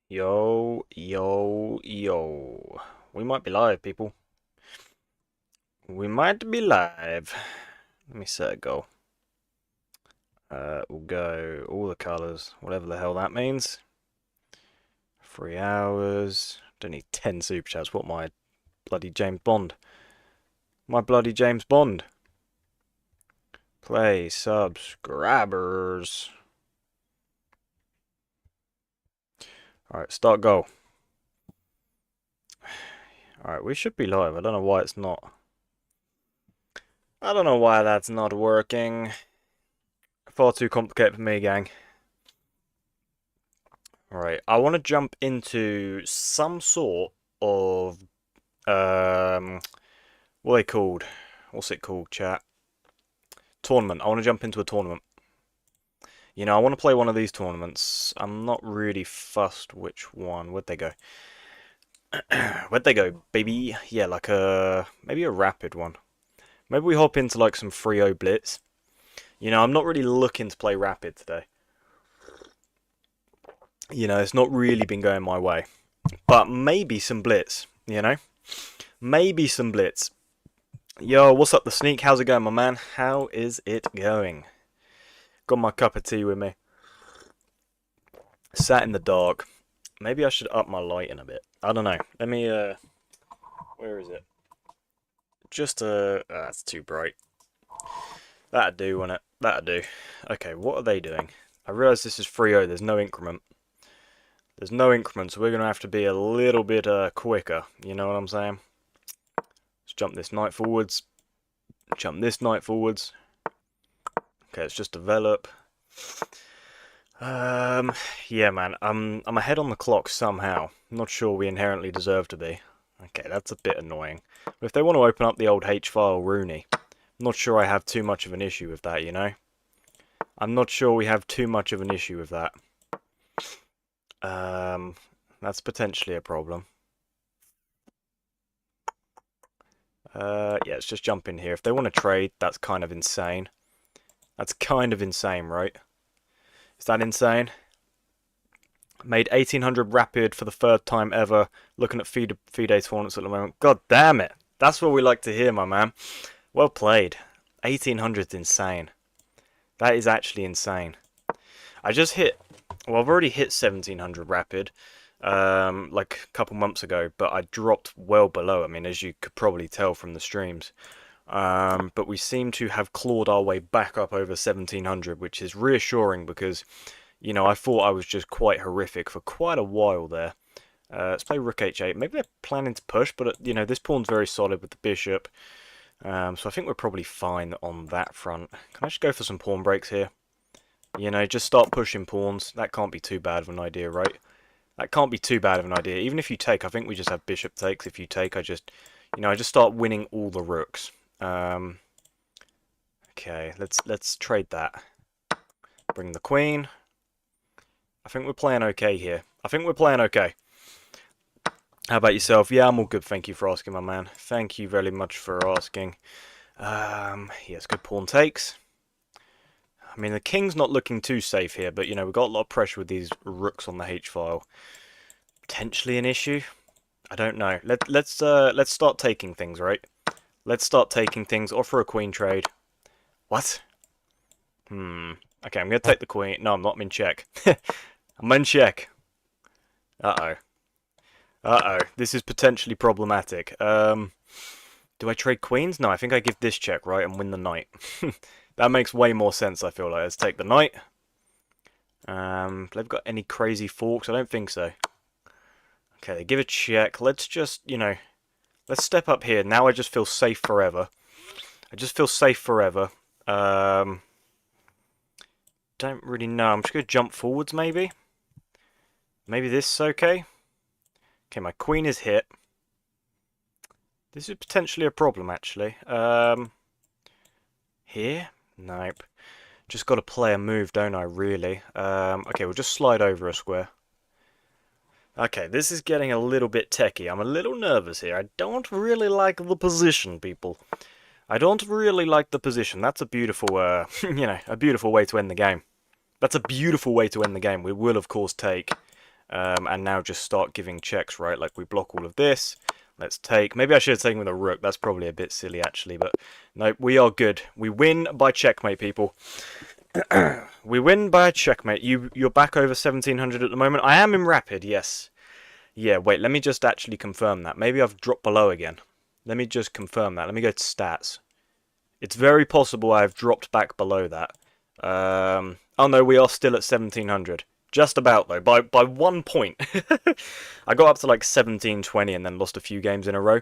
Yo, yo, yo. We might be live, people. We might be live. Let me set a goal. We'll go all the colours, whatever the hell that means. 3 hours. Don't need 10 super chats. What, my bloody James Bond? My bloody James Bond. Play subscribers. Alright, start goal. Alright, we should be live. I don't know why it's not. I don't know why that's not working. Far too complicated for me, gang. Alright, I want to jump into some sort of, what are they called? What's it called, chat? Tournament. I want to jump into a tournament. You know, I want to play one of these tournaments. I'm not really fussed which one. Where'd they go? Where'd they go, baby? Yeah, like maybe a rapid one. Maybe we hop into like some Frio Blitz. You know, I'm not really looking to play rapid today. You know, it's not really been going my way. But maybe some blitz, you know? Maybe some blitz. Yo, what's up, The Sneak? How's it going, my man? How is it going? Got my cup of tea with me. Sat in the dark. Maybe I should up my lighting a bit. I don't know. Let me, where is it? Just, that's too bright. That'd do, wouldn't it? That'd do. Okay, what are they doing? I realise this is 3-0. There's no increment. There's no increment, so we're going to have to be a little bit quicker. You know what I'm saying? Let's jump this knight forwards. Jump this knight forwards. Okay, let's just develop. Yeah, man. I'm ahead on the clock somehow. I'm not sure we inherently deserve to be. Okay, that's a bit annoying. But if they want to open up the old H-file Rooney, I'm not sure I have too much of an issue with that, you know? I'm not sure we have too much of an issue with that. That's potentially a problem. Yeah, let's just jump in here. If they want to trade, that's kind of insane. That's kind of insane, right? Is that insane? Made 1800 rapid for the third time ever. Looking at FIDE tournaments at the moment. God damn it. That's what we like to hear, my man. Well played. 1800's insane. That is actually insane. I just hit... Well, I've already hit 1700 rapid. Like a couple months ago, but I dropped well below. I mean, as you could probably tell from the streams. But we seem to have clawed our way back up over 1700, which is reassuring because, you know, I thought I was just quite horrific for quite a while there. Let's play Rook H8. Maybe they're planning to push, but, you know, this pawn's very solid with the bishop. So I think we're probably fine on that front. Can I just go for some pawn breaks here? You know, just start pushing pawns. That can't be too bad of an idea, right? That can't be too bad of an idea. Even if you take, I think we just have bishop takes. If you take, I just start winning all the rooks. Okay, let's trade that. Bring the queen. I think we're playing okay here. I think we're playing okay. How about yourself? Yeah, I'm all good. Thank you for asking, my man. Thank you very much for asking. Yes, good pawn takes. I mean, the king's not looking too safe here, but, you know, we've got a lot of pressure with these rooks on the H-file. Potentially an issue? I don't know. Let's start taking things, right? Let's start taking things. Offer a queen trade. What? Okay, I'm going to take the queen. No, I'm not. I'm in check. I'm in check. Uh-oh. Uh-oh. This is potentially problematic. Do I trade queens? No, I think I give this check, right, and win the knight. That makes way more sense, I feel like. Let's take the knight. They've got any crazy forks? I don't think so. Okay, they give a check. Let's just, you know, let's step up here. Now I just feel safe forever. I just feel safe forever. Don't really know. I'm just going to jump forwards, maybe. Maybe this is okay. Okay, my queen is hit. This is potentially a problem, actually. Here? Nope. Just got to play a move, don't I, really? Okay, we'll just slide over a square. Okay, this is getting a little bit techie. I'm a little nervous here. I don't really like the position, people. I don't really like the position. That's a beautiful, you know, a beautiful way to end the game. That's a beautiful way to end the game. We will, of course, take. and now just start giving checks, right? Like we block all of this. Let's take... Maybe I should have taken with a rook. That's probably a bit silly, actually. But no, we are good. We win by checkmate, people. We win by a checkmate. You're back over 1700 at the moment. I am in rapid, yes. Yeah, wait, let me just actually confirm that. Maybe I've dropped below again. Let me just confirm that. Let me go to stats. It's very possible I've dropped back below that. Oh no, we are still at 1700. Just about, though, by 1 point. I got up to like 1720 and then lost a few games in a row.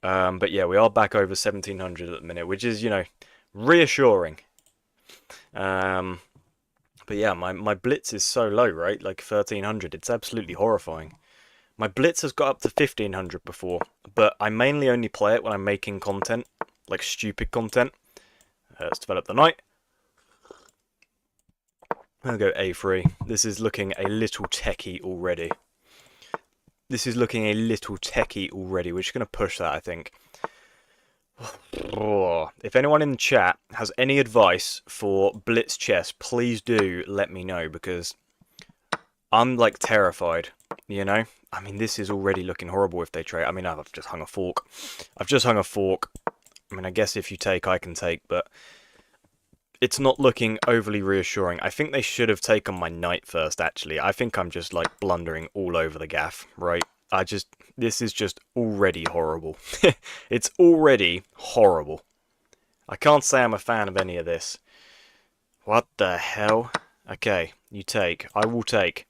But yeah, we are back over 1700 at the minute, which is, you know, reassuring. But yeah, my blitz is so low, right? Like 1300. It's absolutely horrifying. My blitz has got up to 1500 before, but I mainly only play it when I'm making content, like stupid content. Let's develop the knight. I'll go A3. This is looking a little techie already. We're just going to push that, I think. If anyone in the chat has any advice for blitz chess, please do let me know, because I'm like terrified, you know? I mean, this is already looking horrible if they trade. I mean, I've just hung a fork. I mean, I guess if you take, I can take, but it's not looking overly reassuring. I think they should have taken my knight first, actually. I think I'm just, like, blundering all over the gaff, right? This is just already horrible. It's already horrible. I can't say I'm a fan of any of this. What the hell? Okay, you take. I will take.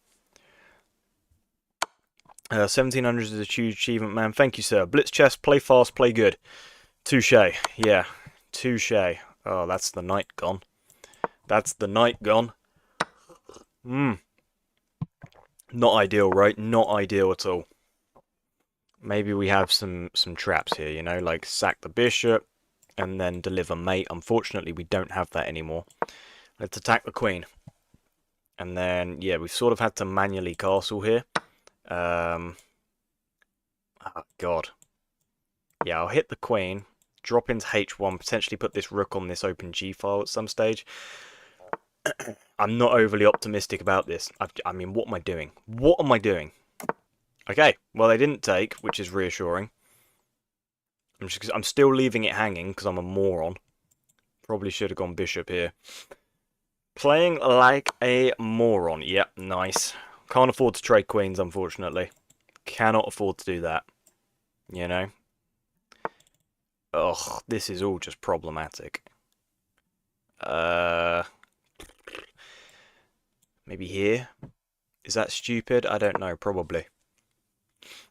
1700 is a huge achievement, man. Thank you, sir. Blitz chess, play fast, play good. Touche. Yeah, touche. Oh, that's the knight gone. Not ideal, right? Not ideal at all. Maybe we have some traps here, you know, like sack the bishop and then deliver mate. Unfortunately, we don't have that anymore. Let's attack the queen. And then, yeah, we've sort of had to manually castle here. Oh, God. Yeah, I'll hit the queen, drop into h1, potentially put this rook on this open g file at some stage. I'm not overly optimistic about this. I mean, what am I doing? What am I doing? Okay, well, they didn't take, which is reassuring. I'm still leaving it hanging because I'm a moron. Probably should have gone bishop here. Playing like a moron. Yep, nice. Can't afford to trade queens, unfortunately. Cannot afford to do that. You know? Ugh, this is all just problematic. Maybe here? Is that stupid? I don't know, probably.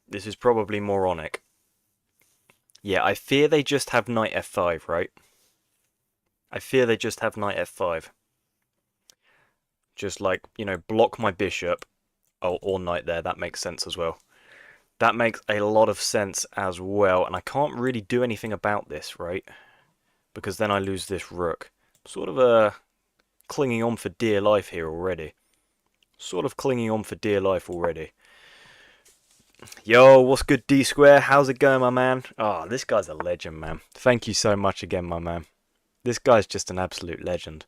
This is probably moronic. Yeah, I fear they just have knight f5, right? I fear they just have knight f5. Just like, you know, block my bishop. Oh, or knight there, that makes sense as well. That makes a lot of sense as well, and I can't really do anything about this, right? Because then I lose this rook. Sort of clinging on for dear life here already. Yo, what's good, D Square? How's it going, my man? Oh, this guy's a legend, man. Thank you so much again, my man. This guy's just an absolute legend.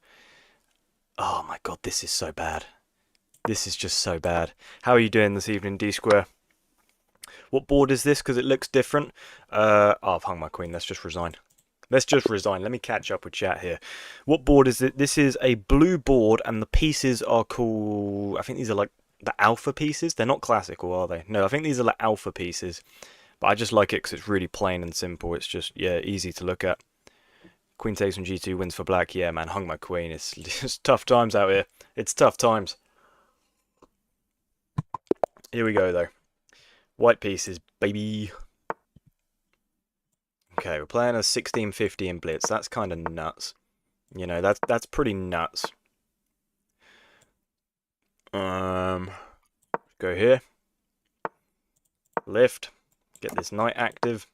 Oh my god, this is so bad. This is just so bad. How are you doing this evening, D Square? What board is this? Because it looks different. Oh, I've hung my queen. Let's just resign. Let me catch up with chat here. What board is it? This is a blue board, and the pieces are called... I think these are like the alpha pieces. They're not classical, are they? No, I think these are like alpha pieces. But I just like it because it's really plain and simple. It's just, yeah, easy to look at. Queen takes on g2, wins for black. Yeah, man, hung my queen. It's tough times out here. It's tough times. Here we go, though. White pieces, baby. Okay, we're playing a 1650 in blitz. That's kind of nuts. You know, that's pretty nuts. Go here. Lift. Get this knight active.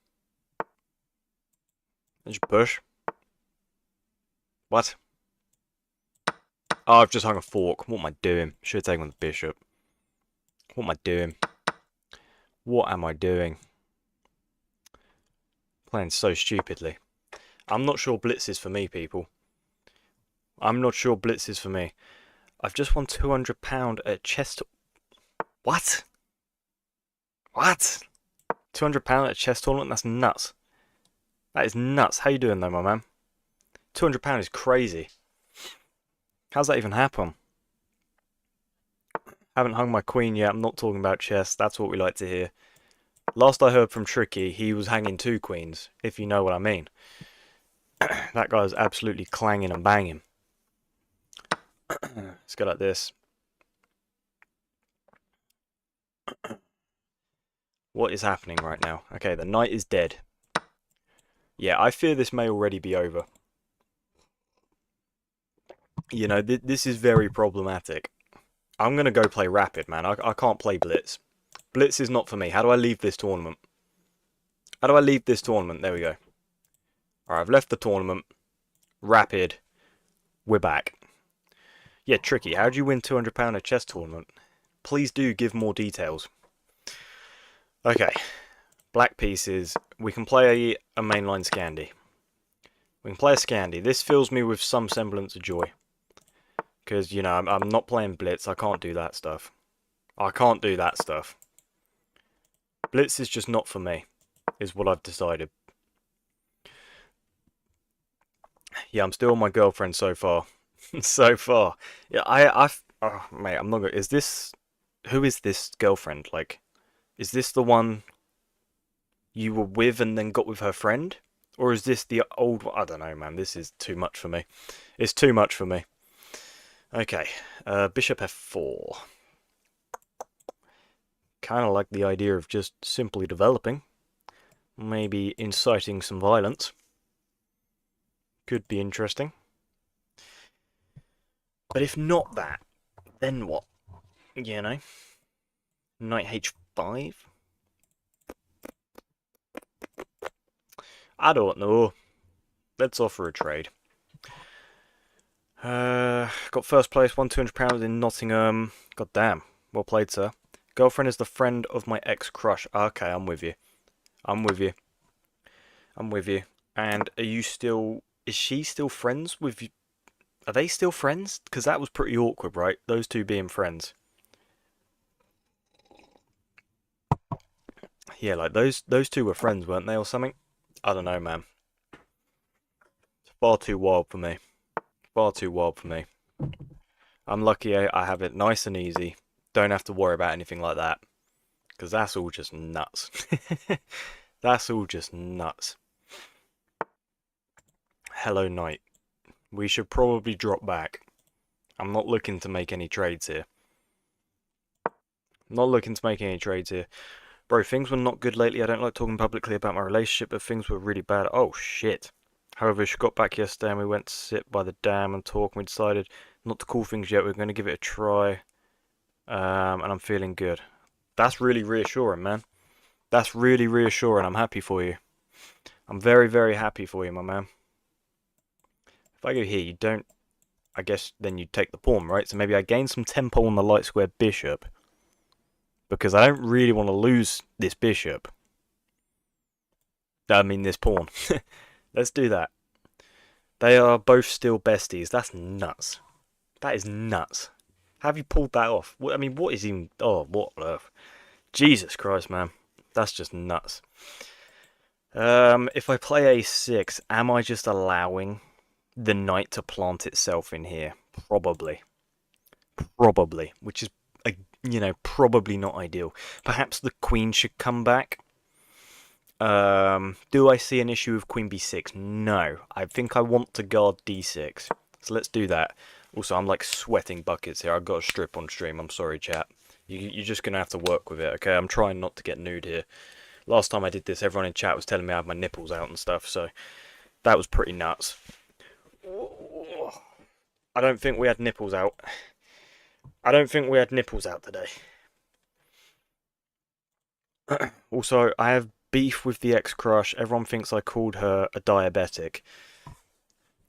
Just push. What? Oh, I've just hung a fork. What am I doing? Should have taken the bishop. What am I doing? What am I doing? Playing so stupidly. I'm not sure blitz is for me, people. I'm not sure blitz is for me. I've just won £200 at chess... What? What? £200 at a chess tournament? That's nuts. That is nuts. How you doing though, my man? £200 is crazy. How's that even happen? Haven't hung my queen yet. I'm not talking about chess. That's what we like to hear. Last I heard from Tricky, he was hanging 2 queens, if you know what I mean. That guy's absolutely clanging and banging. Let's go like this. What is happening right now? Okay, the knight is dead. Yeah, I fear this may already be over. You know, this is very problematic. I'm going to go play Rapid, man. I can't play Blitz. Blitz is not for me. How do I leave this tournament? How do I leave this tournament? There we go. Alright, I've left the tournament. Rapid. We're back. Yeah, Tricky. How do you win £200 a chess tournament? Please do give more details. Okay. Black pieces. We can play a mainline Scandi. We can play a Scandi. This fills me with some semblance of joy. Because, you know, I'm not playing Blitz. I can't do that stuff. I can't do that stuff. Blitz is just not for me, is what I've decided. Yeah, I'm still my girlfriend so far. So far. Yeah, oh, mate, I'm not gonna... Is this... Who is this girlfriend? Like, is this the one you were with and then got with her friend? Or is this the old one? I don't know, man. This is too much for me. It's too much for me. Okay. Bishop f4. Kind of like the idea of just simply developing. Maybe inciting some violence. Could be interesting. But if not that, then what? You know? Knight h5? I don't know. Let's offer a trade. Got first place, won £200 in Nottingham. God damn. Well played, sir. Girlfriend is the friend of my ex-crush. Okay, I'm with you. I'm with you. I'm with you. And are you still... Is she still friends with you? Are they still friends? Because that was pretty awkward, right? Those two being friends. Yeah, like those two were friends, weren't they, or something? I don't know, man. It's far too wild for me. Far too wild for me. I'm lucky I have it nice and easy. Don't have to worry about anything like that. Because that's all just nuts. That's all just nuts. Hello, Knight. We should probably drop back. I'm not looking to make any trades here. I'm not looking to make any trades here. Bro, things were not good lately. I don't like talking publicly about my relationship, but things were really bad. Oh, shit. However, she got back yesterday and we went to sit by the dam and talk, and we decided not to call things yet. We're going to give it a try. And I'm feeling good. That's really reassuring, man. That's really reassuring. I'm happy for you. I'm very, very happy for you, my man. If I go here, you don't... I guess then you take the pawn, right? So maybe I gain some tempo on the light square bishop. Because I don't really want to lose this bishop. I mean, this pawn. Let's do that. They are both still besties. That's nuts. That is nuts. How have you pulled that off? I mean, what is even... Oh, what on earth? Jesus Christ, man. That's just nuts. If I play a6, am I just allowing the knight to plant itself in here? Probably. Probably. Which is, you know, probably not ideal. Perhaps the queen should come back. Do I see an issue with queen b6? No. I think I want to guard d6. So let's do that. Also, I'm like sweating buckets here. I've got a strip on stream. I'm sorry, chat. You're just going to have to work with it, okay? I'm trying not to get nude here. Last time I did this, everyone in chat was telling me I had my nipples out and stuff, so that was pretty nuts. I don't think we had nipples out. I don't think we had nipples out today. Also, I have beef with the ex-crush. Everyone thinks I called her a diabetic.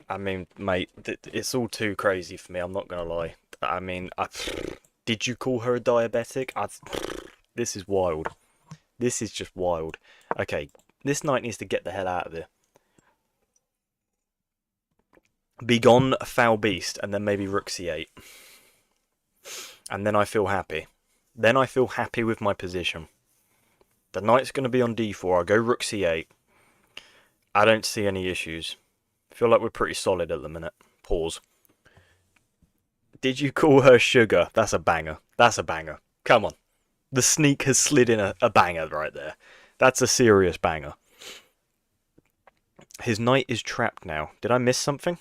I mean, mate, it's all too crazy for me, I'm not going to lie. I mean, did you call her a diabetic? This is wild. This is just wild. Okay, this knight needs to get the hell out of here. Begone, foul beast, and then maybe rook c8. And then I feel happy. then I feel happy with my position. The knight's going to be on d4. I'll go rook c8. I don't see any issues. I feel like we're pretty solid at the minute. Pause. Did you call her sugar? That's a banger. That's a banger. Come on. The sneak has slid in a banger right there. That's a serious banger. His knight is trapped now. Did I miss something?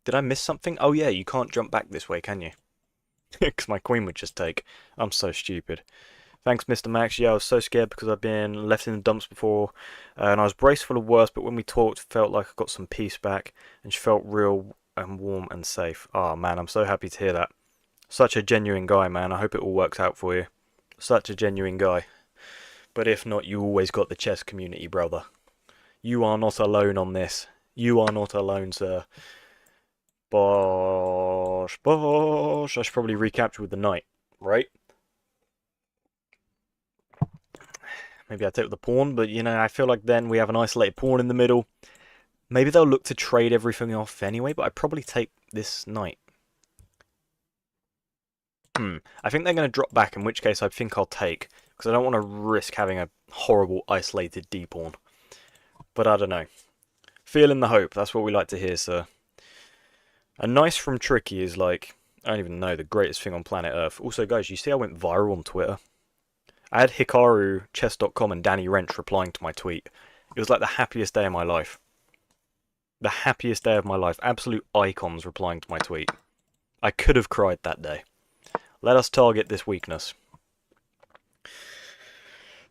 Did I miss something? Oh yeah, you can't jump back this way, can you? Because my queen would just take. I'm so stupid. Thanks, Mr. Max. Yeah, I was so scared because I've been left in the dumps before, and I was braced for the worst, but when we talked, it felt like I got some peace back, and she felt real and warm and safe. Oh man, I'm so happy to hear that. Such a genuine guy, man. I hope it all works out for you. Such a genuine guy. But if not, you always got the chess community, brother. You are not alone on this. You are not alone, sir. Bosh, bosh. I should probably recapture with the knight, right? Maybe I take the pawn, but you know, I feel like then we have an isolated pawn in the middle. Maybe they'll look to trade everything off anyway, but I'd probably take this knight. I think they're going to drop back, in which case I think I'll take, because I don't want to risk having a horrible isolated d-pawn. But I don't know. Feeling the hope, that's what we like to hear, sir. A nice from Tricky is like, I don't even know, the greatest thing on planet Earth. Also, guys, you see I went viral on Twitter? I had Hikaru, Chess.com, and Danny Wrench replying to my tweet. It was like the happiest day of my life. The happiest day of my life. Absolute icons replying to my tweet. I could have cried that day. Let us target this weakness.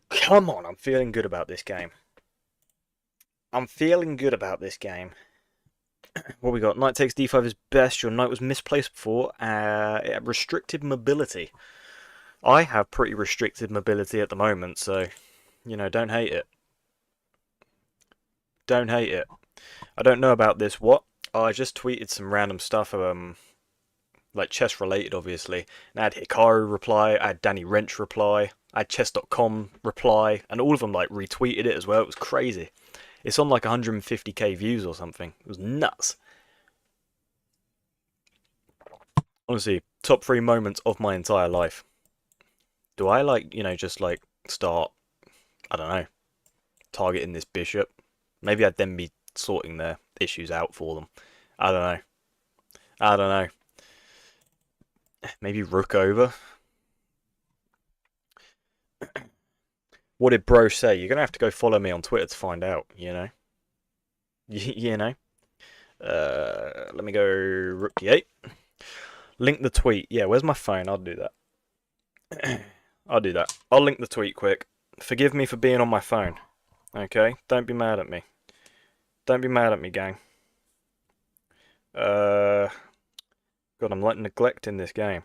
Come on, I'm feeling good about this game. I'm feeling good about this game. What we got? Knight takes d5 is best. Your knight was misplaced before. Restricted mobility. I have pretty restricted mobility at the moment, so, you know, don't hate it. Don't hate it. I don't know about this. What? Oh, I just tweeted some random stuff, like chess related, obviously. And I had Hikaru reply, I had Danny Wrench reply, I had chess.com reply, and all of them like retweeted it as well. It was crazy. It's on like 150k views or something. It was nuts. Honestly, top 3 moments of my entire life. Do I like, you know, just like start, I don't know, targeting this bishop? Maybe I'd then be sorting their issues out for them. I don't know. I don't know. Maybe rook over. What did bro say? You're going to have to go follow me on Twitter to find out, you know? You know? Let me go rook d8. Link the tweet. Yeah, where's my phone? I'll do that. I'll do that. I'll link the tweet quick. Forgive me for being on my phone. Okay? Don't be mad at me. Don't be mad at me, gang. God, I'm like neglecting this game.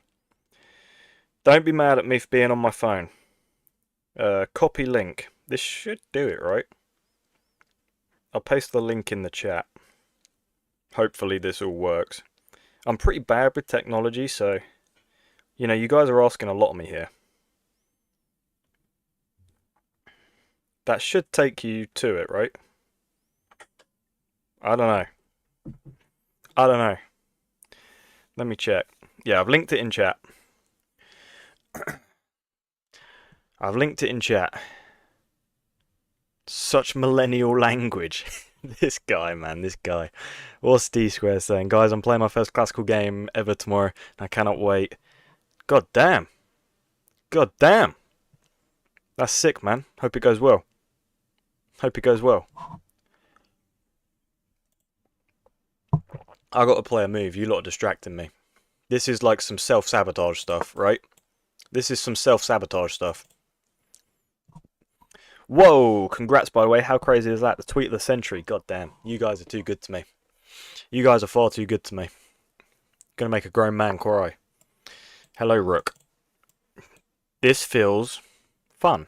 Don't be mad at me for being on my phone. Copy link. This should do it, right? I'll paste the link in the chat. Hopefully this all works. I'm pretty bad with technology, so, you know, you guys are asking a lot of me here. That should take you to it, right? I don't know. I don't know. Let me check. Yeah, I've linked it in chat. I've linked it in chat. Such millennial language. This guy, man, this guy. What's D-Square saying? Guys, I'm playing my first classical game ever tomorrow, and I cannot wait. God damn. God damn. That's sick, man. Hope it goes well. Hope it goes well. I gotta play a move. You lot are distracting me. This is like some self-sabotage stuff, right? This is some self-sabotage stuff. Whoa! Congrats, by the way. How crazy is that? The tweet of the century. God damn. You guys are too good to me. You guys are far too good to me. Gonna make a grown man cry. Hello, Rook. This feels fun.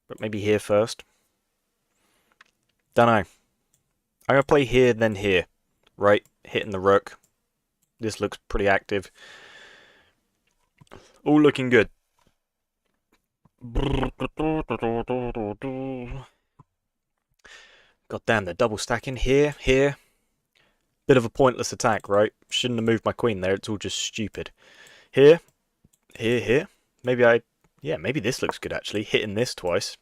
But maybe here first. Dunno. I'm gonna play here, then here. Right? Hitting the Rook. This looks pretty active. All looking good. God damn, they're double stacking here, here. Bit of a pointless attack, right? Shouldn't have moved my queen there, it's all just stupid. Here, Here. Maybe this looks good actually, hitting this twice.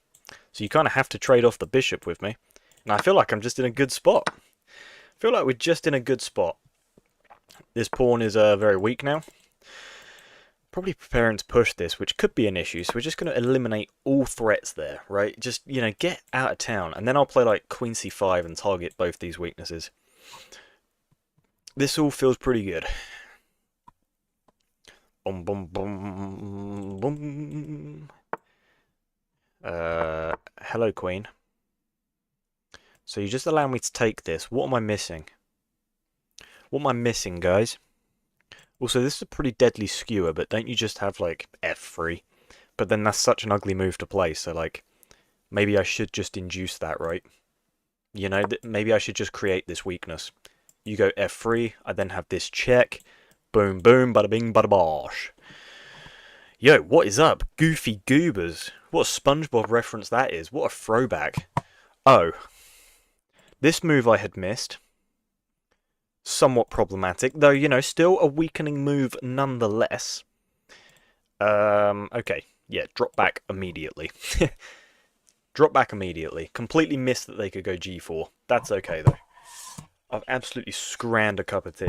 So you kind of have to trade off the bishop with me. And I feel like I'm just in a good spot. I feel like we're just in a good spot. This pawn is very weak now. Probably preparing to push this, which could be an issue. So we're just going to eliminate all threats there, right? Just, get out of town. And then I'll play like queen c5 and target both these weaknesses. This all feels pretty good. Boom, boom, boom, boom. Hello, queen. So you just allow me to take this. What am I missing? What am I missing, guys? Also, this is a pretty deadly skewer, but don't you just have, like, f3? But then that's such an ugly move to play, so, like, maybe I should just induce that, right? Maybe I should just create this weakness. You go f3, I then have this check. Boom, boom, bada bing, bada bosh. Yo, what is up? Goofy Goobers. What a SpongeBob reference that is. What a throwback. Oh. This move I had missed. Somewhat problematic, though, still a weakening move nonetheless. Okay. Yeah, drop back immediately. Drop back immediately. Completely missed that they could go g4. That's okay, though. I've absolutely scrammed a cup of tea.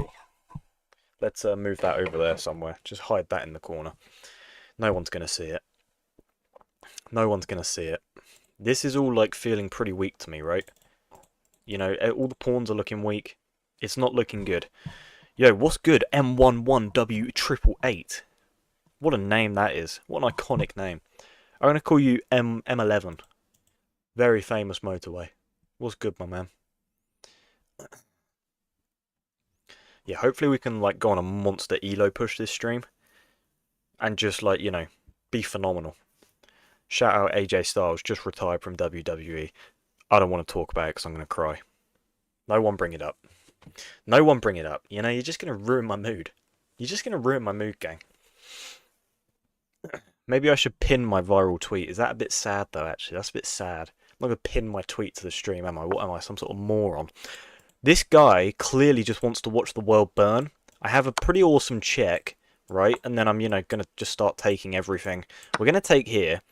Let's move that over there somewhere. Just hide that in the corner. No one's going to see it. No one's going to see it. This is all, like, feeling pretty weak to me, right? All the pawns are looking weak. It's not looking good. Yo, what's good? M11W888. What a name that is. What an iconic name. I'm going to call you M11. Very famous motorway. What's good, my man? Yeah, hopefully we can, like, go on a monster elo push this stream. And just, like, be phenomenal. Shout out AJ Styles, just retired from WWE. I don't want to talk about it because I'm going to cry. No one bring it up. No one bring it up. You're just going to ruin my mood. You're just going to ruin my mood, gang. Maybe I should pin my viral tweet. Is that a bit sad, though, actually? That's a bit sad. I'm not going to pin my tweet to the stream, am I? What am I, some sort of moron? This guy clearly just wants to watch the world burn. I have a pretty awesome check, right? And then I'm, going to just start taking everything. We're going to take here.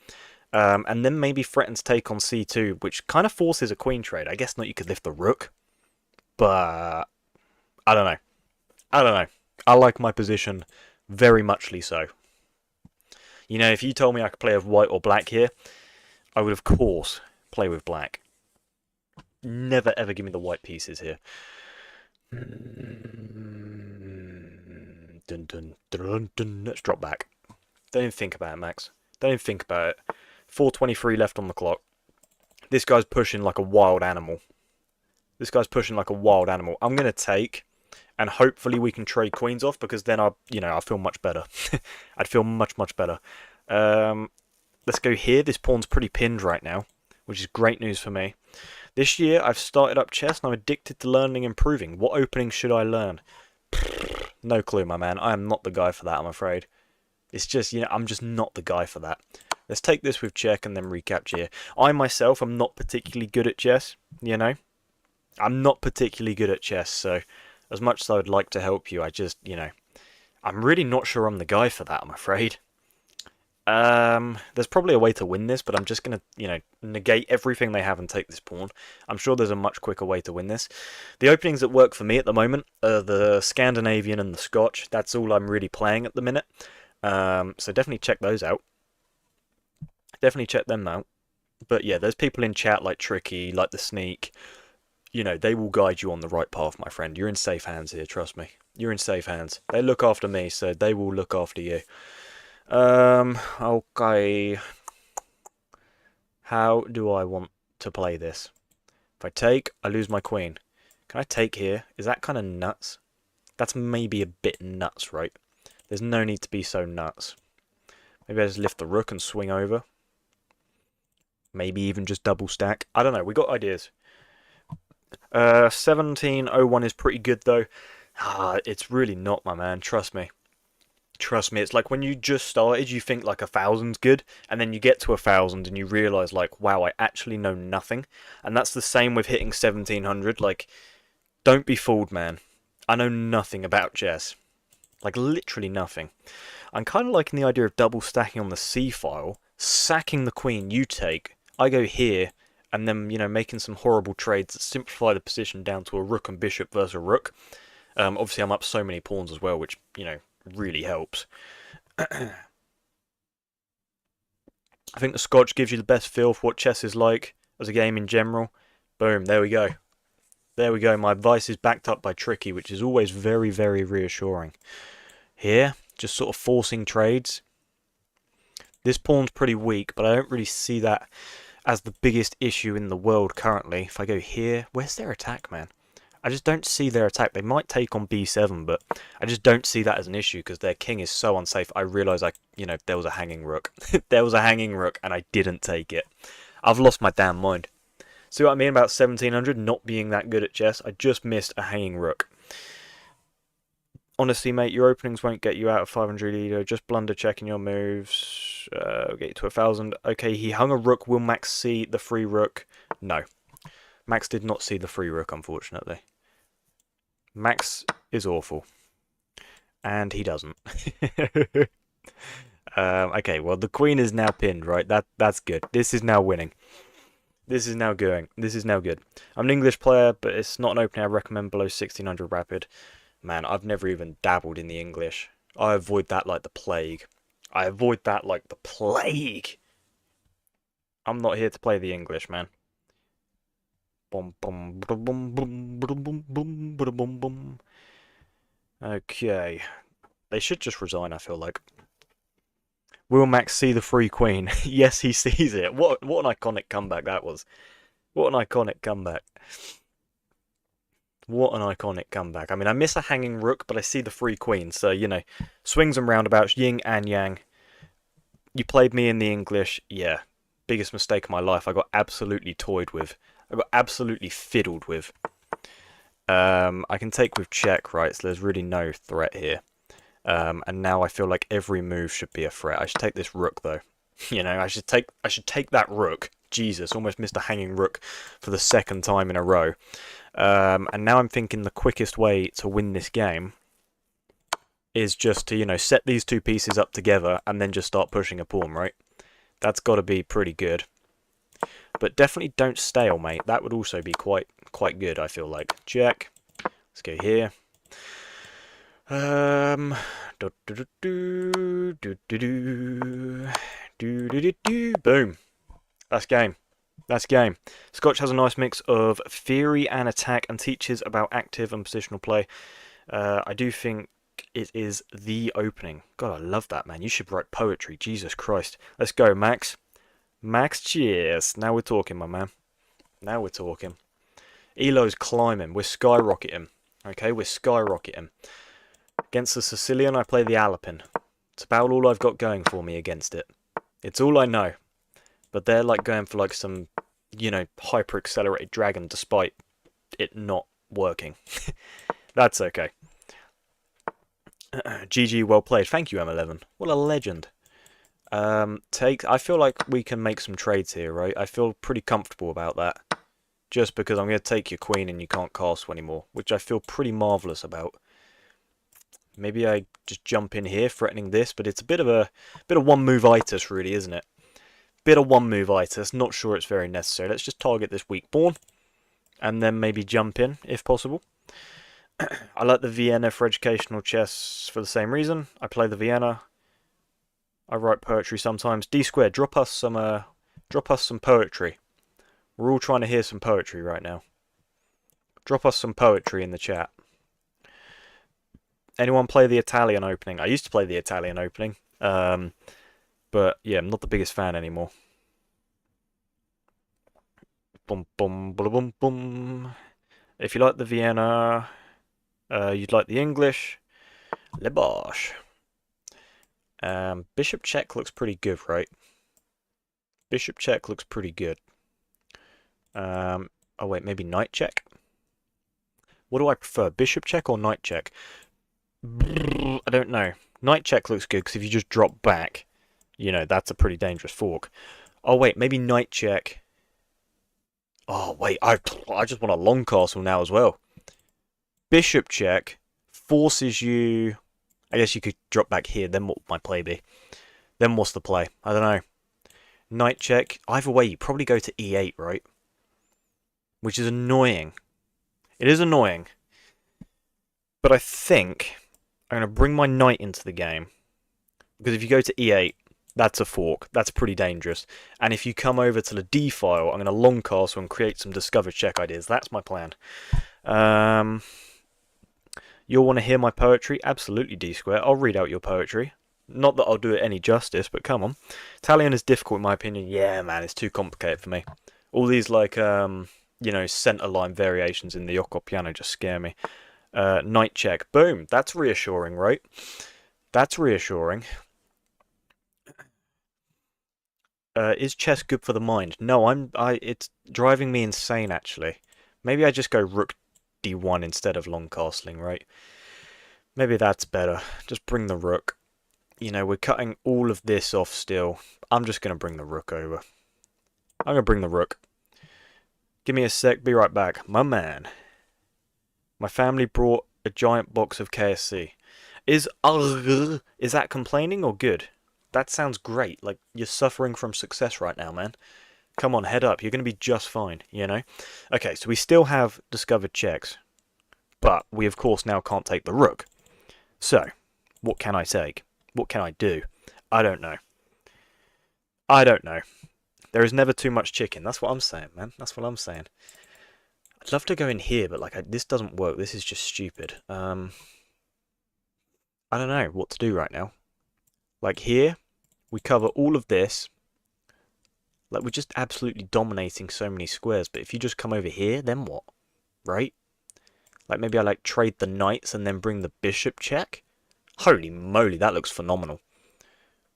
And then maybe threaten to take on c2, which kind of forces a queen trade. I guess not, you could lift the rook. But I don't know. I like my position very muchly so. If you told me I could play with white or black here, I would of course play with black. Never ever give me the white pieces here. Dun, dun, dun, dun. Let's drop back. Don't even think about it, Max. Don't even think about it. 4:23 left on the clock. This guy's pushing like a wild animal. I'm going to take, and hopefully we can trade queens off, because then I feel much better. I'd feel much, much better. Let's go here. This pawn's pretty pinned right now, which is great news for me. This year, I've started up chess, and I'm addicted to learning and improving. What openings should I learn? No clue, my man. I am not the guy for that, I'm afraid. It's just, I'm just not the guy for that. Let's take this with check and then recapture. I myself am not particularly good at chess, I'm not particularly good at chess, so as much as I would like to help you, I just, I'm really not sure I'm the guy for that, I'm afraid. There's probably a way to win this, but I'm just going to, negate everything they have and take this pawn. I'm sure there's a much quicker way to win this. The openings that work for me at the moment are the Scandinavian and the Scotch. That's all I'm really playing at the minute. So definitely check those out. Definitely check them out. But yeah, there's people in chat like Tricky, like The Sneak. They will guide you on the right path, my friend. You're in safe hands here, trust me. You're in safe hands. They look after me, so they will look after you. Okay. How do I want to play this? If I take, I lose my queen. Can I take here? Is that kind of nuts? That's maybe a bit nuts, right? There's no need to be so nuts. Maybe I just lift the rook and swing over. Maybe even just double stack. I don't know. We got ideas. 1701 is pretty good, though. It's really not, my man. Trust me. Trust me. It's like when you just started, you think like 1,000's good, and then you get to 1,000 and you realise, like, wow, I actually know nothing. And that's the same with hitting 1700. Like, don't be fooled, man. I know nothing about chess. Like, literally nothing. I'm kind of liking the idea of double stacking on the c-file, sacking the queen you take, I go here, and then, you know, making some horrible trades that simplify the position down to a rook and bishop versus a rook. Obviously, I'm up so many pawns as well, which, you know, really helps. I think the Scotch gives you the best feel for what chess is like as a game in general. Boom, there we go. There we go. My advice is backed up by Tricky, which is always very, very reassuring. Here, just sort of forcing trades. This pawn's pretty weak, but I don't really see that as the biggest issue in the world currently. If I go here, where's their attack, man? I just don't see their attack. They might take on b7, but I just don't see that as an issue because their king is so unsafe. I realise there was a hanging rook. There was a hanging rook and I didn't take it. I've lost my damn mind. See what I mean about 1700 not being that good at chess? I just missed a hanging rook. Honestly, mate, your openings won't get you out of 500 either. Just blunder checking your moves. Get you to 1000. Okay, he hung a rook. Will Max see the free rook? No. Max did not see the free rook, unfortunately. Max is awful. And he doesn't. Okay, well, the queen is now pinned, right? That's good. This is now winning. This is now going. This is now good. I'm an English player, but it's not an opening I recommend below 1600 rapid. Man, I've never even dabbled in the English. I avoid that like the plague. I avoid that like the plague. I'm not here to play the English, man. Boom, boom, boom, boom, boom, boom, boom, boom, boom. Okay. They should just resign, I feel like. Will Max see the free queen? Yes, he sees it. What an iconic comeback that was. What an iconic comeback. What an iconic comeback. I mean, I miss a hanging rook, but I see the free queen. So, you know, swings and roundabouts, yin and yang. You played me in the English. Yeah, biggest mistake of my life. I got absolutely toyed with. I got absolutely fiddled with. I can take with check, right? So there's really no threat here. And now I feel like every move should be a threat. I should take this rook, though. You know, I should take that rook. Jesus, almost missed a hanging rook for the second time in a row. And now I'm thinking the quickest way to win this game is just to, you know, set these two pieces up together and then just start pushing a pawn, right? That's got to be pretty good. But definitely don't stalemate. That would also be quite good, I feel like. Check. Let's go here. Boom. That's game. That's game. Scotch has a nice mix of theory and attack and teaches about active and positional play. I do think it is the opening. God, I love that, man. You should write poetry. Jesus Christ. Let's go, Max. Max, cheers. Now we're talking, my man. Now we're talking. Elo's climbing. We're skyrocketing. Okay, we're skyrocketing. Against the Sicilian, I play the Alpin. It's about all I've got going for me against it. It's all I know. But they're like going for like some, you know, hyper-accelerated dragon despite it not working. That's okay. GG, well played. Thank you, M11. What a legend. I feel like we can make some trades here, right? I feel pretty comfortable about that. Just because I'm going to take your queen and you can't castle anymore, which I feel pretty marvellous about. Maybe I just jump in here, threatening this, but it's a bit of one move-itis, really, isn't it? Bit of one move-itis. Not sure it's very necessary. Let's just target this weak pawn, and then maybe jump in, if possible. I like the Vienna for educational chess for the same reason. I play the Vienna. I write poetry sometimes. D squared, drop us some poetry. We're all trying to hear some poetry right now. Drop us some poetry in the chat. Anyone play the Italian opening? I used to play the Italian opening. But yeah, I'm not the biggest fan anymore. Boom, boom, boom, boom, boom. If you like the Vienna, you'd like the English. Le Bosch. Bishop check looks pretty good, right? Bishop check looks pretty good. Oh wait, maybe knight check? What do I prefer, bishop check or knight check? I don't know. Knight check looks good because if you just drop back, you know, that's a pretty dangerous fork. Oh wait, maybe knight check. Oh wait, I just want a long castle now as well. Bishop check forces you I guess you could drop back here, then what would my play be? Then what's the play? I don't know. Knight check. Either way, you probably go to e8, right? Which is annoying. It is annoying. But I think I'm going to bring my knight into the game. Because if you go to e8, that's a fork. That's pretty dangerous. And if you come over to the d file, I'm going to long castle and create some discover check ideas. That's my plan. You'll want to hear my poetry? Absolutely, D-Square. I'll read out your poetry. Not that I'll do it any justice, but come on. Italian is difficult in my opinion. Yeah, man, it's too complicated for me. All these, like, you know, centre line variations in the Yocco piano just scare me. Knight check. Boom. That's reassuring, right? That's reassuring. Is chess good for the mind? No, it's driving me insane, actually. Maybe I just go rook d1 instead of long castling, right? Maybe that's better. Just bring the rook. You know, we're cutting all of this off still. I'm just going to bring the rook over. I'm going to bring the rook. Give me a sec, be right back. My man. My family brought a giant box of KSC. Is that complaining or good? That sounds great. Like, you're suffering from success right now, man. Come on, head up. You're going to be just fine, you know? Okay, so we still have discovered checks. But we, of course, now can't take the rook. So, what can I take? What can I do? I don't know. I don't know. There is never too much chicken. That's what I'm saying, man. That's what I'm saying. I'd love to go in here, but like this doesn't work. This is just stupid. I don't know what to do right now. Like here, we cover all of this. Like we're just absolutely dominating so many squares. But if you just come over here, then what? Right? Like maybe I like trade the knights and then bring the bishop check. Holy moly, that looks phenomenal.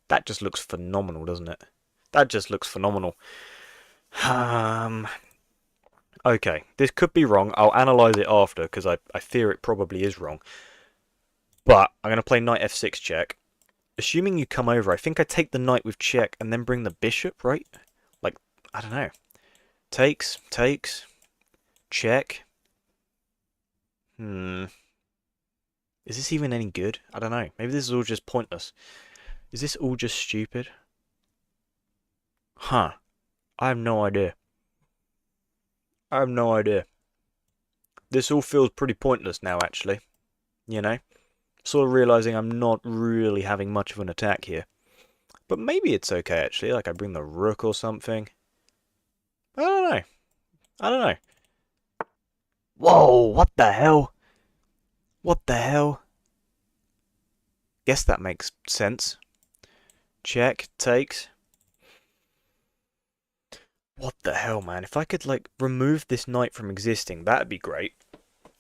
That just looks phenomenal, doesn't it? That just looks phenomenal. Okay, this could be wrong. I'll analyse it after, because I fear it probably is wrong. But I'm going to play knight f6 check. Assuming you come over, I think I take the knight with check and then bring the bishop, right? Like, I don't know. Takes, check. Is this even any good? I don't know. Maybe this is all just pointless. Is this all just stupid? Huh. I have no idea. I have no idea. This all feels pretty pointless now, actually. You know? Sort of realising I'm not really having much of an attack here. But maybe it's okay, actually. Like, I bring the rook or something. I don't know. I don't know. Whoa, what the hell? What the hell? Guess that makes sense. Check, takes. What the hell, man? If I could, like, remove this knight from existing, that'd be great.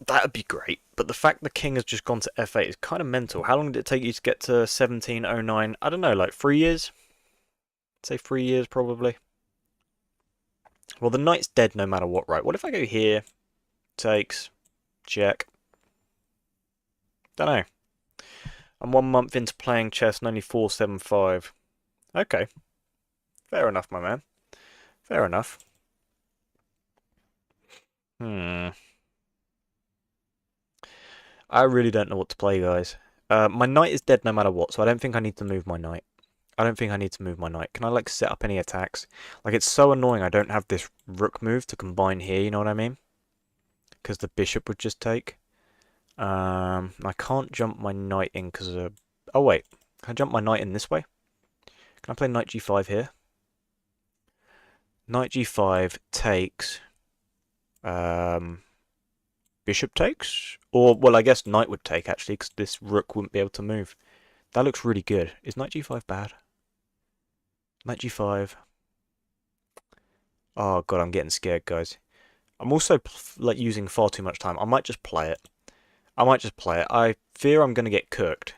That'd be great. But the fact the king has just gone to f8 is kind of mental. How long did it take you to get to 1709? I don't know, like 3 years? I'd say 3 years, probably. Well, the knight's dead no matter what, right? What if I go here? Takes. Check. Don't know. I'm 1 month into playing chess and only 475. Okay. Fair enough, my man. Fair enough. I really don't know what to play, guys. My knight is dead no matter what, so I don't think I need to move my knight. Can I, like, set up any attacks? Like, it's so annoying I don't have this rook move to combine here, you know what I mean? Because the bishop would just take. I can't jump my knight in because of... Oh, wait. Can I jump my knight in this way? Can I play knight g5 here? Knight g5 takes... Bishop takes? Or, well, I guess knight would take, actually, because this rook wouldn't be able to move. That looks really good. Is knight g5 bad? Knight g5. Oh, God, I'm getting scared, guys. I'm also, like, using far too much time. I might just play it. I fear I'm going to get cooked.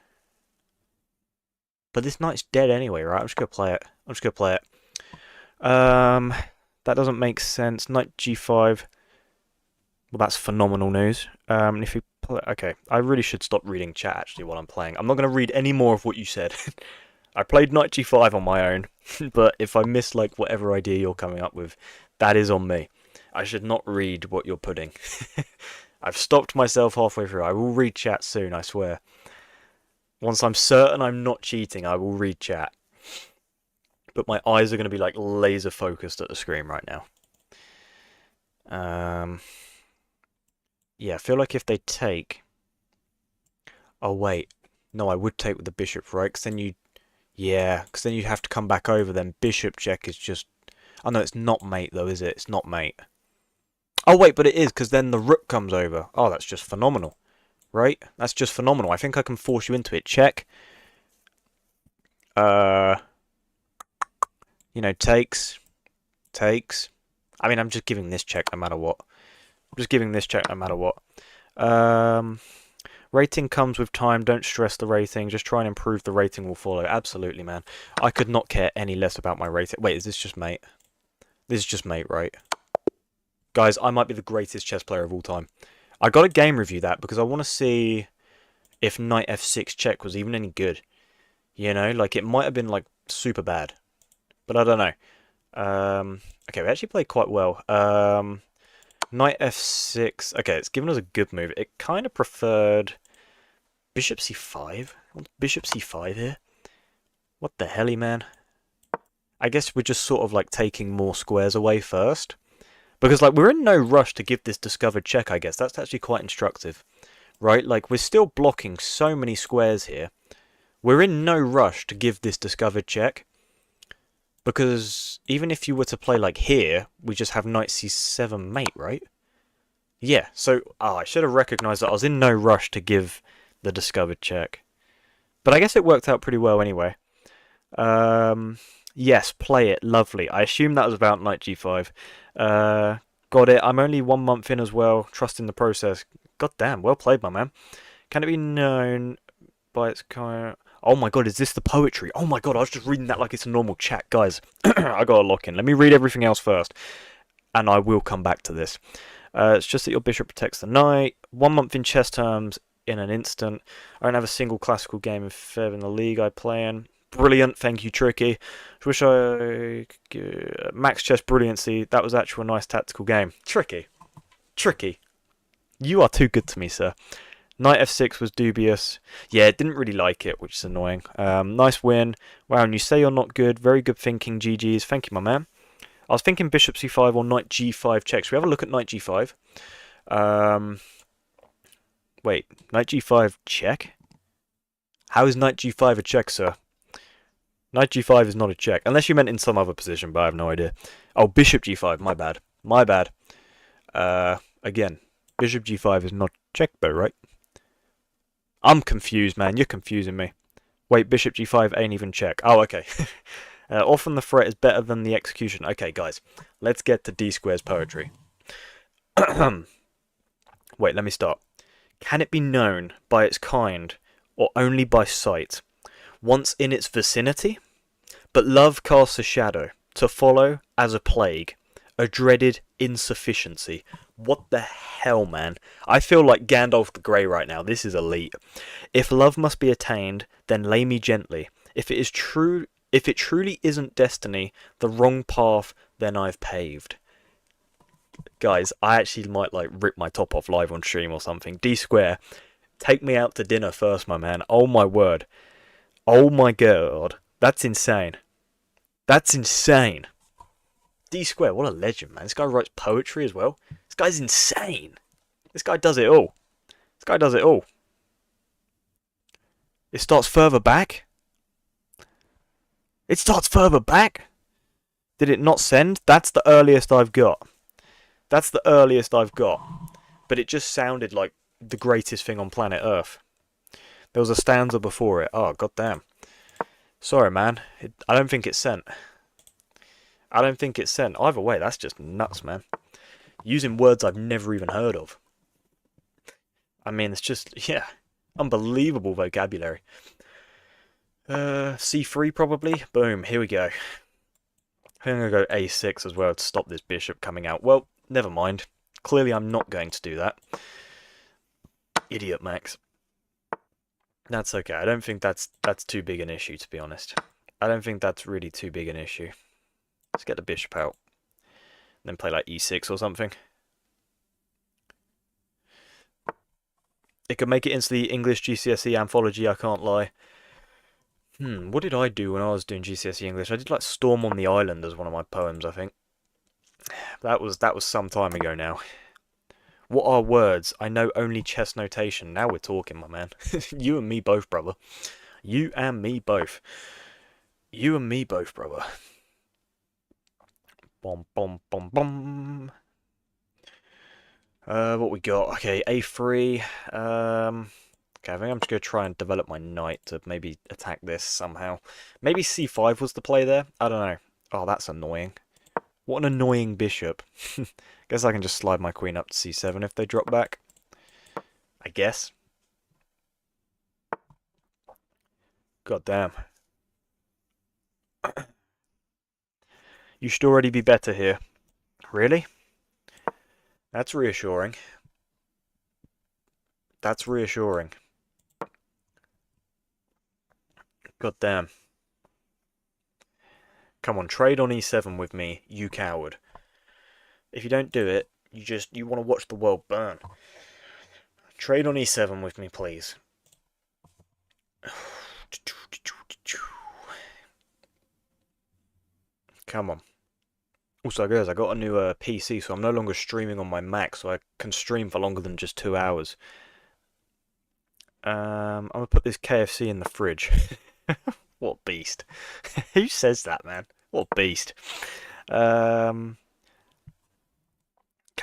But this knight's dead anyway, right? I'm just going to play it. That doesn't make sense. Knight g5. Well, that's phenomenal news. If you play... Okay, I really should stop reading chat, actually, while I'm playing. I'm not going to read any more of what you said. I played knight g5 on my own. But if I miss, like, whatever idea you're coming up with, that is on me. I should not read what you're putting. I've stopped myself halfway through. I will read chat soon, I swear. Once I'm certain I'm not cheating, I will read chat. But my eyes are going to be like laser focused at the screen right now. Yeah, I feel like if they take... Oh, wait. No, I would take with the bishop, right? Because then you... Yeah, because then you'd have to come back over. Then bishop check is just... Oh, no, it's not mate, though, is it? It's not mate. Oh, wait, but it is, because then the rook comes over. Oh, that's just phenomenal. Right? That's just phenomenal. I think I can force you into it. Check. You know, takes. I mean, I'm just giving this check no matter what. I'm just giving this check no matter what. Rating comes with time. Don't stress the rating. Just try and improve. The rating will follow. Absolutely, man. I could not care any less about my rating. Wait, is this just mate? This is just mate, right? Guys, I might be the greatest chess player of all time. I got a game review that because I want to see if knight f6 check was even any good. You know, like it might have been like super bad. But I don't know. Okay, we actually played quite well. Knight f6. Okay, it's given us a good move. It kind of preferred bishop c5. Bishop c5 here. What the helly, man? I guess we're just sort of like taking more squares away first. Because like we're in no rush to give this discovered check, I guess. That's actually quite instructive. Right? Like we're still blocking so many squares here. We're in no rush to give this discovered check. Because even if you were to play like here, we just have knight c7 mate, right? Yeah, so I should have recognised that I was in no rush to give the discovered check. But I guess it worked out pretty well anyway. Yes, play it. Lovely. I assume that was about knight g5. Got it. I'm only 1 month in as well. Trust in the process. God damn, well played, my man. Can it be known by its kind of... Oh my god, is this the poetry? Oh my god, I was just reading that like it's a normal chat. Guys, I gotta lock in. Let me read everything else first. And I will come back to this. It's just that your bishop protects the knight. 1 month in chess terms in an instant. I don't have a single classical game of Fev in the league I play in. Brilliant, thank you, Tricky. Wish I... Max Chess Brilliancy, that was actually a nice tactical game. Tricky. You are too good to me, sir. Knight f6 was dubious. Yeah, didn't really like it, which is annoying. Nice win. Wow, and you say you're not good. Very good thinking, GG's. Thank you, my man. I was thinking bishop c5 or knight g5 checks. We have a look at knight g5. Wait, knight g5 check? How is knight g5 a check, sir? Knight g5 is not a check. Unless you meant in some other position, but I have no idea. Oh, bishop g5. My bad. My bad. Again, bishop g5 is not check though, right? I'm confused, man. You're confusing me. Wait, bishop g5 ain't even check. Oh, okay. Often the threat is better than the execution. Okay, guys. Let's get to D-square's poetry. Wait, let me start. Can it be known by its kind, or only by sight? Once in its vicinity? But love casts a shadow, to follow as a plague, a dreaded insufficiency. What the hell, man? I feel like Gandalf the Grey right now. This is elite. If love must be attained, then lay me gently. If it truly isn't destiny, the wrong path then I've paved. Guys, I actually might like rip my top off live on stream or something. D-Square, take me out to dinner first, my man. Oh my word. Oh my god. That's insane. That's insane. D-Square, what a legend, man. This guy writes poetry as well. This guy's insane. This guy does it all. This guy does it all. It starts further back. It starts further back. Did it not send? That's the earliest I've got. That's the earliest I've got. But it just sounded like the greatest thing on planet Earth. There was a stanza before it. Oh, goddamn. Sorry, man. I don't think it's sent. I don't think it's sent. Either way, that's just nuts, man. Using words I've never even heard of. I mean, it's just, yeah, unbelievable vocabulary. C3 probably. Boom, here we go. I think I'm going to go A6 as well to stop this bishop coming out. Well, never mind. Clearly I'm not going to do that. Idiot Max. That's okay. I don't think that's too big an issue, to be honest. I don't think that's really too big an issue. Let's get the bishop out. Then play like E6 or something. It could make it into the English GCSE anthology, I can't lie. What did I do when I was doing GCSE English? I did like Storm on the Island as one of my poems, I think. That was some time ago now. What are words? I know only chess notation. Now we're talking, my man. You and me both, brother. You and me both. You and me both, brother. Bom, bom, bom, bom. What we got? Okay, A3. Okay, I think I'm just going to try and develop my knight to maybe attack this somehow. Maybe C5 was the play there? I don't know. Oh, that's annoying. What an annoying bishop. Guess I can just slide my queen up to C7 if they drop back. I guess. God damn. You should already be better here. Really? That's reassuring. That's reassuring. God damn. Come on, trade on E7 with me, you coward. If you don't do it, you want to watch the world burn. Trade on E7 with me, please. Come on. Also, guys, I got a new PC, so I'm no longer streaming on my Mac, so I can stream for longer than just 2 hours. I'm gonna put this KFC in the fridge. What beast. Who says that, man? What beast. Can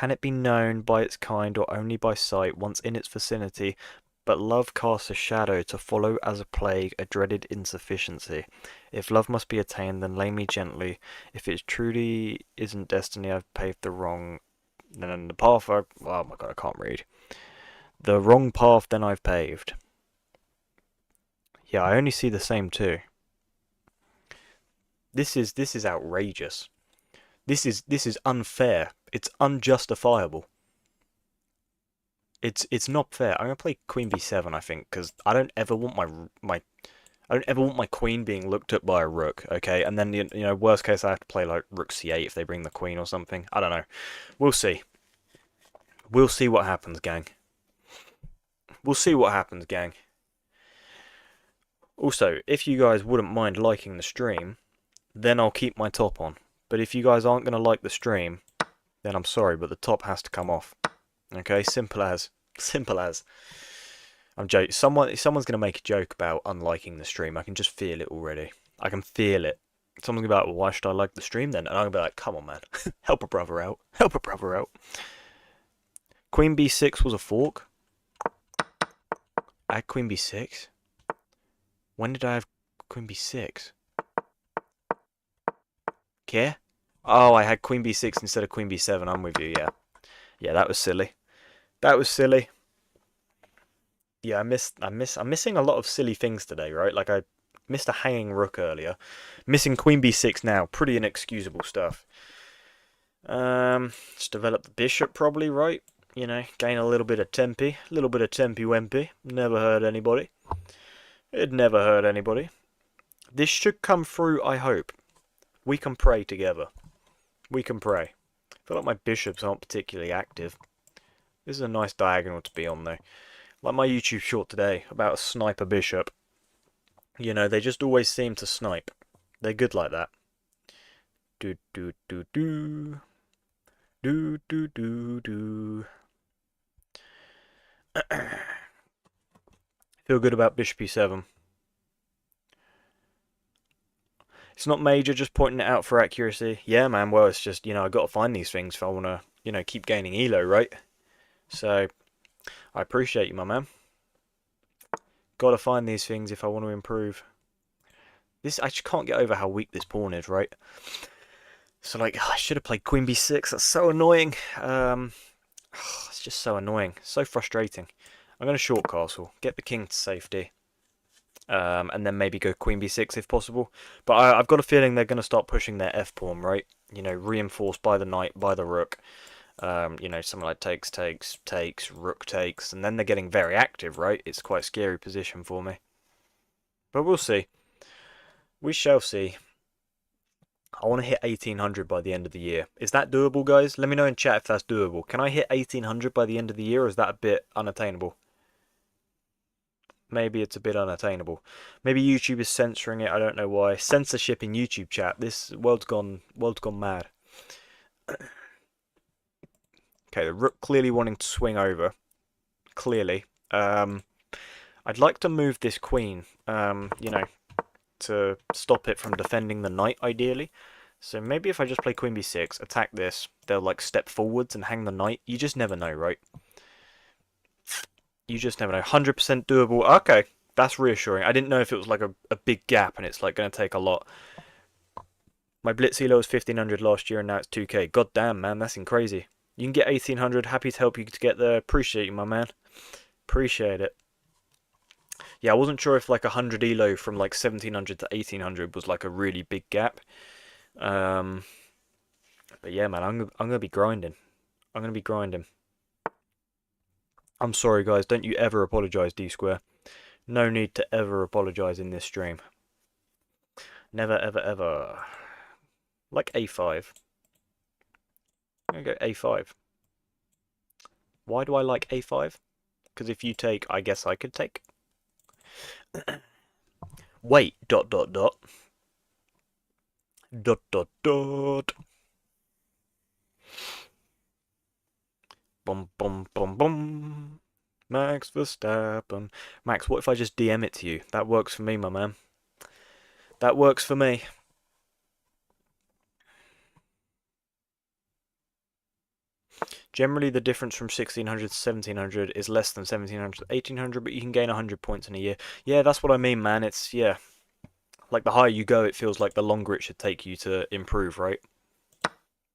it be known by its kind or only by sight once in its vicinity? But love casts a shadow to follow as a plague, a dreaded insufficiency. If love must be attained, then lay me gently. If it truly isn't destiny, I've paved the wrong... Then the path I... Oh my god, I can't read. The wrong path then I've paved. Yeah, I only see the same two. This is outrageous. This is unfair. It's unjustifiable. It's not fair. I'm gonna play Queen B7, I think, because I don't ever want my queen being looked at by a rook. Okay, and then worst case I have to play like Rook C8 if they bring the queen or something. I don't know. We'll see. We'll see what happens, gang. We'll see what happens, gang. Also, if you guys wouldn't mind liking the stream, then I'll keep my top on. But if you guys aren't gonna like the stream, then I'm sorry, but the top has to come off. Okay, simple as. Simple as. I'm joking. Someone's gonna make a joke about unliking the stream. I can just feel it already. I can feel it. Someone's gonna be like, well, why should I like the stream then? And I'm gonna be like, come on, man. Help a brother out. Help a brother out. Queen B6 was a fork. I had Queen B6? When did I have Queen B6? Care? Oh, I had Queen B6 instead of Queen B7. I'm with you, yeah. Yeah, that was silly. That was silly. Yeah, I'm missing a lot of silly things today, right? Like I missed a hanging rook earlier. Missing Queen B6 now. Pretty inexcusable stuff. Let's develop the bishop probably, right? You know, gain a little bit of tempi. A little bit of tempi wempy. Never hurt anybody. It never hurt anybody. This should come through, I hope. We can pray together. We can pray. I feel like my bishops aren't particularly active. This is a nice diagonal to be on, though. Like my YouTube short today about a sniper bishop. You know, they just always seem to snipe. They're good like that. Do do do do. Do do do do. Feel good about bishop e7. It's not major, just pointing it out for accuracy. Yeah, man, well, it's just, I got to find these things if I want to, keep gaining elo, right? So, I appreciate you, my man. Got to find these things if I want to improve. I just can't get over how weak this pawn is, right? So, like, I should have played Queen B6. That's so annoying. It's just so annoying. So frustrating. I'm going to short castle. Get the king to safety. And then maybe go Queen B6 if possible. But I've got a feeling they're going to start pushing their f-pawn, right? Reinforced by the knight, by the rook. Something like takes, rook takes. And then they're getting very active, right? It's quite a scary position for me. But we'll see. We shall see. I want to hit 1800 by the end of the year. Is that doable, guys? Let me know in chat if that's doable. Can I hit 1800 by the end of the year, or is that a bit unattainable? maybe it's a bit unattainable. Maybe YouTube is censoring it. I don't know why. Censorship in YouTube chat. This world's gone mad. Okay, the rook clearly wanting to swing over. Clearly. I'd like to move this queen. You know, to stop it from defending the knight, ideally. So maybe if I just play queen b6, attack this, they'll like step forwards and hang the knight. You just never know, right? You just never know. 100% doable. Okay, that's reassuring. I didn't know if it was like a big gap and it's like going to take a lot. My blitz elo was 1500 last year and now it's 2k. God damn, man, that's crazy. You can get 1800. Happy to help you to get there. Appreciate you, my man. Appreciate it. Yeah, I wasn't sure if like 100 elo from like 1700 to 1800 was like a really big gap. But yeah, man, I'm gonna be grinding. I'm gonna be grinding. I'm sorry, guys. Don't you ever apologize, D Square. No need to ever apologize in this stream. Never, ever, ever. Like A5. I'm gonna go A5. Why do I like A5? Because if you take, I guess I could take. Wait, dot, dot, dot. Dot, dot, dot. Bum, bum, bum, bum. Max Verstappen. Max, what if I just DM it to you? That works for me, my man. That works for me. Generally, the difference from 1600 to 1700 is less than 1700 to 1800, but you can gain 100 points in a year. Yeah, that's what I mean, man. It's, yeah. Like, the higher you go, it feels like the longer it should take you to improve, right?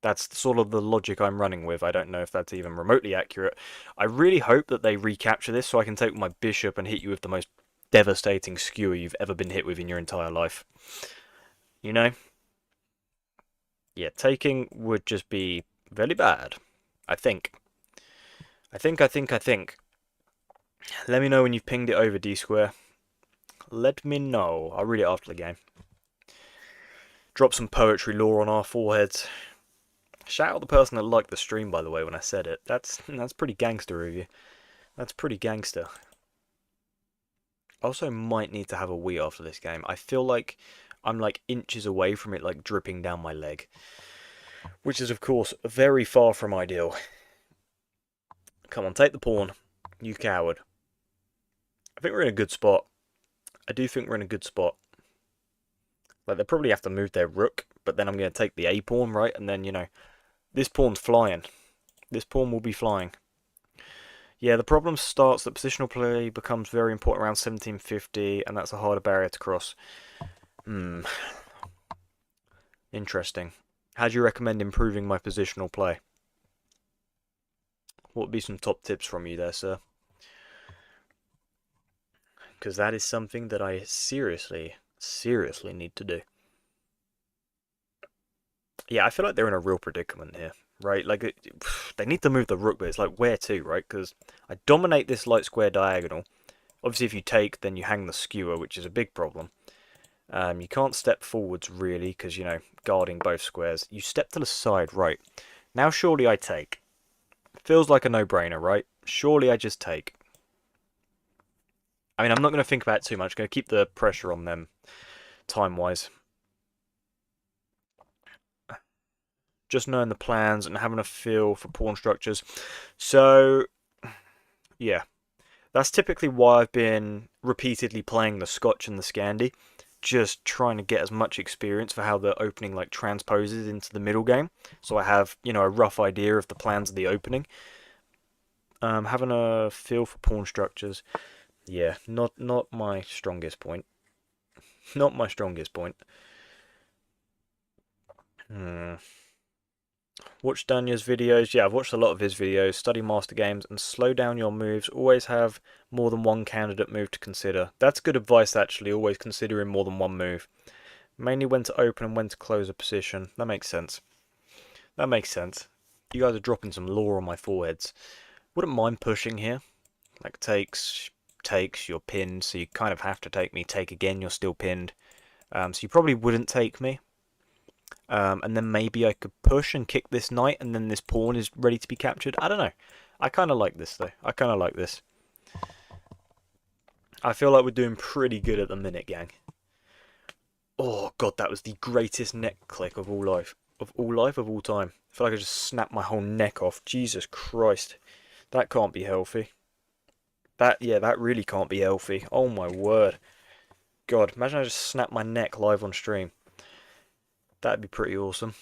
That's sort of the logic I'm running with. I don't know if that's even remotely accurate. I really hope that they recapture this so I can take my bishop and hit you with the most devastating skewer you've ever been hit with in your entire life. You know? Yeah, taking would just be very bad. I think. I think. Let me know when you've pinged it over, D Square. Let me know. I'll read it after the game. Drop some poetry lore on our foreheads. Shout out the person that liked the stream, by the way, when I said it. That's pretty gangster of you. That's pretty gangster. Also might need to have a wee after this game. I feel like I'm like inches away from it like dripping down my leg. Which is, of course, very far from ideal. Come on, take the pawn. You coward. I think we're in a good spot. I do think we're in a good spot. Like, they probably have to move their rook, but then I'm going to take the A pawn, right? And then, you know, this pawn's flying. This pawn will be flying. Yeah, the problem starts that positional play becomes very important around 1750, and that's a harder barrier to cross. Interesting. How do you recommend improving my positional play? What would be some top tips from you there, sir? Because that is something that I seriously need to do. Yeah, I feel like they're in a real predicament here, right? Like, they need to move the rook, but it's like, where to, right? Because I dominate this light square diagonal. Obviously, if you take, then you hang the skewer, which is a big problem. You can't step forwards, really, because, you know, guarding both squares. You step to the side, right. Now, surely I take. Feels like a no-brainer, right? Surely I just take. I mean, I'm not going to think about it too much. I'm going to keep the pressure on them, time-wise. Just knowing the plans and having a feel for pawn structures. So, yeah. That's typically why I've been repeatedly playing the Scotch and the Scandi. Just trying to get as much experience for how the opening like transposes into the middle game. So I have, you know, a rough idea of the plans of the opening. Having a feel for pawn structures. Yeah, not my strongest point. Not my strongest point. Watch Danya's videos. Yeah, I've watched a lot of his videos. Study master games and slow down your moves. Always have more than one candidate move to consider. That's good advice, actually. Always considering more than one move. Mainly when to open and when to close a position. That makes sense. That makes sense. You guys are dropping some lore on my foreheads. Wouldn't mind pushing here. Like takes, you're pinned, so you kind of have to take me. Take again, you're still pinned. So you probably wouldn't take me. And then maybe I could push and kick this knight, and then this pawn is ready to be captured. I don't know. I kind of like this, though. I kind of like this. I feel like we're doing pretty good at the minute, gang. Oh god, that was the greatest neck click of all life. Of all time. I feel like I just snapped my whole neck off. Jesus Christ. That can't be healthy. That really can't be healthy. Oh my word. God, imagine I just snapped my neck live on stream. That'd be pretty awesome.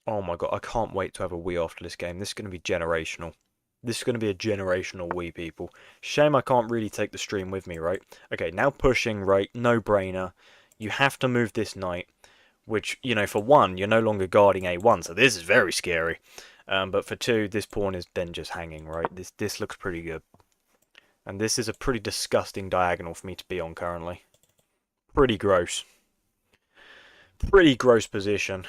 Oh my god, I can't wait to have a Wii after this game. This is going to be generational. This is going to be a generational Wii, people. Shame I can't really take the stream with me, right? Okay, now pushing, right? No brainer. You have to move this knight, which, you know, for one, you're no longer guarding A1, so this is very scary. But for two, this pawn is then just hanging, right? This looks pretty good. And this is a pretty disgusting diagonal for me to be on currently. Pretty gross. Pretty gross position.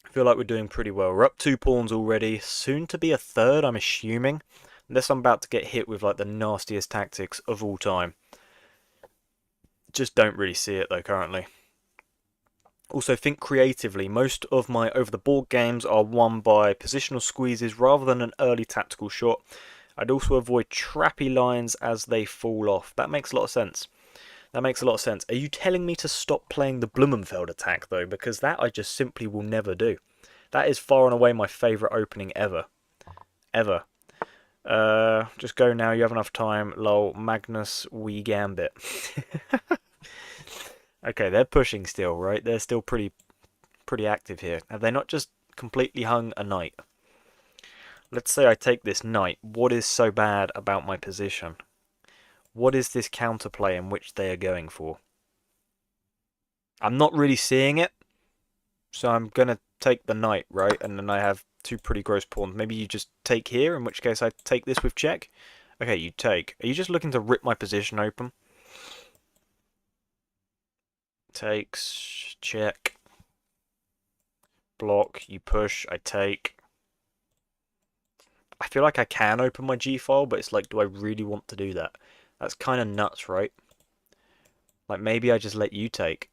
I feel like we're doing pretty well. We're up 2 pawns already. Soon to be a third, I'm assuming. Unless I'm about to get hit with like the nastiest tactics of all time. Just don't really see it though currently. Also think creatively. Most of my over-the-board games are won by positional squeezes rather than an early tactical shot. I'd also avoid trappy lines as they fall off. That makes a lot of sense. That makes a lot of sense. Are you telling me to stop playing the Blumenfeld attack, though? Because that I just simply will never do. That is far and away my favourite opening ever. Ever. Just go now, you have enough time. Lol, Magnus, we gambit. Okay, they're pushing still, right? They're still pretty active here. Have they not just completely hung a knight? Let's say I take this knight. What is so bad about my position? What is this counterplay in which they are going for? I'm not really seeing it. So I'm going to take the knight, right? And then I have 2 pretty gross pawns. Maybe you just take here, in which case I take this with check. Okay, you take. Are you just looking to rip my position open? Takes, check. Block, you push, I take. I feel like I can open my G-file, but it's like, do I really want to do that? That's kind of nuts, right? Like, maybe I just let you take.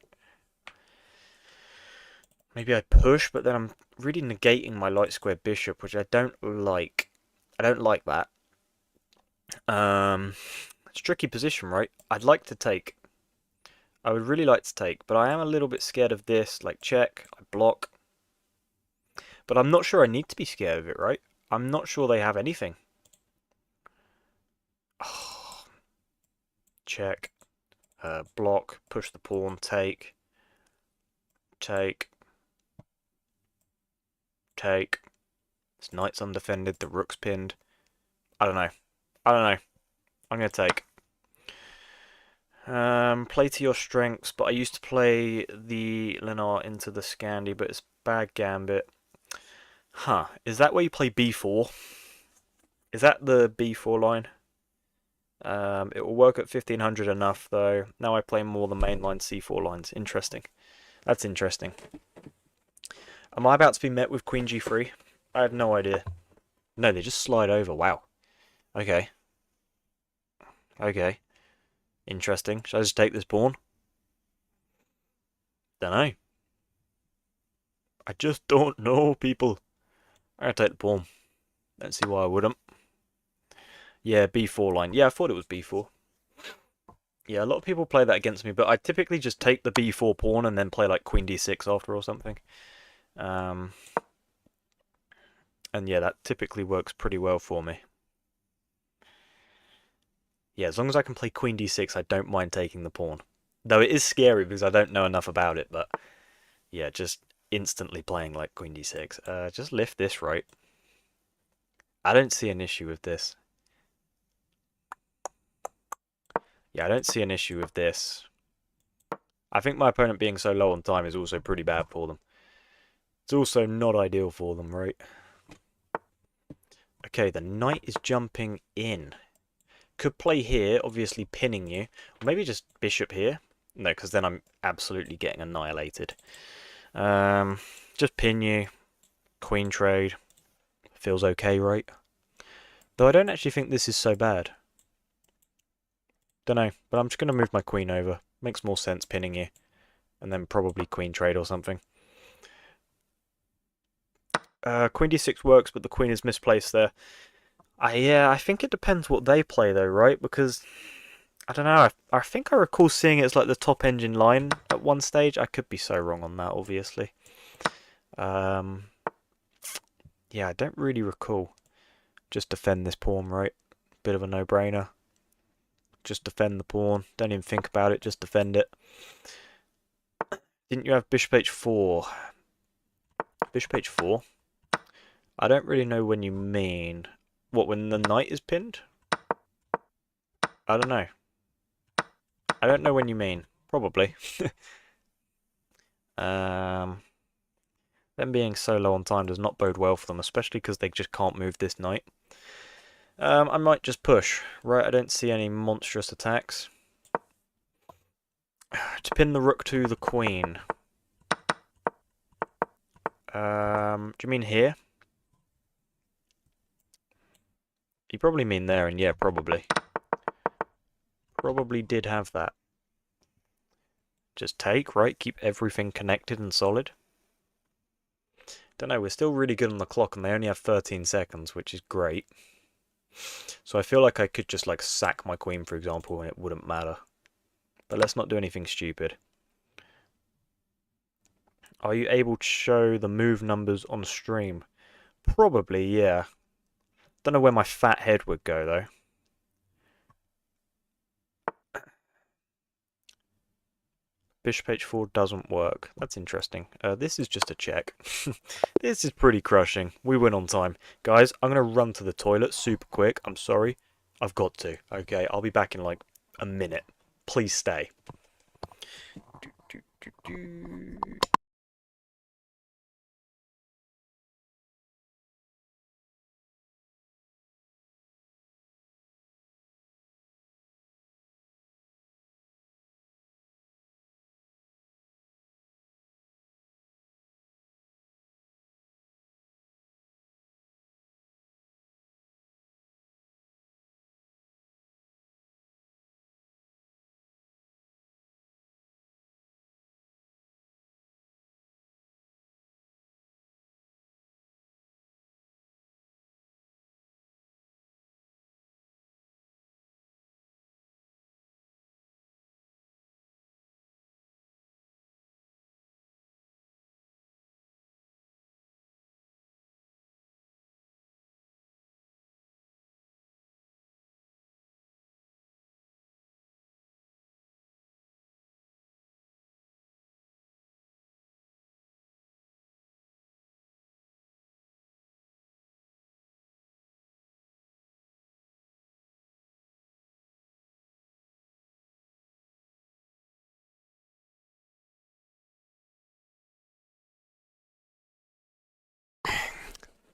Maybe I push, but then I'm really negating my light square bishop, which I don't like. I don't like that. It's a tricky position, right? I'd like to take. I would really like to take, but I am a little bit scared of this. Like, check, I block. But I'm not sure I need to be scared of it, right? I'm not sure they have anything. Oh. Check. Block, push the pawn, take. Take. Take. This knight's undefended, the rook's pinned. I don't know. I don't know. I'm going to take. Play to your strengths, but I used to play the Lenar into the Scandi, but it's bad gambit. Huh. Is that where you play b4? Is that the b4 line? It will work at 1500 enough, though. Now I play more the mainline c4 lines. Interesting. That's interesting. Am I about to be met with queen g3? I have no idea. No, they just slide over. Wow. Okay. Okay. Interesting. Should I just take this pawn? Dunno. I just don't know, people. I'm gonna take the pawn. Don't see why I wouldn't. Yeah, b4 line. Yeah, I thought it was b4. Yeah, a lot of people play that against me, but I typically just take the b4 pawn and then play like queen d6 after or something. And yeah, that typically works pretty well for me. Yeah, as long as I can play queen d6, I don't mind taking the pawn. Though it is scary because I don't know enough about it, but yeah, just instantly playing like queen d6. Just lift this, right? I don't see an issue with this. Yeah, I don't see an issue with this. I think my opponent being so low on time is also pretty bad for them. It's also not ideal for them, right? Okay, the knight is jumping in. Could play here, obviously pinning you. Or maybe just bishop here. No, because then I'm absolutely getting annihilated. Just pin you. Queen trade. Feels okay, right? Though I don't actually think this is so bad. Don't know, but I'm just going to move my queen over. Makes more sense pinning you. And then probably queen trade or something. Queen d6 works, but the queen is misplaced there. Yeah, I think it depends what they play though, right? Because I don't know. I think I recall seeing it as like the top engine line at one stage. I could be so wrong on that, obviously. Um, yeah, I don't really recall. Just defend this pawn, right? Bit of a no-brainer. Just defend the pawn. Don't even think about it. Just defend it. Didn't you have bishop h4? Bishop h4? I don't really know when you mean. What, when the knight is pinned? I don't know. I don't know when you mean. Probably. Them being so low on time does not bode well for them, especially because they just can't move this knight. I might just push. Right, I don't see any monstrous attacks. To pin the rook to the queen. Do you mean here? You probably mean there, and yeah, probably. Probably did have that. Just take, right? Keep everything connected and solid. Don't know, we're still really good on the clock, and they only have 13 seconds, which is great. So I feel like I could just, like, sack my queen, for example, and it wouldn't matter. But let's not do anything stupid. Are you able to show the move numbers on stream? Probably, yeah. Don't know where my fat head would go, though. Bishop h4 doesn't work. That's interesting. This is just a check. This is pretty crushing. We win on time. Guys, I'm going to run to the toilet super quick. I'm sorry. I've got to. Okay, I'll be back in like a minute. Please stay.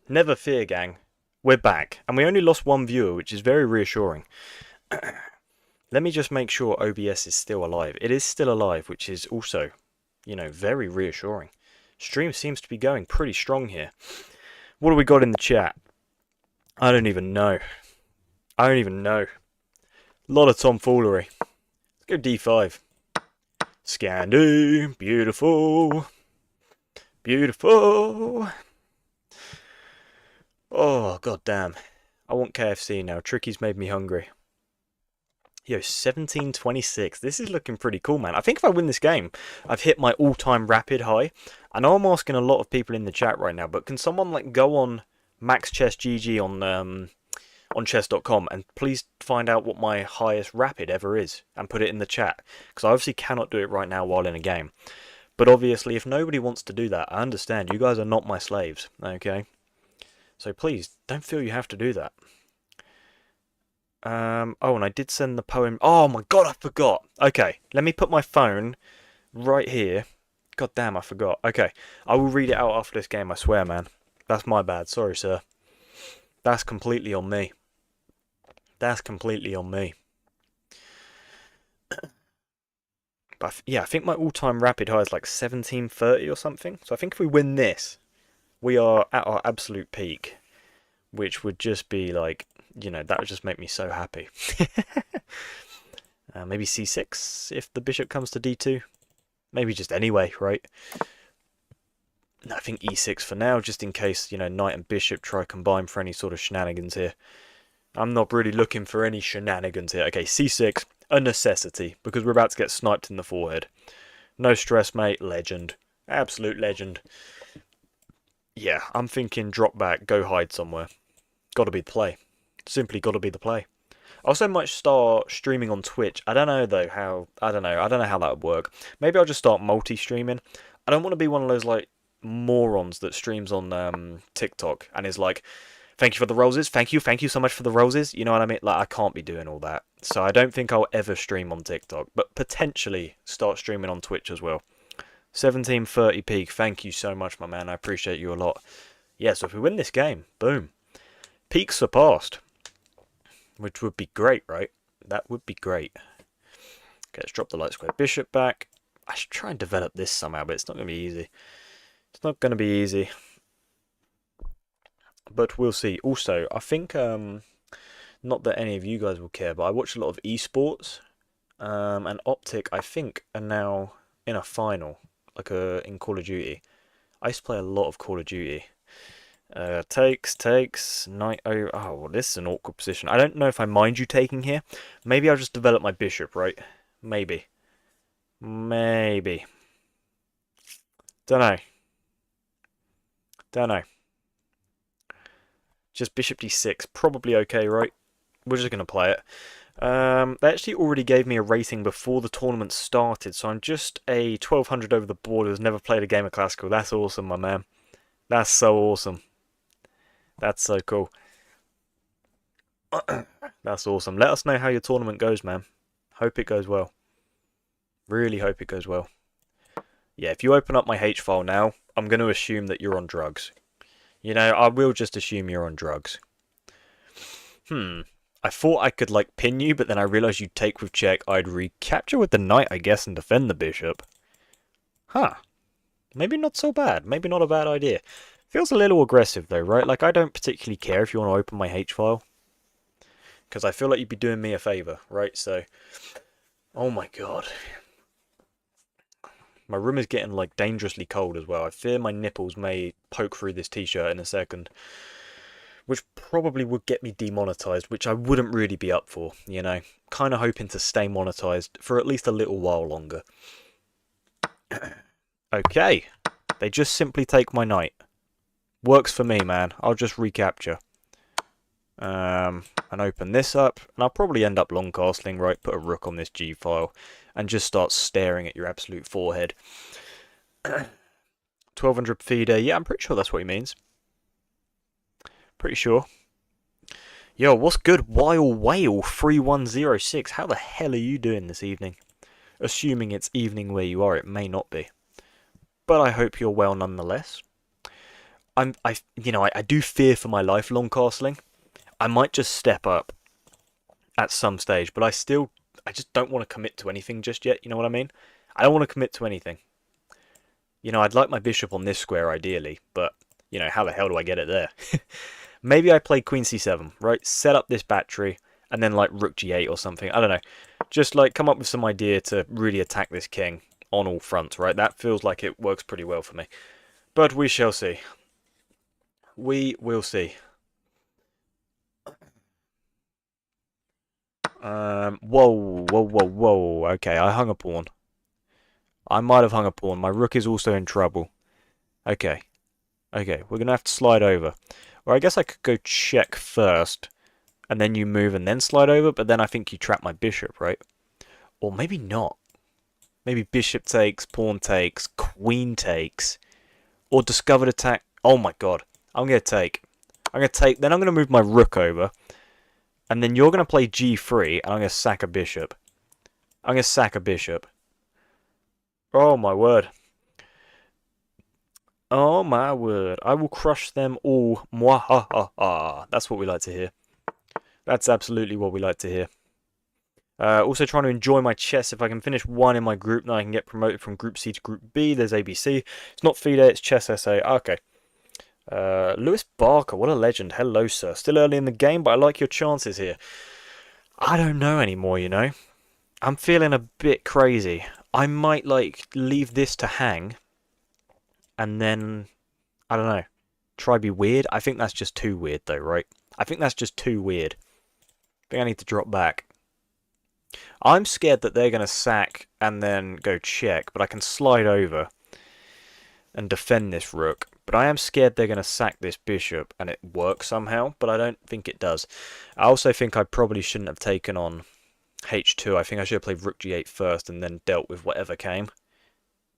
Never fear, gang. We're back. And we only lost one viewer, which is very reassuring. Let me just make sure OBS is still alive. It is still alive, which is also, you know, very reassuring. Stream seems to be going pretty strong here. What do we got in the chat? I don't even know. I don't even know. A lot of tomfoolery. Let's go d5. Scandi. Beautiful. Beautiful. Oh, god damn. I want KFC now. Tricky's made me hungry. Yo, 1726. This is looking pretty cool, man. I think if I win this game, I've hit my all-time rapid high. I know I'm asking a lot of people in the chat right now, but can someone like go on Max Chess GG on chess.com and please find out what my highest rapid ever is and put it in the chat, because I obviously cannot do it right now while in a game. But obviously, if nobody wants to do that, I understand. You guys are not my slaves, okay? So please, don't feel you have to do that. Oh, and I did send the poem. Oh my god, I forgot. Okay, let me put my phone right here. God damn, I forgot. Okay, I will read it out after this game, I swear, man. That's my bad. Sorry, sir. That's completely on me. That's completely on me. But yeah, I think my all-time rapid high is like 1730 or something. So I think if we win this, we are at our absolute peak, which would just be like, you know, that would just make me so happy. Maybe c6 if the bishop comes to d2. Maybe just anyway, right? No, I think e6 for now, just in case, you know, knight and bishop try combine for any sort of shenanigans here. I'm not really looking for any shenanigans here. Okay, C6, a necessity, because we're about to get sniped in the forehead. No stress, mate. Legend. Absolute legend. Yeah, I'm thinking drop back, go hide somewhere. Gotta be the play. Simply gotta be the play. I also might start streaming on Twitch. I don't know though how. I don't know. I don't know how that would work. Maybe I'll just start multi-streaming. I don't want to be one of those like morons that streams on TikTok and is like, "Thank you for the roses. Thank you so much for the roses." You know what I mean? Like I can't be doing all that. So I don't think I'll ever stream on TikTok, but potentially start streaming on Twitch as well. 1730 peak. Thank you so much, my man. I appreciate you a lot. Yeah. So if we win this game, boom, peak surpassed. Which would be great, right? That would be great. Okay, let's drop the light square bishop back. I should try and develop this somehow, but it's not going to be easy. It's not going to be easy. But we'll see. Also, I think, not that any of you guys will care, but I watch a lot of esports. And Optic, I think, are now in a final, like in Call of Duty. I used to play a lot of Call of Duty. Takes, knight. Oh, well, this is an awkward position. I don't know if I mind you taking here. Maybe I'll just develop my bishop, right? Maybe. Maybe. Don't know. Don't know. Just bishop d6. Probably okay, right? We're just going to play it. They actually already gave me a rating before the tournament started, so I'm just a 1200 over the board who's never played a game of Classical. That's awesome, my man. That's so awesome. That's so cool. That's awesome. Let us know how your tournament goes, man. Hope it goes well. Really hope it goes well. Yeah, if you open up my H file now, I'm going to assume that you're on drugs. You know, I will just assume you're on drugs. I thought I could, like, pin you, but then I realized you'd take with check. I'd recapture with the knight, I guess, and defend the bishop. Huh. Maybe not so bad. Maybe not a bad idea. Feels a little aggressive though, right? Like I don't particularly care if you want to open my H file. Because I feel like you'd be doing me a favour, right? So, oh my god. My room is getting like dangerously cold as well. I fear my nipples may poke through this t-shirt in a second. Which probably would get me demonetized, which I wouldn't really be up for, you know. Kind of hoping to stay monetized for at least a little while longer. Okay. They just simply take my knight. Works for me, man. I'll just recapture. And open this up. And I'll probably end up long castling, right? Put a rook on this G file. And just start staring at your absolute forehead. 1200 feeder. Yeah, I'm pretty sure that's what he means. Pretty sure. Yo, what's good? Wild Whale 3106. How the hell are you doing this evening? Assuming it's evening where you are, it may not be. But I hope you're well nonetheless. I do fear for my life long castling. I might just step up at some stage, but I just don't want to commit to anything just yet, you know what I mean? I don't want to commit to anything. You know, I'd like my bishop on this square ideally, but, you know, how the hell do I get it there? Maybe I play queen c7, right? Set up this battery, and then like rook g8 or something. I don't know. Just like come up with some idea to really attack this king on all fronts, right? That feels like it works pretty well for me. But we shall see. We will see. Whoa. Okay, I hung a pawn. I might have hung a pawn. My rook is also in trouble. Okay, we're going to have to slide over. Or I guess I could go check first, and then you move and then slide over, but then I think you trap my bishop, right? Or maybe not. Maybe bishop takes, pawn takes, queen takes, or discovered attack. Oh my god. I'm going to take. Then I'm going to move my rook over. And then you're going to play g3, and I'm going to sack a bishop. Oh my word. Oh my word. I will crush them all. Mwahaha. That's what we like to hear. That's absolutely what we like to hear. Also trying to enjoy my chess. If I can finish one in my group, then I can get promoted from Group C to Group B. There's ABC. It's not FIDE, it's Chess SA. Okay. Lewis Barker, what a legend. Hello, sir. Still early in the game, but I like your chances here. I don't know anymore, you know. I'm feeling a bit crazy. I might, like, leave this to hang. And then, I don't know. Try be weird. I think that's just too weird, though, right? I think that's just too weird. think I need to drop back. I'm scared that they're going to sack and then go check, but I can slide over and defend this rook. But I am scared they're going to sack this bishop and it works somehow, but I don't think it does. I also think I probably shouldn't have taken on h2. I think I should have played rook g8 first and then dealt with whatever came.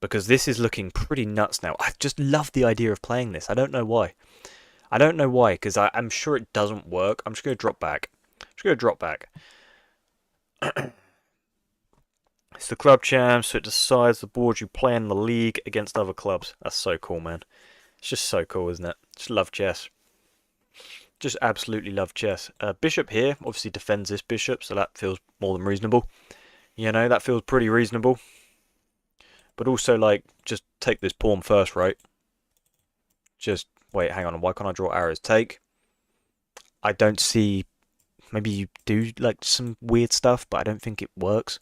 Because this is looking pretty nuts now. I just love the idea of playing this. I don't know why. I don't know why, because I'm sure it doesn't work. I'm just going to drop back. It's the club champs, so it decides the board you play in the league against other clubs. That's so cool, man. It's just so cool, isn't it? Just love chess. Just absolutely love chess. Bishop here obviously defends this bishop, so that feels more than reasonable. You know, that feels pretty reasonable. But also, like, just take this pawn first, right? Just, wait, hang on. Why can't I draw arrows? Take. I don't see... Maybe you do, like, some weird stuff, but I don't think it works.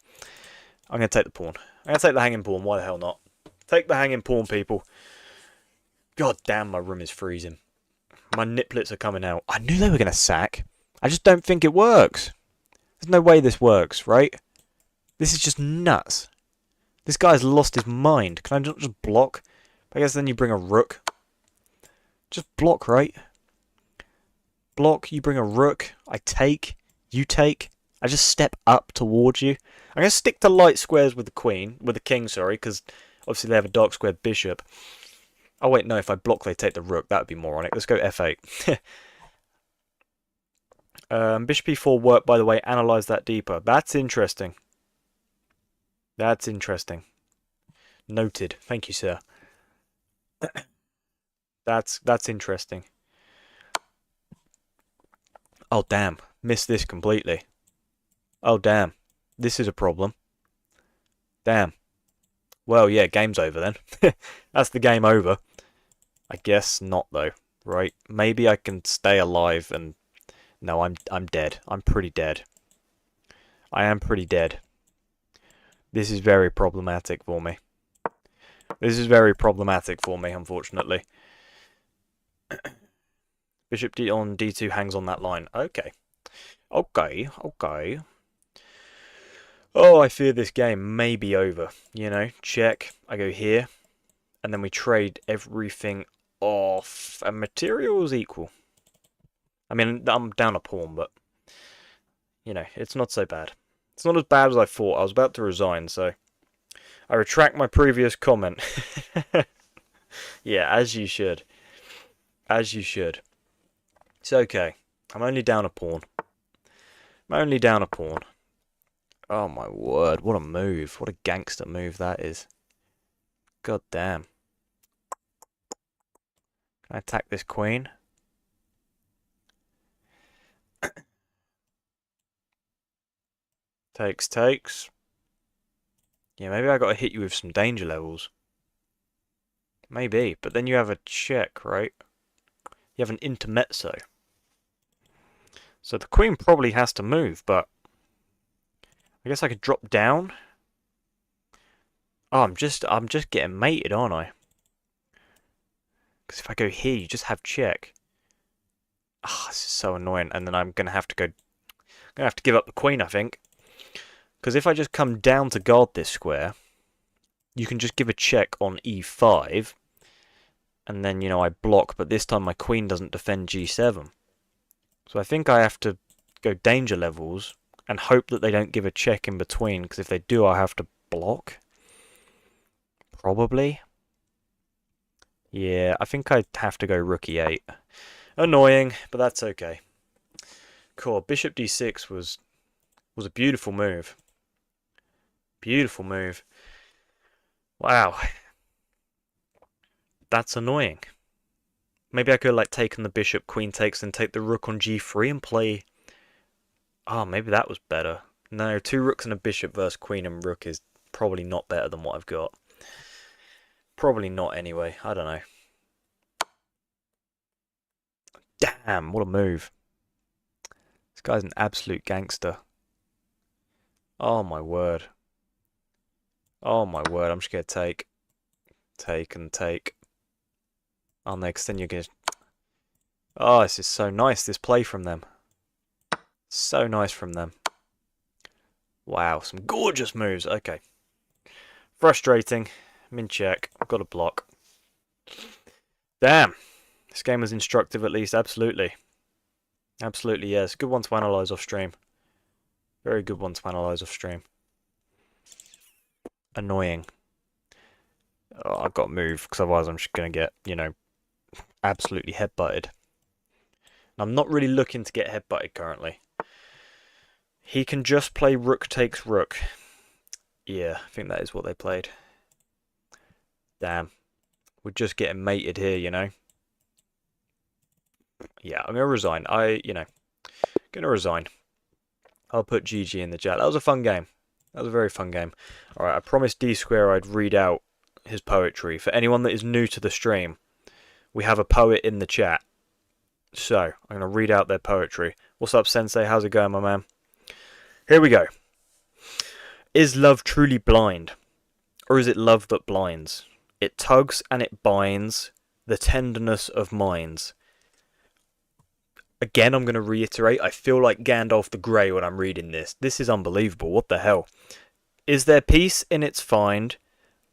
I'm going to take the pawn. I'm going to take the hanging pawn. Why the hell not? Take the hanging pawn, people. God damn, my room is freezing. My niplets are coming out. I knew they were going to sack. I just don't think it works. There's no way this works, right? This is just nuts. This guy's lost his mind. Can I not just block? I guess then you bring a rook. Just block, right? Block, you bring a rook. I take. You take. I just step up towards you. I'm going to stick to light squares with the queen. With the king, sorry. Because obviously they have a dark square bishop. Oh, wait, no. If I block, they take the rook. That would be moronic. Let's go f8. Bishop e4 worked, by the way. Analyze that deeper. That's interesting. That's interesting. Noted. Thank you, sir. That's interesting. Oh, damn. Missed this completely. Oh, damn. This is a problem. Damn. Well, yeah, game's over then. That's the game over. I guess not, though. Right? Maybe I can stay alive and... No, I'm dead. I'm pretty dead. I am pretty dead. This is very problematic for me. This is very problematic for me, unfortunately. Bishop D on D2 hangs on that line. Okay. Okay. Oh, I fear this game may be over. You know, check. I go here. And then we trade everything off. And materials equal. I mean, I'm down a pawn, but... You know, it's not so bad. It's not as bad as I thought. I was about to resign, so... I retract my previous comment. Yeah, as you should. As you should. It's okay. I'm only down a pawn. Oh my word, what a move. What a gangster move that is. God damn. Can I attack this queen? Takes. Yeah, maybe I gotta hit you with some danger levels. Maybe, but then you have a check, right? You have an intermezzo. So the queen probably has to move, but... I guess I could drop down. Oh, I'm just getting mated, aren't I? Because if I go here, you just have check. Ah, this is so annoying. And then I'm gonna have to give up the queen, I think. Because if I just come down to guard this square, you can just give a check on e5. And then, you know, I block, but this time my queen doesn't defend g7. So I think I have to go danger levels and hope that they don't give a check in between, because if they do, I'll have to block. Probably. Yeah, I think I'd have to go rook e8. Annoying, but that's okay. Cool. Bishop d6 was a beautiful move. Beautiful move. Wow. That's annoying. Maybe I could have, like, taken the bishop, queen takes, and take the rook on g3 and play... Oh, maybe that was better. No, 2 rooks and a bishop versus queen and rook is probably not better than what I've got. Probably not anyway. I don't know. Damn, what a move. This guy's an absolute gangster. Oh my word. Oh my word, I'm just going to take. Take and take. Oh, next then you're going to... Oh, this is so nice, this play from them. So nice from them. Wow, some gorgeous moves. Okay. Frustrating. I'm in check. I've got a block. Damn. This game was instructive at least. Absolutely. Absolutely, yes. Good one to analyse off stream. Very good one to analyse off stream. Annoying. Oh, I've got to move, because otherwise I'm just going to get, you know, absolutely headbutted. I'm not really looking to get headbutted currently. He can just play rook takes rook. Yeah, I think that is what they played. Damn. We're just getting mated here, you know. Yeah, I'm going to resign. Going to resign. I'll put GG in the chat. That was a fun game. That was a very fun game. Alright, I promised D Square I'd read out his poetry. For anyone that is new to the stream, we have a poet in the chat. So, I'm going to read out their poetry. What's up, Sensei? How's it going, my man? Here we go. Is love truly blind? Or is it love that blinds? It tugs and it binds the tenderness of minds. Again, I'm going to reiterate, I feel like Gandalf the Grey when I'm reading this. This is unbelievable. What the hell? Is there peace in its find,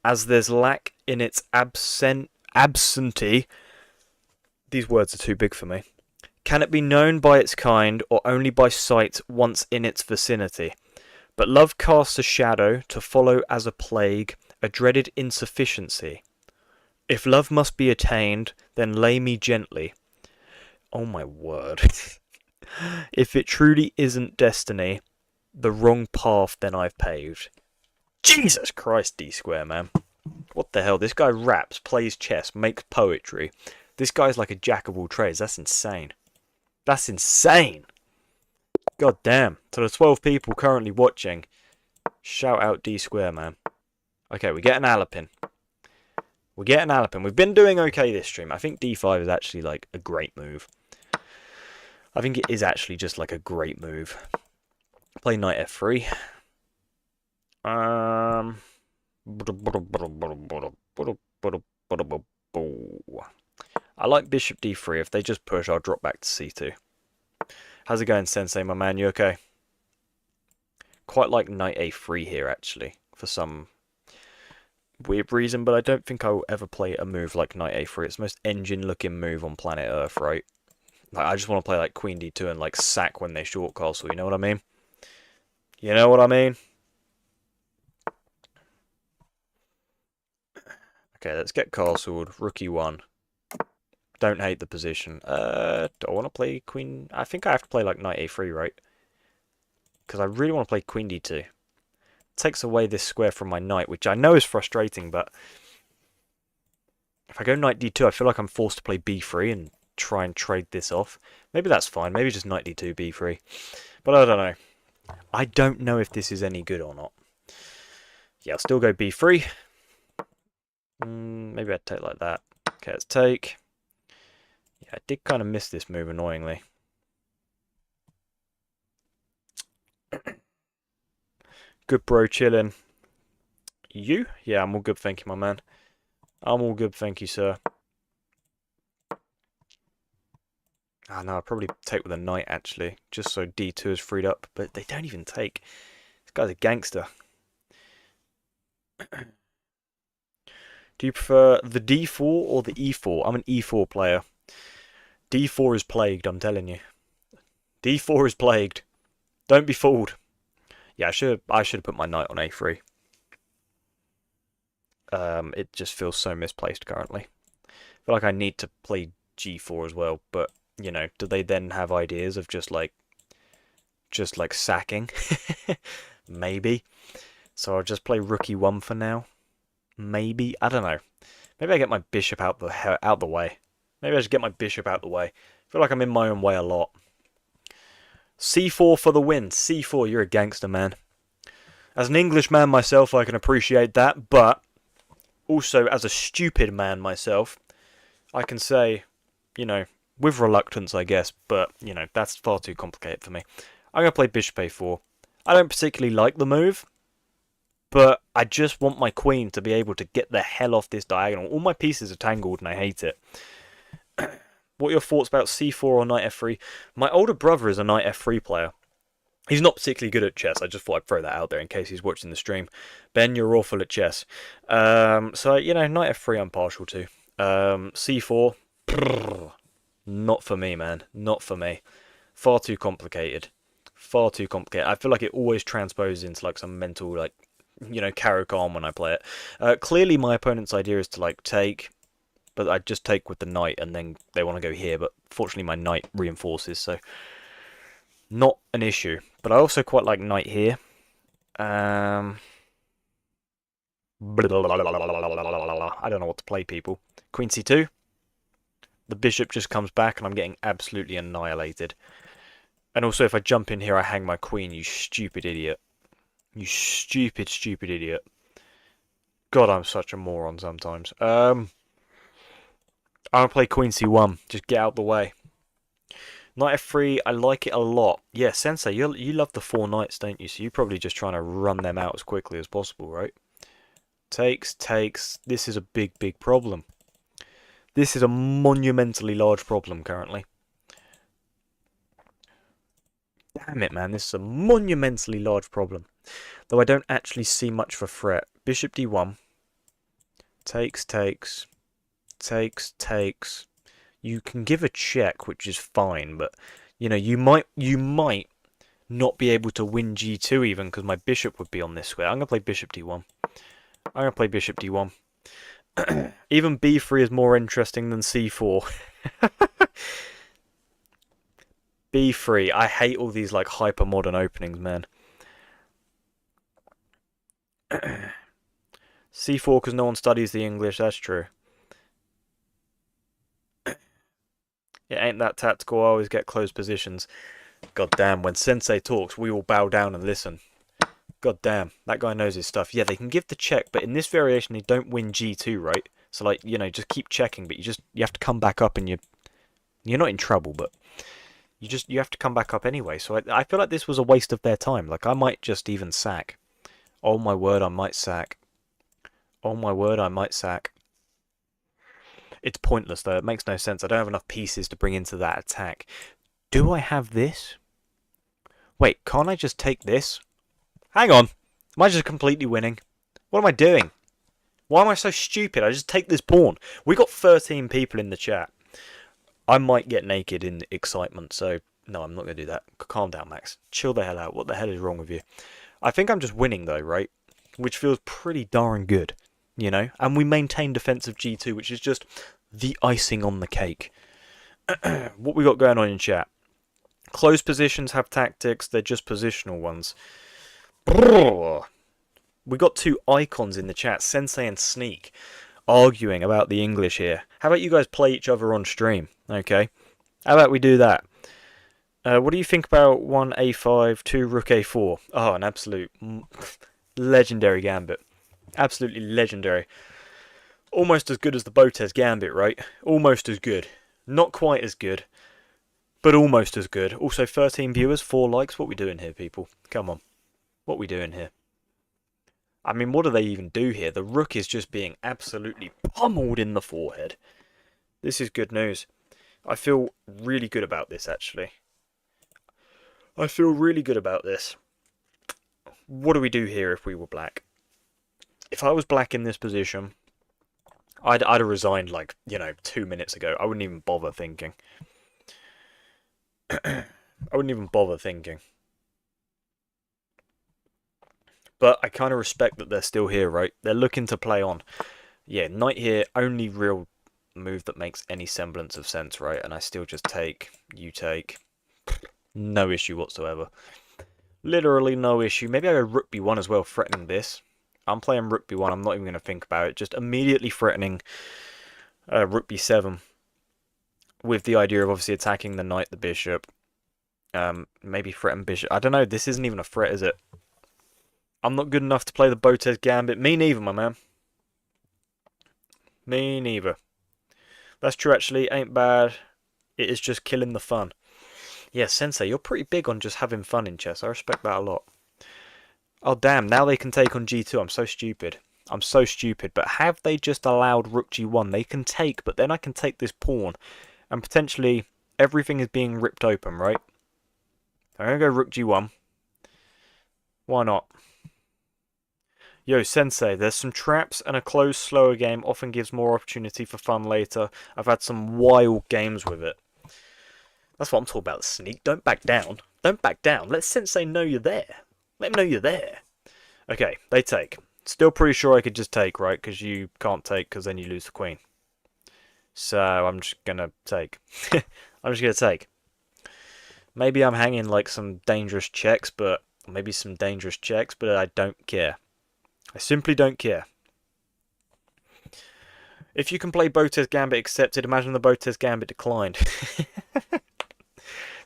as there's lack in its absentee? These words are too big for me. Can it be known by its kind, or only by sight once in its vicinity? But love casts a shadow to follow as a plague, a dreaded insufficiency. If love must be attained, then lay me gently. Oh my word. If it truly isn't destiny, the wrong path then I've paved. Jesus Christ, D Square, man. What the hell? This guy raps, plays chess, makes poetry. This guy's like a jack of all trades. That's insane. That's insane. God damn. To the 12 people currently watching, shout out D Square, man. Okay, we get an Alapin. We get an Alapin. We've been doing okay this stream. I think D5 is actually like a great move. I think it is actually just like a great move. Play knight f3. I like bishop d3. If they just push, I'll drop back to c2. How's it going, Sensei, my man? You okay? Quite like knight a3 here, actually, for some weird reason, but I don't think I will ever play a move like knight a3. It's the most engine-looking move on planet Earth, right? Like, I just want to play like queen d2 and like sack when they short castle, you know what I mean? You know what I mean? Okay, let's get castled. Rook e1. Don't hate the position. Do I want to play queen? I think I have to play like knight a3, right? Because I really want to play queen d2. It takes away this square from my knight, which I know is frustrating, but if I go knight d2, I feel like I'm forced to play b3 and try and trade this off. Maybe that's fine. Maybe just knight d2, b3. But I don't know. I don't know if this is any good or not. Yeah, I'll still go b3. Maybe I'd take like that. Okay, let's take. Yeah, I did kind of miss this move, annoyingly. Good, bro, chilling. You? Yeah, I'm all good, thank you, my man. I'm all good, thank you, sir. Ah, no, I'll probably take with a knight, actually, just so d2 is freed up. But they don't even take. This guy's a gangster. Do you prefer the d4 or the e4? I'm an e4 player. d4 is plagued, I'm telling you. d4 is plagued. Don't be fooled. Yeah, I should have put my knight on a3. It just feels so misplaced currently. I feel like I need to play g4 as well, but you know, do they then have ideas of just like sacking? Maybe. So I'll just play rook e1 for now. Maybe, I don't know. Maybe I get my bishop out the way. Maybe I just get my bishop out the way. I feel like I'm in my own way a lot. c4 for the win. c4, you're a gangster, man. As an Englishman myself, I can appreciate that, but also as a stupid man myself, I can say, you know, with reluctance, I guess, but, you know, that's far too complicated for me. I'm going to play bishop a4. I don't particularly like the move, but I just want my queen to be able to get the hell off this diagonal. All my pieces are tangled and I hate it. What are your thoughts about c4 or knight f3? My older brother is a knight f3 player. He's not particularly good at chess. I just thought I'd throw that out there in case he's watching the stream. Ben, you're awful at chess. So, you know, knight f3 I'm partial to. C4, not for me, man. Not for me. Far too complicated. Far too complicated. I feel like it always transposes into like some mental, like, you know, Caro-Kann when I play it. Clearly my opponent's idea is to like take, but I just take with the knight and then they want to go here, but fortunately my knight reinforces, so not an issue. But I also quite like knight here. I don't know what to play, people. Queen c2. The bishop just comes back and I'm getting absolutely annihilated. And also if I jump in here I hang my queen, you stupid idiot. You stupid, stupid idiot. God, I'm such a moron sometimes. I'm going to play queen c1. Just get out the way. Knight f3, I like it a lot. Yeah, Sensei, you love the 4 knights, don't you? So you're probably just trying to run them out as quickly as possible, right? Takes, takes. This is a big, big problem. This is a monumentally large problem currently. Damn it, man. This is a monumentally large problem. Though I don't actually see much for threat. Bishop d1. Takes, takes. Takes, takes. You can give a check, which is fine, but you know, you might not be able to win g2 even because my bishop would be on this square. I'm going to play bishop d1. I'm going to play bishop d1. Even b3 is more interesting than c4. b3. I hate all these like hyper modern openings, man. c4 because no one studies the English, that's true. It ain't that tactical, I always get close positions. God damn, when Sensei talks, we all bow down and listen. God damn, that guy knows his stuff. Yeah, they can give the check, but in this variation, they don't win g2, right? So, like, you know, just keep checking, but you have to come back up and you're not in trouble, but you have to come back up anyway. So I feel like this was a waste of their time. Like, I might just even sack. Oh my word, I might sack. Oh my word, I might sack. It's pointless, though. It makes no sense. I don't have enough pieces to bring into that attack. Do I have this? Wait, can't I just take this? Hang on. Am I just completely winning? What am I doing? Why am I so stupid? I just take this pawn. We got 13 people in the chat. I might get naked in excitement, so no, I'm not going to do that. Calm down, Max. Chill the hell out. What the hell is wrong with you? I think I'm just winning, though, right? Which feels pretty darn good. You know, and we maintain defensive g2, which is just the icing on the cake. What we got going on in chat? Closed positions have tactics, they're just positional ones. We got 2 icons in the chat, Sensei and Sneak, arguing about the English here. How about you guys play each other on stream? Okay, how about we do that? What do you think about 1 a5, 2 rook a4? Oh, an absolute legendary gambit. Absolutely legendary. Almost as good as the Botez Gambit, right? Almost as good. Not quite as good, but almost as good. Also, 13 viewers, 4 likes. What we doing here, people? Come on. What we doing here? I mean, what do they even do here? The rook is just being absolutely pummeled in the forehead. This is good news. I feel really good about this, actually. I feel really good about this. What do we do here if we were black? If I was black in this position, I'd have resigned like, you know, 2 minutes ago. I wouldn't even bother thinking. I wouldn't even bother thinking. But I kind of respect that they're still here, right? They're looking to play on. Yeah, knight here, only real move that makes any semblance of sense, right? And I still just take, you take. No issue whatsoever. Literally no issue. Maybe I go rook b1 as well, threatening this. I'm playing rook b1. I'm not even going to think about it. Just immediately threatening rook b7. With the idea of obviously attacking the knight, the bishop. Maybe threaten bishop. I don't know. This isn't even a threat, is it? I'm not good enough to play the Botez Gambit. Me neither, my man. Me neither. That's true, actually. Ain't bad. It is just killing the fun. Yeah, Sensei, you're pretty big on just having fun in chess. I respect that a lot. Oh, damn. Now they can take on g2. I'm so stupid. I'm so stupid. But have they just allowed rook g1? They can take, but then I can take this pawn. And potentially everything is being ripped open, right? I'm going to go rook g1. Why not? Yo, Sensei, there's some traps and a closed, slower game often gives more opportunity for fun later. I've had some wild games with it. That's what I'm talking about, Sneak. Don't back down. Don't back down. Let Sensei know you're there. Let him know you're there. Okay, they take. Still pretty sure I could just take, right? Because you can't take, because then you lose the queen. So I'm just gonna take. I'm just gonna take. Maybe I'm hanging like some dangerous checks, but maybe some dangerous checks, but I don't care. I simply don't care. If you can play Botez Gambit accepted, imagine the Botez Gambit declined.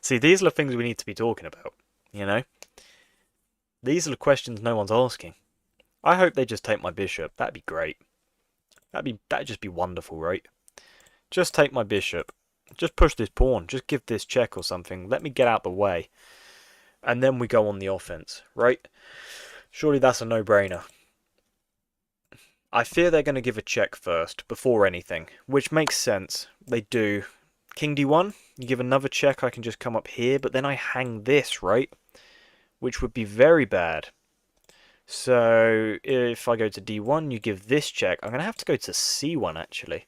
See, these are the things we need to be talking about, you know? These are the questions no one's asking. I hope they just take my bishop. That'd be great. That'd just be wonderful, right? Just take my bishop. Just push this pawn. Just give this check or something. Let me get out the way. And then we go on the offense, right? Surely that's a no-brainer. I fear they're going to give a check first, before anything. Which makes sense. They do. King d1. You give another check, I can just come up here. But then I hang this, right? Which would be very bad. So, if I go to d1, you give this check. I'm going to have to go to c1, actually.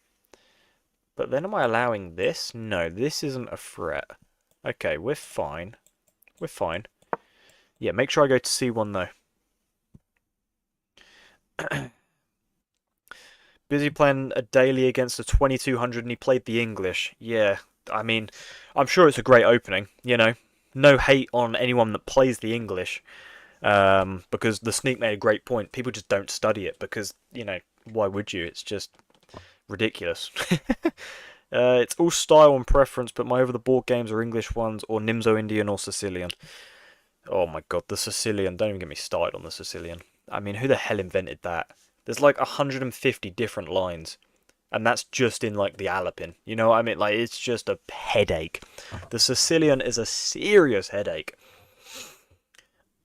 But then am I allowing this? No, this isn't a threat. Okay, we're fine. We're fine. Yeah, make sure I go to c1, though. Busy playing a daily against a 2200 and he played the English. Yeah, I mean, I'm sure it's a great opening, you know. No hate on anyone that plays the English. Because the Sneak made a great point. People just don't study it because, you know, why would you? It's just ridiculous. It's all style and preference, but my over-the-board games are English ones or Nimzo Indian or Sicilian. Oh my god, the Sicilian. Don't even get me started on the Sicilian. I mean, who the hell invented that? There's like 150 different lines. And that's just in like the Alapin. You know what I mean? Like, it's just a headache. The Sicilian is a serious headache.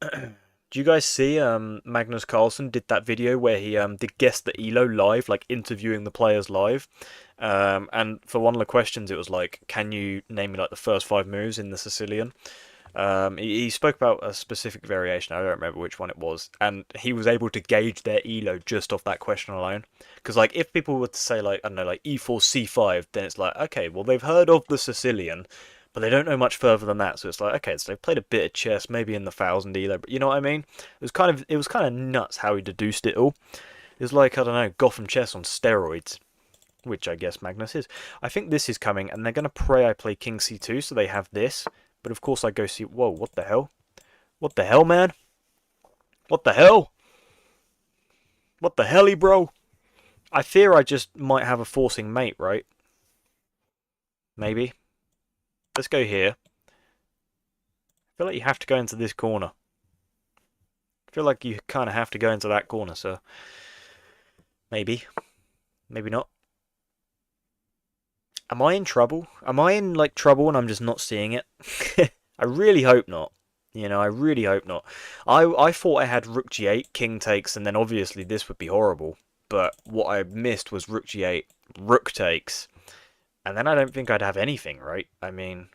Do you guys see Magnus Carlsen did that video where he did Guess the ELO live, like interviewing the players live? And for one of the questions, it was like, can you name me like the first 5 moves in the Sicilian? He spoke about a specific variation, I don't remember which one it was, and he was able to gauge their ELO just off that question alone. Because like, if people were to say like, I don't know, like e4, c5, then it's like, okay, well they've heard of the Sicilian, but they don't know much further than that. So it's like, okay, so they've played a bit of chess, maybe in the 1000 ELO, but you know what I mean? It was kind of nuts how he deduced it all. It was like, I don't know, Gotham chess on steroids. Which I guess Magnus is. I think this is coming, and they're going to pray I play King C2, so they have this. But of course I go see... Whoa, what the hell? What the hell, man? What the hell? What the helly, bro? I fear I just might have a forcing mate, right? Maybe. Let's go here. I feel like you have to go into this corner. I feel like you kind of have to go into that corner, sir. Maybe. Maybe not. Am I in trouble? Am I in, like, trouble and I'm just not seeing it? I really hope not. You know, I really hope not. I thought I had Rook G8, King takes, and then obviously this would be horrible. But what I missed was Rook G8, Rook takes. And then I don't think I'd have anything, right? I mean...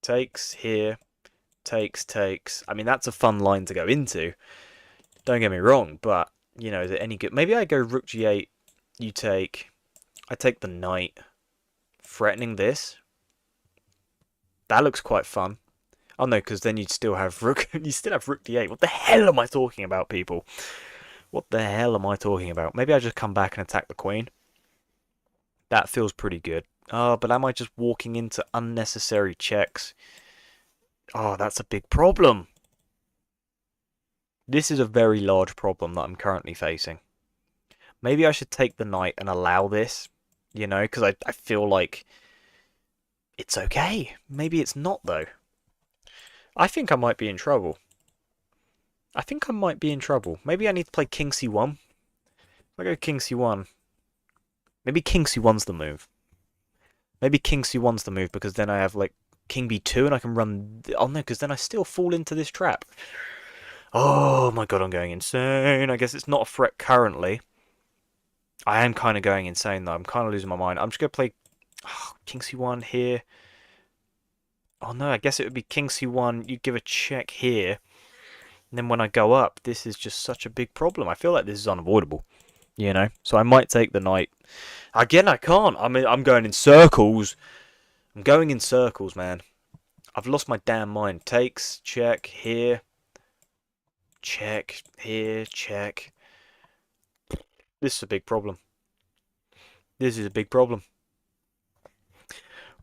Takes here. Takes, takes. I mean, that's a fun line to go into. Don't get me wrong, but, you know, is it any good? Maybe I go Rook G8, you take... I take the knight, threatening this. That looks quite fun. Oh no, because then you'd still have rook. You still have rook d8. What the hell am I talking about, people? What the hell am I talking about? Maybe I just come back and attack the queen. That feels pretty good. Oh, but am I just walking into unnecessary checks? Oh, that's a big problem. This is a very large problem that I'm currently facing. Maybe I should take the knight and allow this. You know, because I feel like it's okay. Maybe it's not, though. I think I might be in trouble. I think I might be in trouble. Maybe I need to play King C1. If I go King C1, maybe King C1's the move. Maybe King C1's the move because then I have, like, King B2 and I can run... Oh, no, because then I still fall into this trap. Oh, my God, I'm going insane. I guess it's not a threat currently. I am kind of going insane, though. I'm kind of losing my mind. I'm just going to play King C1 here. Oh, no, I guess it would be King C1. You give a check here. And then when I go up, this is just such a big problem. I feel like this is unavoidable, you know? So I might take the knight. Again, I can't. I mean, I'm going in circles. I'm going in circles, man. I've lost my damn mind. Takes, check, here. Check, here, check. This is a big problem. This is a big problem.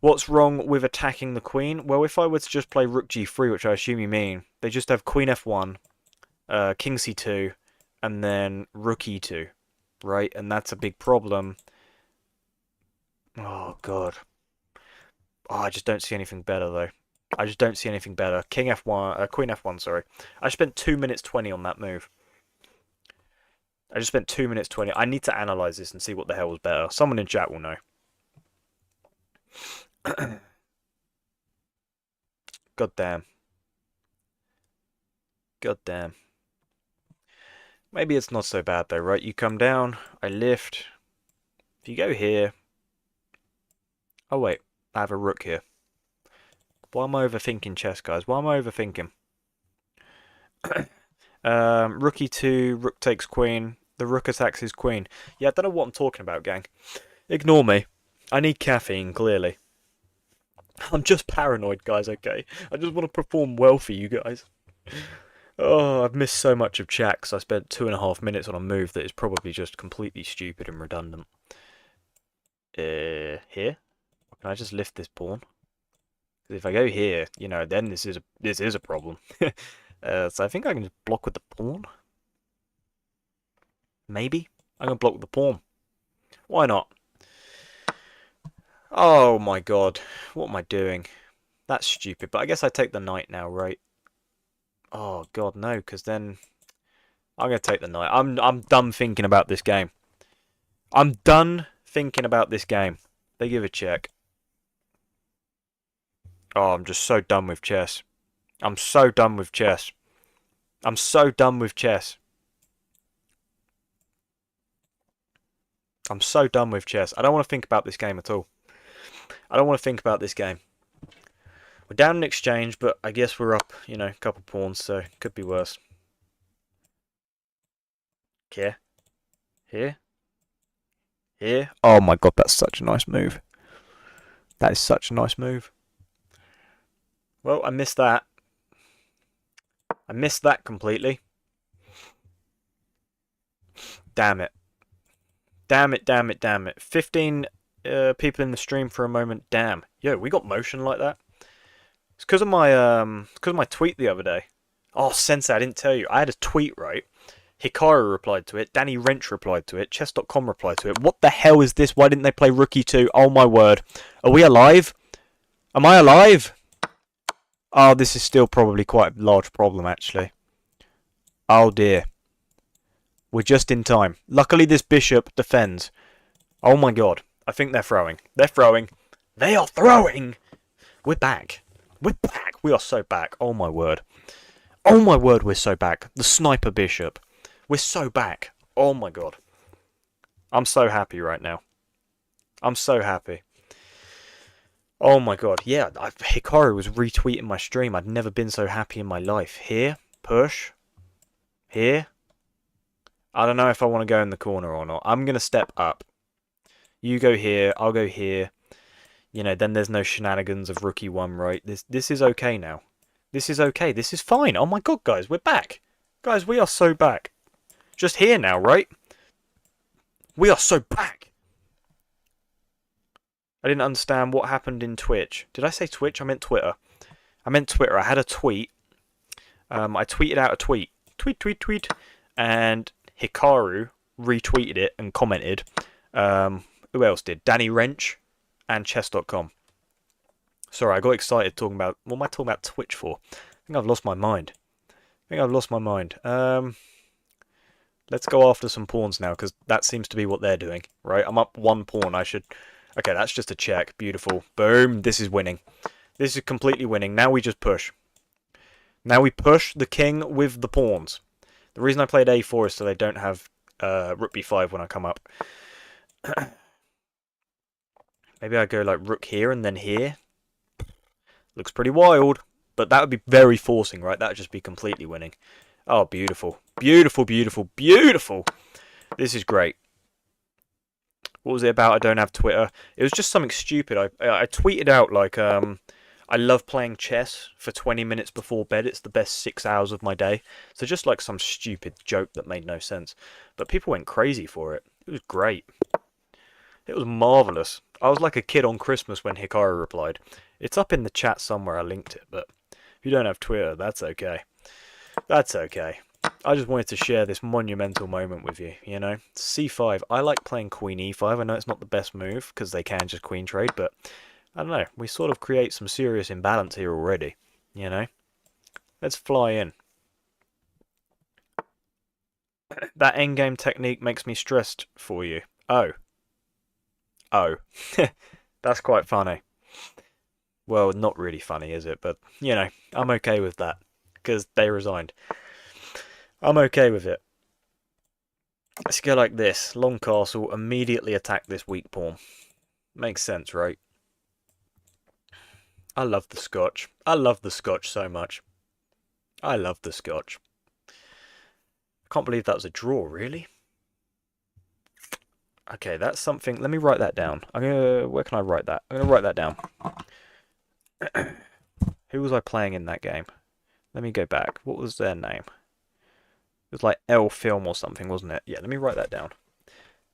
What's wrong with attacking the queen? Well, if I were to just play rook g3, which I assume you mean, they just have queen f1, king c2, and then rook e2, right? And that's a big problem. Oh, God. Oh, I just don't see anything better, though. I just don't see anything better. King f1, queen f1, sorry. I spent 2 minutes 20 on that move. I just spent 2 minutes 20. I need to analyze this and see what the hell was better. Someone in chat will know. God damn. God damn. Maybe it's not so bad though, right? You come down, I lift. If you go here... Oh wait, I have a rook here. Why am I overthinking chess, guys? Why am I overthinking? Rook e2, rook takes queen. The rook attacks his queen. Yeah, I don't know what I'm talking about, gang. Ignore me. I need caffeine, clearly. I'm just paranoid, guys, okay? I just want to perform well for you guys. Oh, I've missed so much of chat because I spent 2.5 minutes on a move that is probably just completely stupid and redundant. Here? Can I just lift this pawn? Because if I go here, you know, then this is a problem. So I think I can just block with the pawn. Maybe? I'm going to block with the pawn. Why not? Oh my god. What am I doing? That's stupid. But I guess I take the knight now, right? Oh god, no, because then... I'm going to take the knight. I'm done thinking about this game. I'm done thinking about this game. They give a check. Oh, I'm just so done with chess. I'm so done with chess. I'm so done with chess. I'm so done with chess. I don't want to think about this game at all. I don't want to think about this game. We're down in exchange, but I guess we're up, you know, a couple pawns, so it could be worse. Here. Here. Here. Oh my god, that's such a nice move. That is such a nice move. Well, I missed that. I missed that completely. Damn it. Damn it, damn it, damn it. 15 people in the stream for a moment. Damn. Yo, we got motion like that? It's because of my tweet the other day. Oh, Sensei, I didn't tell you. I had a tweet, right? Hikaru replied to it. Danny Wrench replied to it. Chess.com replied to it. What the hell is this? Why didn't they play Rook e2? Oh my word. Are we alive? Am I alive? Oh, this is still probably quite a large problem, actually. Oh dear. We're just in time. Luckily, this bishop defends. Oh my god. I think they're throwing. They're throwing. They are throwing! We're back. We're back. We are so back. Oh my word. Oh my word, we're so back. The sniper bishop. We're so back. Oh my god. I'm so happy right now. I'm so happy. Oh my god. Yeah, Hikaru was retweeting my stream. I'd never been so happy in my life. Here. Push. Here. I don't know if I want to go in the corner or not. I'm going to step up. You go here. I'll go here. You know, then there's no shenanigans of Rook e1, right? This is okay now. This is okay. This is fine. Oh my god, guys. We're back. Guys, we are so back. Just here now, right? We are so back. I didn't understand what happened in Twitch. Did I say Twitch? I meant Twitter. I meant Twitter. I had a tweet. I tweeted out a tweet. Tweet. And Hikaru retweeted it and commented. Who else did? Danny Wrench and Chess.com. Sorry, I got excited talking about... What am I talking about Twitch for? I think I've lost my mind. Let's go after some pawns now, because that seems to be what they're doing, right? I'm up one pawn. I should... Okay, that's just a check. Beautiful. Boom. This is winning. This is completely winning. Now we just push. Now we push the king with the pawns. The reason I played a4 is so they don't have rook b5 when I come up. Maybe I go like rook here and then here. Looks pretty wild. But that would be very forcing, right? That would just be completely winning. Oh, beautiful. Beautiful, beautiful, beautiful. This is great. What was it about? I don't have Twitter. It was just something stupid. I tweeted out like I love playing chess for 20 minutes before bed. It's the best 6 hours of my day. So just like some stupid joke that made no sense. But people went crazy for it. It was great. It was marvellous. I was like a kid on Christmas when Hikaru replied. It's up in the chat somewhere, I linked it, but if you don't have Twitter, that's okay. That's okay. I just wanted to share this monumental moment with you, you know? C5, I like playing Queen E5. I know it's not the best move, because they can just queen trade, but I don't know. We sort of create some serious imbalance here already, you know? Let's fly in. That endgame technique makes me stressed for you. Oh. Oh. That's quite funny. Well, not really funny, is it? But, you know, I'm okay with that. Because they resigned. I'm okay with it. Let's go like this. Long castle, immediately attack this weak pawn. Makes sense, right? I love the Scotch. I love the Scotch so much. I love the Scotch. I can't believe that was a draw, really? Okay, that's something. Let me write that down. Where can I write that? I'm gonna write that down. Who was I playing in that game? Let me go back. What was their name? It was like L Film or something, wasn't it? Yeah, let me write that down.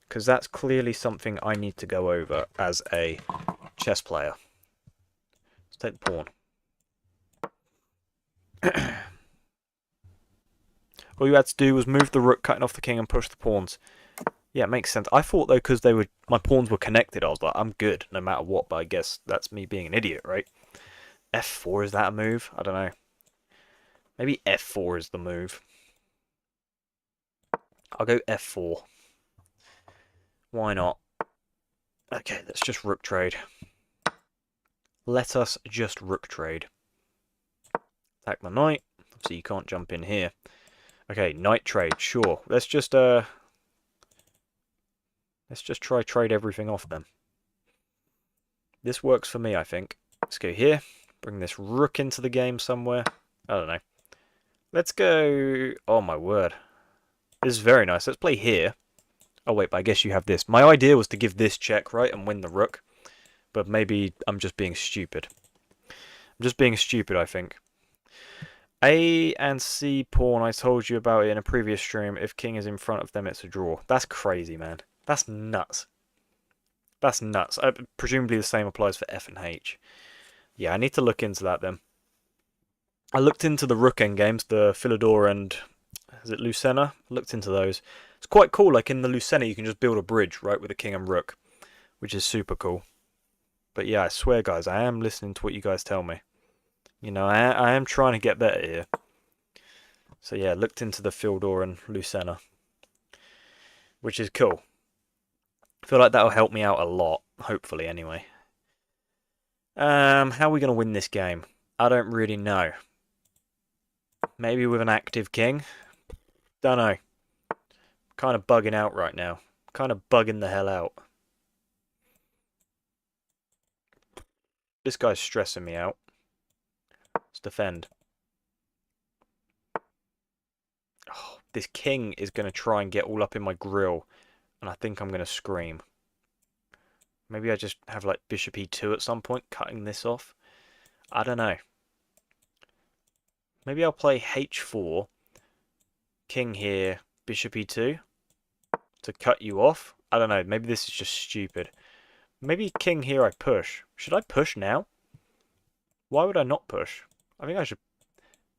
Because that's clearly something I need to go over as a chess player. Let's take the pawn. All you had to do was move the rook, cutting off the king, and push the pawns. Yeah, it makes sense. I thought though, because my pawns were connected, I was like, I'm good no matter what. But I guess that's me being an idiot, right? F4, is that a move? I don't know. Maybe F4 is the move. I'll go F4. Why not? Okay, let's just rook trade. Let us just rook trade. Attack the knight. Obviously, you can't jump in here. Okay, knight trade. Sure. Let's just try trade everything off then. This works for me, I think. Let's go here. Bring this rook into the game somewhere. I don't know. Let's go... Oh, my word. This is very nice. Let's play here. Oh, wait, but I guess you have this. My idea was to give this check, right, and win the rook. But maybe I'm just being stupid. I'm just being stupid, I think. A and C pawn, I told you about it in a previous stream. If king is in front of them, it's a draw. That's crazy, man. That's nuts. That's nuts. Presumably the same applies for F and H. Yeah, I need to look into that then. I looked into the rook endgames, the Philidor and... Is it Lucena? I looked into those. It's quite cool. Like in the Lucena, you can just build a bridge, right, with a king and rook. Which is super cool. But yeah, I swear, guys, I am listening to what you guys tell me. You know, I am trying to get better here. So yeah, looked into the Philidor and Lucena. Which is cool. I feel like that'll help me out a lot. Hopefully, anyway. How are we going to win this game? I don't really know. Maybe with an active king? Don't know. Kind of bugging out right now. Kind of bugging the hell out. This guy's stressing me out. Let's defend. Oh, this king is going to try and get all up in my grill. And I think I'm going to scream. Maybe I just have like bishop e2 at some point, cutting this off. I don't know. Maybe I'll play h4. King here, bishop e2. To cut you off. I don't know. Maybe this is just stupid. Maybe king here I push. Should I push now? Why would I not push? I think I should...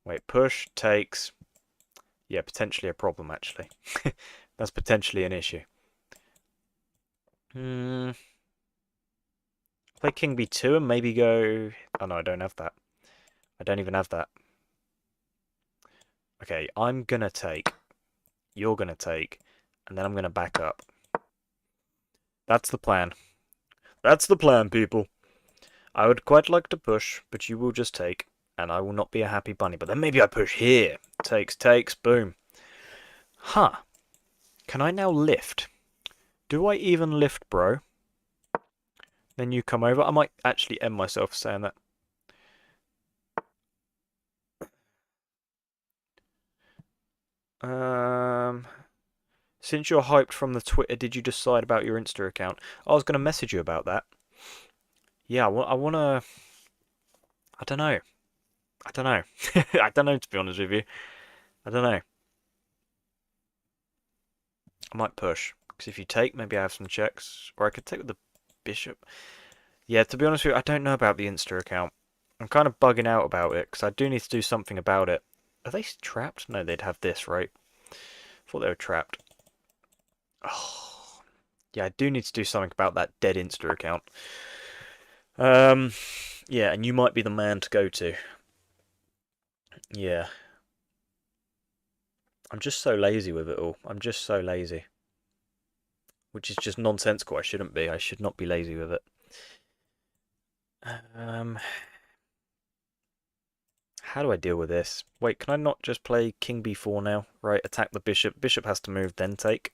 Wait, push, takes... Yeah, potentially a problem, actually. That's potentially an issue. Play king b2 and maybe go... Oh, no, I don't have that. I don't even have that. Okay, I'm going to take... You're going to take... And then I'm going to back up. That's the plan. That's the plan, people. I would quite like to push, but you will just take, and I will not be a happy bunny. But then maybe I push here. Takes, takes, boom. Huh. Can I now lift? Do I even lift, bro? Then you come over. I might actually end myself saying that. Since you're hyped from the Twitter, did you decide about your Insta account? I was going to message you about that. Yeah, I want to... I don't know. I don't know. I don't know, to be honest with you. I don't know. I might push. Because if you take, maybe I have some checks. Or I could take with the bishop. Yeah, to be honest with you, I don't know about the Insta account. I'm kind of bugging out about it. Because I do need to do something about it. Are they trapped? No, they'd have this, right? I thought they were trapped. Oh, yeah, I do need to do something about that dead Insta account. Yeah, and you might be the man to go to. Yeah. I'm just so lazy with it all. I'm just so lazy. Which is just nonsensical. I shouldn't be. I should not be lazy with it. How do I deal with this? Wait, can I not just play King B4 now? Right, attack the bishop. Bishop has to move, then take.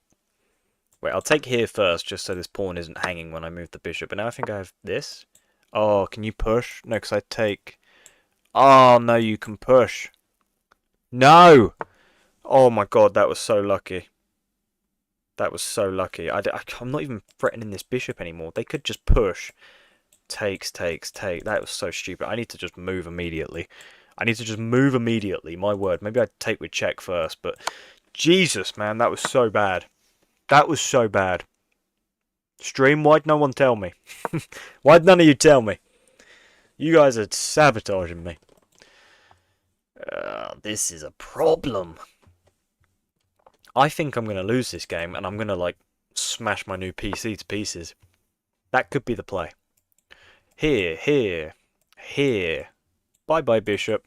Wait, I'll take here first, just so this pawn isn't hanging when I move the bishop. But now I think I have this. Oh, can you push? No, because I take... Oh, no, you can push. No! Oh my god, that was so lucky. That was so lucky. I'm not even threatening this bishop anymore. They could just push. Takes, take. That was so stupid. I need to just move immediately. My word. Maybe I'd take with check first, but... Jesus, man, that was so bad. That was so bad. Stream, why'd no one tell me? Why'd none of you tell me? You guys are sabotaging me. This is a problem. I think I'm going to lose this game, and I'm going to, like, smash my new PC to pieces. That could be the play. Here. Bye-bye, bishop.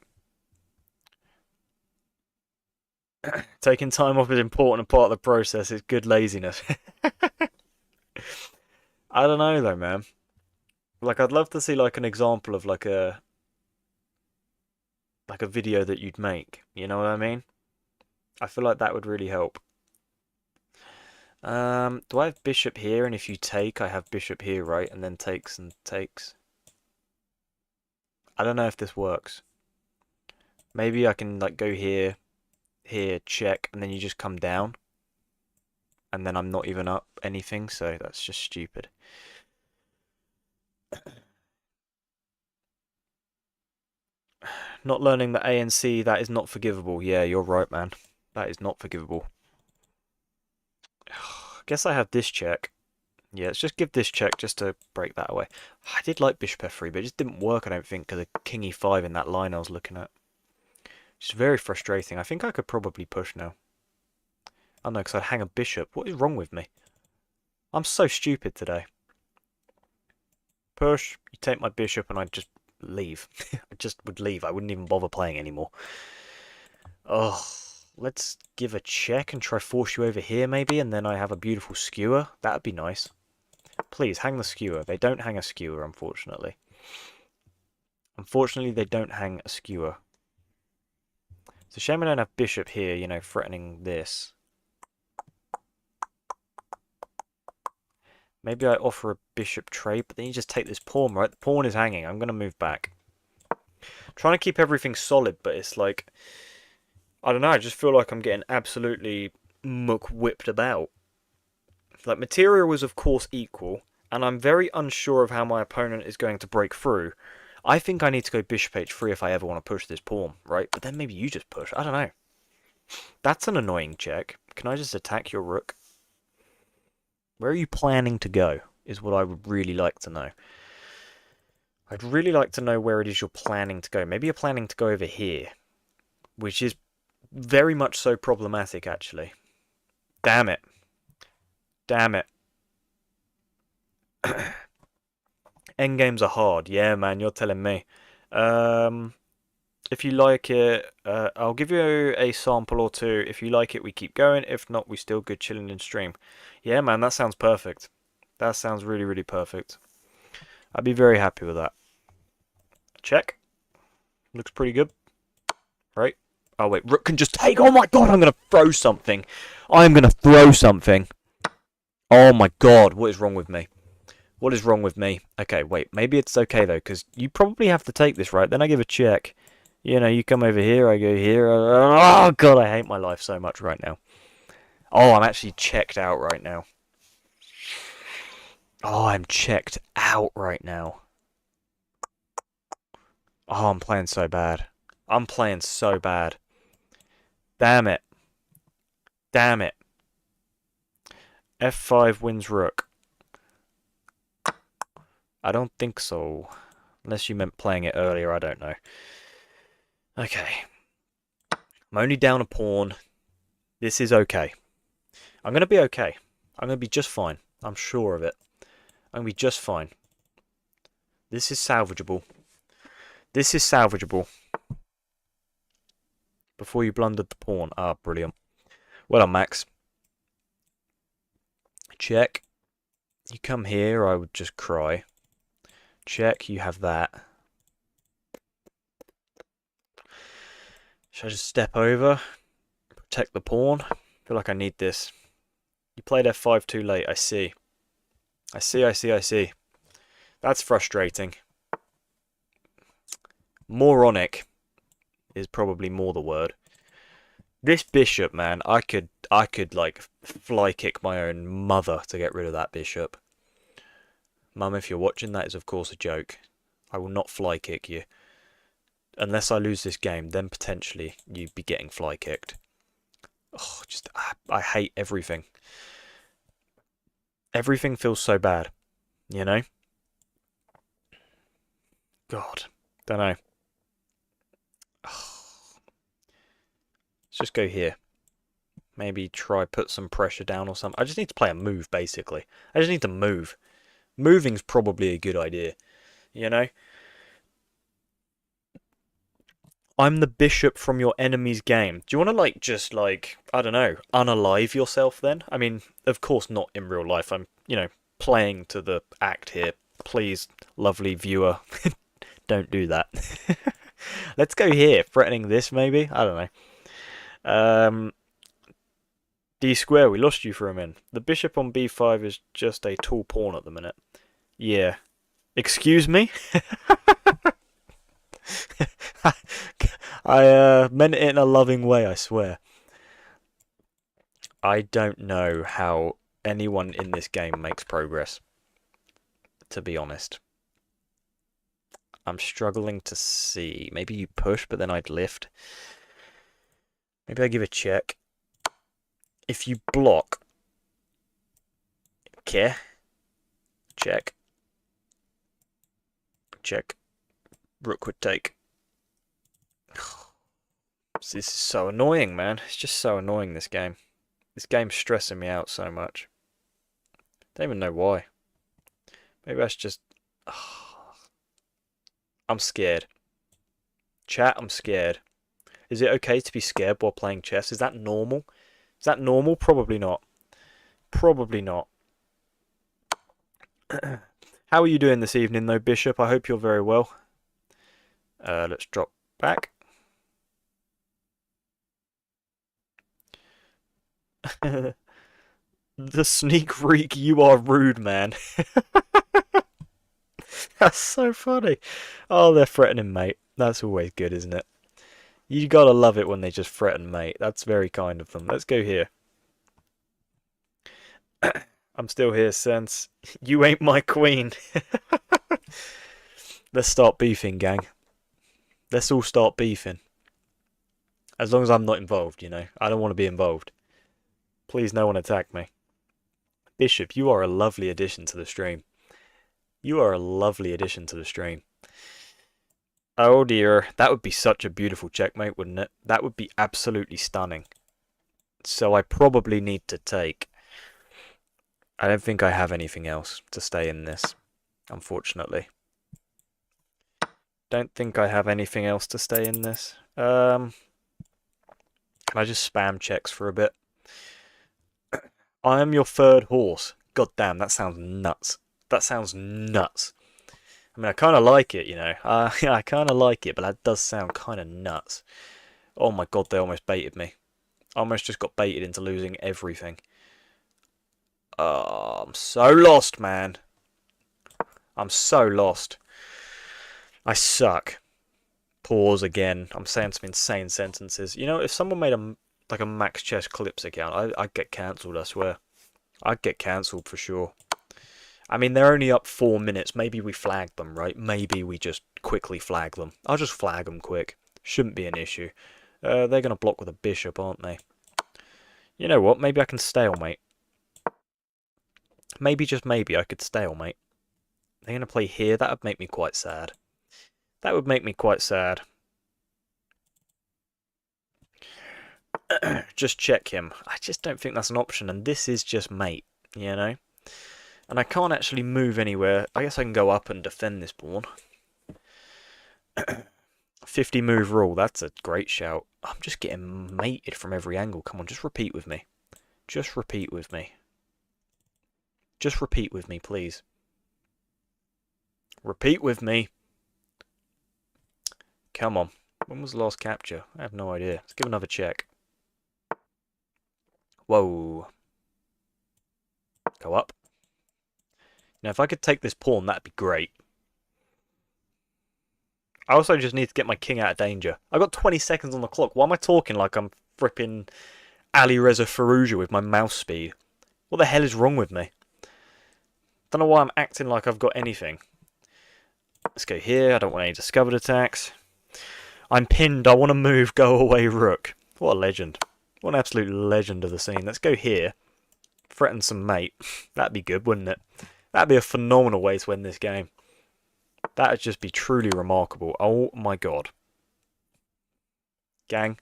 Taking time off is important part of the process. It's good laziness. I don't know, though, man. Like, I'd love to see, like, an example of, like a video that you'd make. You know what I mean? I feel like that would really help. Do I have bishop here? And if you take, I have bishop here, right? And then takes and takes. I don't know if this works. Maybe I can, like, go here, check, and then you just come down. And then I'm not even up anything, so that's just stupid. Not learning the ANC, that is not forgivable. Yeah, you're right, man. That is not forgivable. Guess I have this check. Yeah, let's just give this check just to break that away. I did like bishop f3, but it just didn't work, I don't think, because of king e5 in that line I was looking at. It's very frustrating. I think I could probably push now. Oh no, because I'd hang a bishop. What is wrong with me? I'm so stupid today. Push, you take my bishop, and I'd just leave. I just would leave. I wouldn't even bother playing anymore. Oh, let's give a check and try force you over here maybe, and then I have a beautiful skewer. That'd be nice. Please, hang the skewer. They don't hang a skewer, unfortunately. Unfortunately, they don't hang a skewer. It's a shame I don't have bishop here, you know, threatening this. Maybe I offer a bishop trade, but then you just take this pawn, right? The pawn is hanging. I'm going to move back. I'm trying to keep everything solid, but it's like... I don't know, I just feel like I'm getting absolutely muck-whipped about. Like, material was, of course, equal, and I'm very unsure of how my opponent is going to break through. I think I need to go bishop h3 if I ever want to push this pawn, right? But then maybe you just push. I don't know. That's an annoying check. Can I just attack your rook? Where are you planning to go, is what I would really like to know. I'd really like to know where it is you're planning to go. Maybe you're planning to go over here, which is very much so problematic, actually. Damn it. Damn it. Endgames are hard. Yeah, man, you're telling me. If you like it, I'll give you a sample or two. If you like it, we keep going. If not, we still good chilling in stream. Yeah, man, that sounds perfect. That sounds really, really perfect. I'd be very happy with that. Check. Looks pretty good. Right? Oh, wait. Rook can just take. Oh, my God. I'm going to throw something. I'm going to throw something. Oh, my God. What is wrong with me? What is wrong with me? Okay, wait. Maybe it's okay, though, because you probably have to take this, right? Then I give a check. You know, you come over here, I go here. Oh, God, I hate my life so much right now. Oh, I'm actually checked out right now. Oh, I'm checked out right now. Oh, I'm playing so bad. I'm playing so bad. Damn it. Damn it. F5 wins rook. I don't think so. Unless you meant playing it earlier, I don't know. Okay. I'm only down a pawn. This is okay. I'm going to be okay. I'm going to be just fine. I'm sure of it. I'm going to be just fine. This is salvageable. This is salvageable. Before you blundered the pawn. Ah, brilliant. Well done, Max. Check. You come here, I would just cry. Check, you have that. Should I just step over? Protect the pawn? I feel like I need this. You played f5 too late, I see. I see. That's frustrating. Moronic is probably more the word. This bishop, man, I could like fly kick my own mother to get rid of that bishop. Mum, if you're watching, that is of course a joke. I will not fly kick you. Unless I lose this game, then potentially you'd be getting fly kicked. Oh, I hate everything. Everything feels so bad, you know? God, don't know. Oh. Let's just go here. Maybe try put some pressure down or something. I just need to play a move, basically. I just need to move. Moving's probably a good idea, you know? I'm the bishop from your enemy's game. Do you want to, like, just, like, I don't know, unalive yourself then? I mean, of course not in real life. I'm, you know, playing to the act here. Please, lovely viewer, don't do that. Let's go here. Threatening this, maybe? I don't know. D square, we lost you for a minute. The bishop on b5 is just a tall pawn at the minute. Yeah. Excuse me? I meant it in a loving way, I swear. I don't know how anyone in this game makes progress, to be honest. I'm struggling to see. Maybe you push, but then I'd lift. Maybe I give a check. If you block... Okay. Check. Check. Rook would take. This is so annoying, man. It's just so annoying, this game. This game's stressing me out so much. Don't even know why. Maybe that's just... I'm scared. Chat, I'm scared. Is it okay to be scared while playing chess? Is that normal? Is that normal? Probably not. Probably not. How are you doing this evening, though, Bishop? I hope you're very well. Let's drop back. The sneak reek, you are rude, man. That's so funny. Oh, they're threatening, mate. That's always good, isn't it? You gotta love it when they just threaten, mate. That's very kind of them. Let's go here. I'm still here, Sense. You ain't my queen. Let's start beefing, gang. Let's all start beefing. As long as I'm not involved, you know. I don't want to be involved. Please, no one attack me. Bishop, you are a lovely addition to the stream. You are a lovely addition to the stream. Oh dear, that would be such a beautiful checkmate, wouldn't it? That would be absolutely stunning. So I probably need to take. I don't think I have anything else to stay in this, unfortunately. Don't think I have anything else to stay in this. Can I just spam checks for a bit? I am your third horse. God damn, that sounds nuts. That sounds nuts. I mean, I kind of like it, you know. Yeah, I kind of like it, but that does sound kind of nuts. Oh my god, they almost baited me. I almost just got baited into losing everything. Oh, I'm so lost, man. I'm so lost. I suck. Pause again. I'm saying some insane sentences. You know, if someone made a Max Chess Clips account, I'd get cancelled, I swear. I'd get cancelled for sure. I mean, they're only up 4 minutes. Maybe we flag them, right? Maybe we just quickly flag them. I'll just flag them quick. Shouldn't be an issue. They're going to block with a bishop, aren't they? You know what? Maybe I can stalemate. Maybe, just maybe, I could stalemate. They're going to play here. That would make me quite sad. That would make me quite sad. Just check him. I just don't think that's an option, and this is just mate, you know? And I can't actually move anywhere. I guess I can go up and defend this pawn. 50 move rule, that's a great shout. I'm just getting mated from every angle. Come on, just repeat with me. Just repeat with me. Just repeat with me, please. Repeat with me. Come on. When was the last capture? I have no idea. Let's give another check. Whoa. Go up. Now, if I could take this pawn, that'd be great. I also just need to get my king out of danger. I've got 20 seconds on the clock. Why am I talking like I'm fripping Ali Reza Fallujah with my mouse speed? What the hell is wrong with me? Don't know why I'm acting like I've got anything. Let's go here. I don't want any discovered attacks. I'm pinned. I want to move. Go away, rook. What a legend. What an absolute legend of the scene. Let's go here. Threaten some mate. That'd be good, wouldn't it? That'd be a phenomenal way to win this game. That would just be truly remarkable. Oh my god. Gang,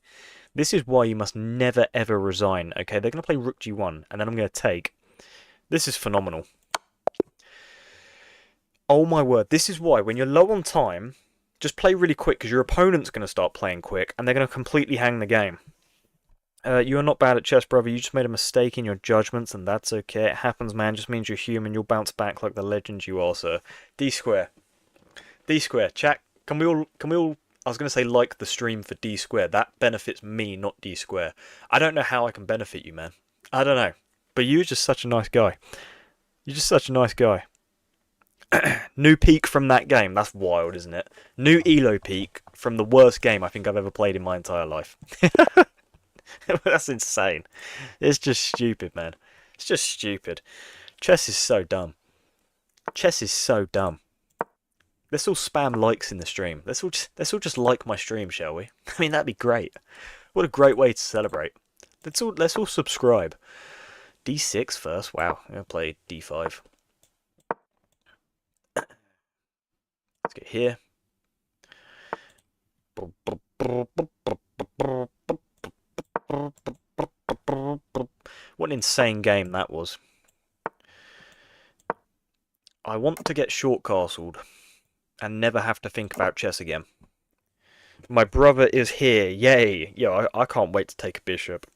this is why you must never ever resign. Okay, they're going to play rook g1, and then I'm going to take. This is phenomenal. Oh my word, this is why when you're low on time, just play really quick, because your opponent's going to start playing quick, and they're going to completely hang the game. You are not bad at chess, brother. You just made a mistake in your judgments, and that's okay. It happens, man. Just means you're human. You'll bounce back like the legend you are, sir. D square. D square. Chat. Can we all... I was going to say like the stream for D square. That benefits me, not D square. I don't know how I can benefit you, man. I don't know. But you're just such a nice guy. You're just such a nice guy. New peak from that game. That's wild, isn't it? New Elo peak from the worst game I think I've ever played in my entire life. That's insane. It's just stupid, man. It's just stupid. Chess is so dumb. Chess is so dumb. Let's all spam likes in the stream. Let's all just like my stream, shall we? I mean, that'd be great. What a great way to celebrate. Let's all subscribe. D6 first. Wow, I'm gonna play D5. Let's get here. What an insane game that was. I want to get short castled and never have to think about chess again. My brother is here. Yay. Yeah, I can't wait to take a bishop.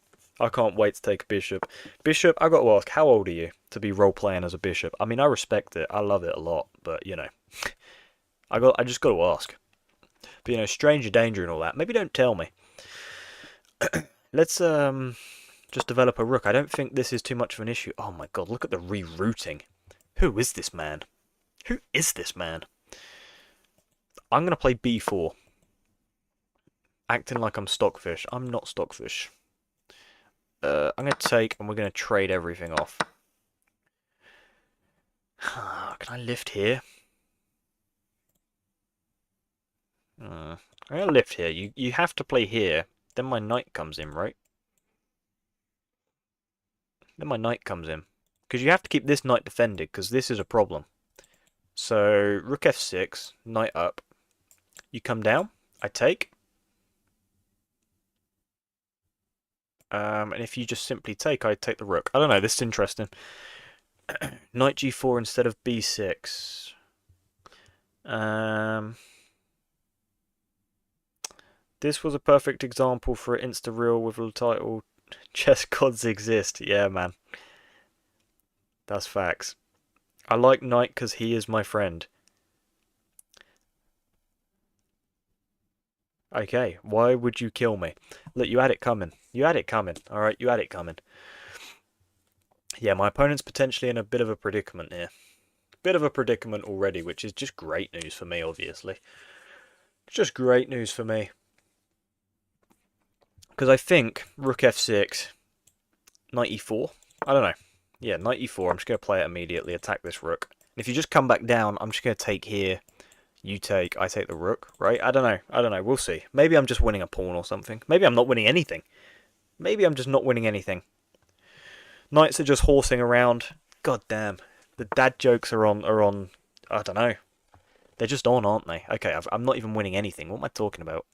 I can't wait to take a bishop. Bishop, I got to ask, how old are you to be role-playing as a bishop? I mean, I respect it. I love it a lot. But, you know, I just got to ask. But, you know, stranger danger and all that. Maybe don't tell me. Let's just develop a rook. I don't think this is too much of an issue. Oh, my God. Look at the rerouting. Who is this man? Who is this man? I'm going to play b4. Acting like I'm Stockfish. I'm not Stockfish. I'm going to take, and we're going to trade everything off. Can I lift here? I'm going to lift here. You have to play here. Then my knight comes in, right? Then my knight comes in. Because you have to keep this knight defended, because this is a problem. So, rook f6, knight up. You come down, I take. And if you just simply take, I take the rook. I don't know, this is interesting. Knight g4 instead of b6. This was a perfect example for an Insta-reel with the title, Chess Gods Exist. Yeah, man. That's facts. I like Knight because he is my friend. Okay, why would you kill me? Look, you had it coming. You had it coming. Alright, you had it coming. Yeah, my opponent's potentially in a bit of a predicament here. Bit of a predicament already, which is just great news for me, obviously. Just great news for me. Because I think rook f6, knight e4. I don't know. Yeah, knight e4. I'm just going to play it immediately, attack this rook. And if you just come back down, I'm just going to take here. You take, I take the rook, right? I don't know. I don't know. We'll see. Maybe I'm just winning a pawn or something. Maybe I'm not winning anything. Maybe I'm just not winning anything. Knights are just horsing around. God damn. The dad jokes are on, I don't know. They're just on, aren't they? Okay, I'm not even winning anything. What am I talking about?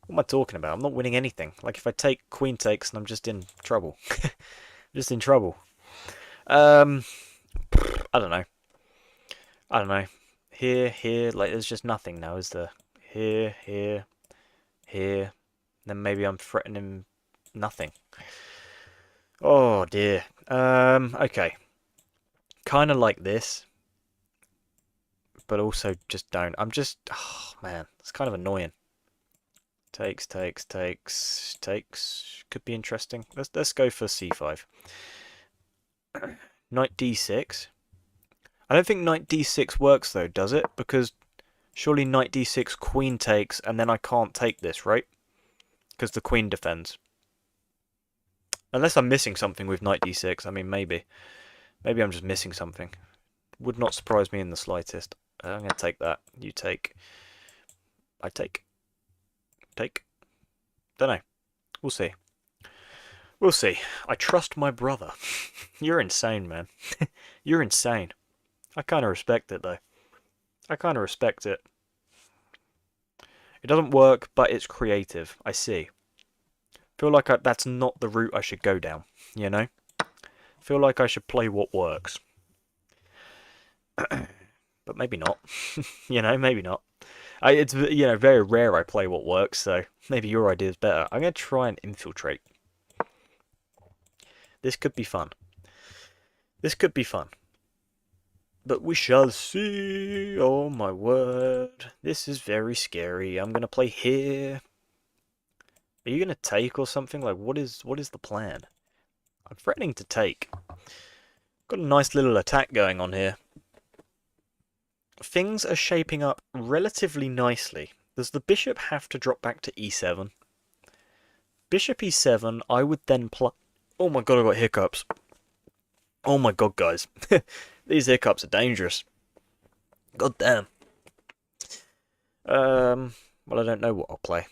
What am I talking about? I'm not winning anything. Like, if I take queen takes, then I'm just in trouble. Just in trouble. I don't know. I don't know. Here, like, there's just nothing now, is there? Here. Then maybe I'm threatening nothing. Oh, dear. Okay. Kind of like this. But also just don't. I'm just... Oh, man. It's kind of annoying. Takes. Could be interesting. Let's go for c5. Knight d6. I don't think knight d6 works though, does it? Because surely knight d6 queen takes and then I can't take this, right? Because the queen defends. Unless I'm missing something with knight d6. I mean, maybe. Maybe I'm just missing something. Would not surprise me in the slightest. I'm going to take that. You take. I take. Take. Don't know. We'll see. We'll see. I trust my brother. You're insane, man. You're insane. I kind of respect it, though. I kind of respect it. It doesn't work, but it's creative. I see. Feel like that's not the route I should go down, you know? Feel like I should play what works. But maybe not. You know, maybe not. It's, you know, very rare I play what works, so maybe your idea is better. I'm going to try and infiltrate. This could be fun. This could be fun. But we shall see. Oh my word. This is very scary. I'm going to play here. Are you going to take or something? Like, what is the plan? I'm threatening to take. Got a nice little attack going on here. Things are shaping up relatively nicely. Does the bishop have to drop back to e7? Bishop e7, I would then play... Oh my god, I got hiccups. Oh my god, guys. These hiccups are dangerous. God damn. Well, I don't know what I'll play.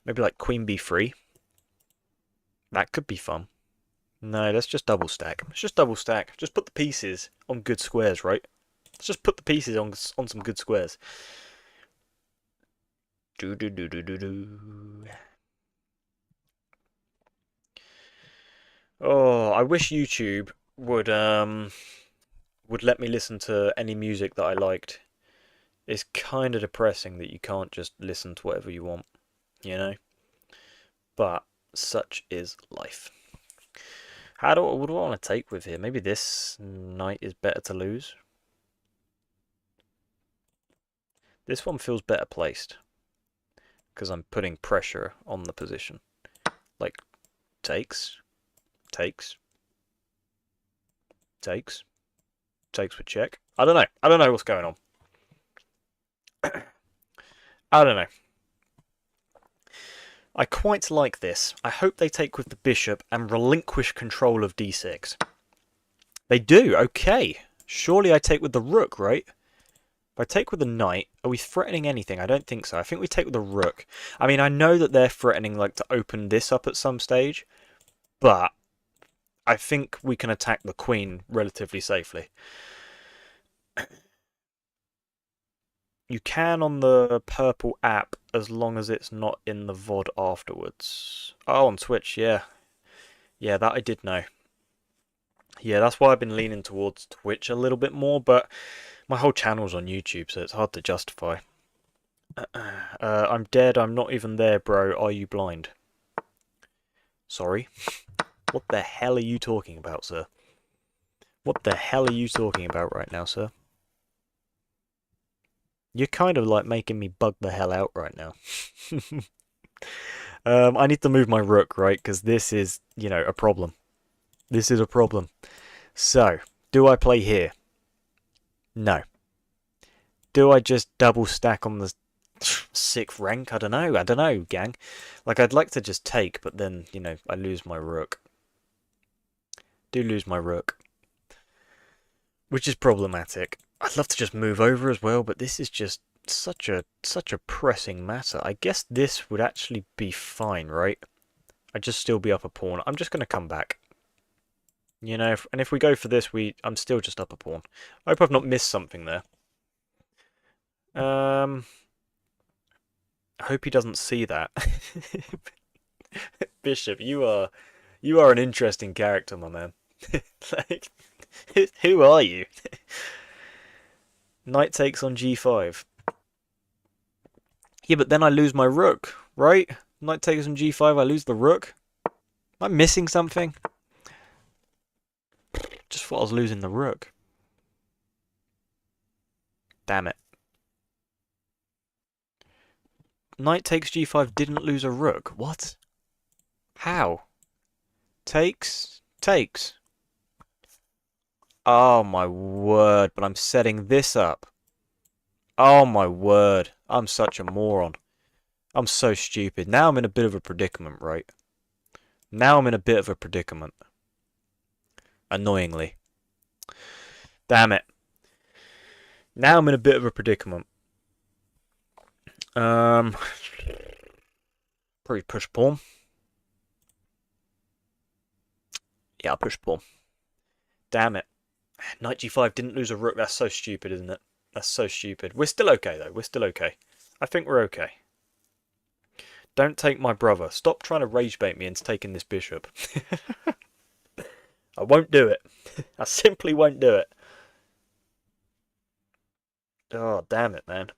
Maybe like queen b3. That could be fun. No, let's just double stack. Let's just double stack. Just put the pieces on good squares, right? Let's just put the pieces on some good squares. Oh, I wish YouTube would let me listen to any music that I liked. It's kind of depressing that you can't just listen to whatever you want, you know? But such is life. What do I want to take with here? Maybe this knight is better to lose. This one feels better placed. Because I'm putting pressure on the position. Like, takes with check. I don't know. I don't know what's going on. I don't know. I quite like this. I hope they take with the bishop and relinquish control of d6. They do, okay. Surely I take with the rook, right? If I take with the knight, are we threatening anything? I don't think so. I think we take with the rook. I mean, I know that they're threatening like to open this up at some stage, but I think we can attack the queen relatively safely. You can on the purple app as long as it's not in the VOD afterwards. Oh, on Twitch, yeah. Yeah, that I did know. Yeah, that's why I've been leaning towards Twitch a little bit more, but my whole channel's on YouTube, so it's hard to justify. I'm dead, I'm not even there, bro. Are you blind? Sorry? What the hell are you talking about, sir? What the hell are you talking about right now, sir? You're kind of like making me bug the hell out right now. I need to move my rook, right? Because this is, you know, a problem. This is a problem. So, do I play here? No. Do I just double stack on the 6th rank? I don't know, gang. Like, I'd like to just take, but then, you know, I lose my rook. Do lose my rook. Which is problematic. I'd love to just move over as well, but this is just such a pressing matter. I guess this would actually be fine, right? I'd just still be up a pawn. I'm just going to come back. You know, and if we go for this, I'm still just up a pawn. I hope I've not missed something there. I hope he doesn't see that. Bishop, you are an interesting character, my man. Like, who are you? Knight takes on g5. Yeah, but then I lose my rook, right? Knight takes on g5, I lose the rook. Am I missing something? Just thought I was losing the rook. Damn it. Knight takes g5 didn't lose a rook. What? How? Takes. Oh my word, but I'm setting this up. Oh my word. I'm such a moron. I'm so stupid. Now I'm in a bit of a predicament, right? Now I'm in a bit of a predicament. Annoyingly. Damn it. Now I'm in a bit of a predicament. Probably push pawn. Yeah, I'll push pawn. Damn it. Knight g5 didn't lose a rook. That's so stupid, isn't it? That's so stupid. We're still okay, though. We're still okay. I think we're okay. Don't take my brother. Stop trying to rage bait me into taking this bishop. I won't do it. I simply won't do it. Oh, damn it, man.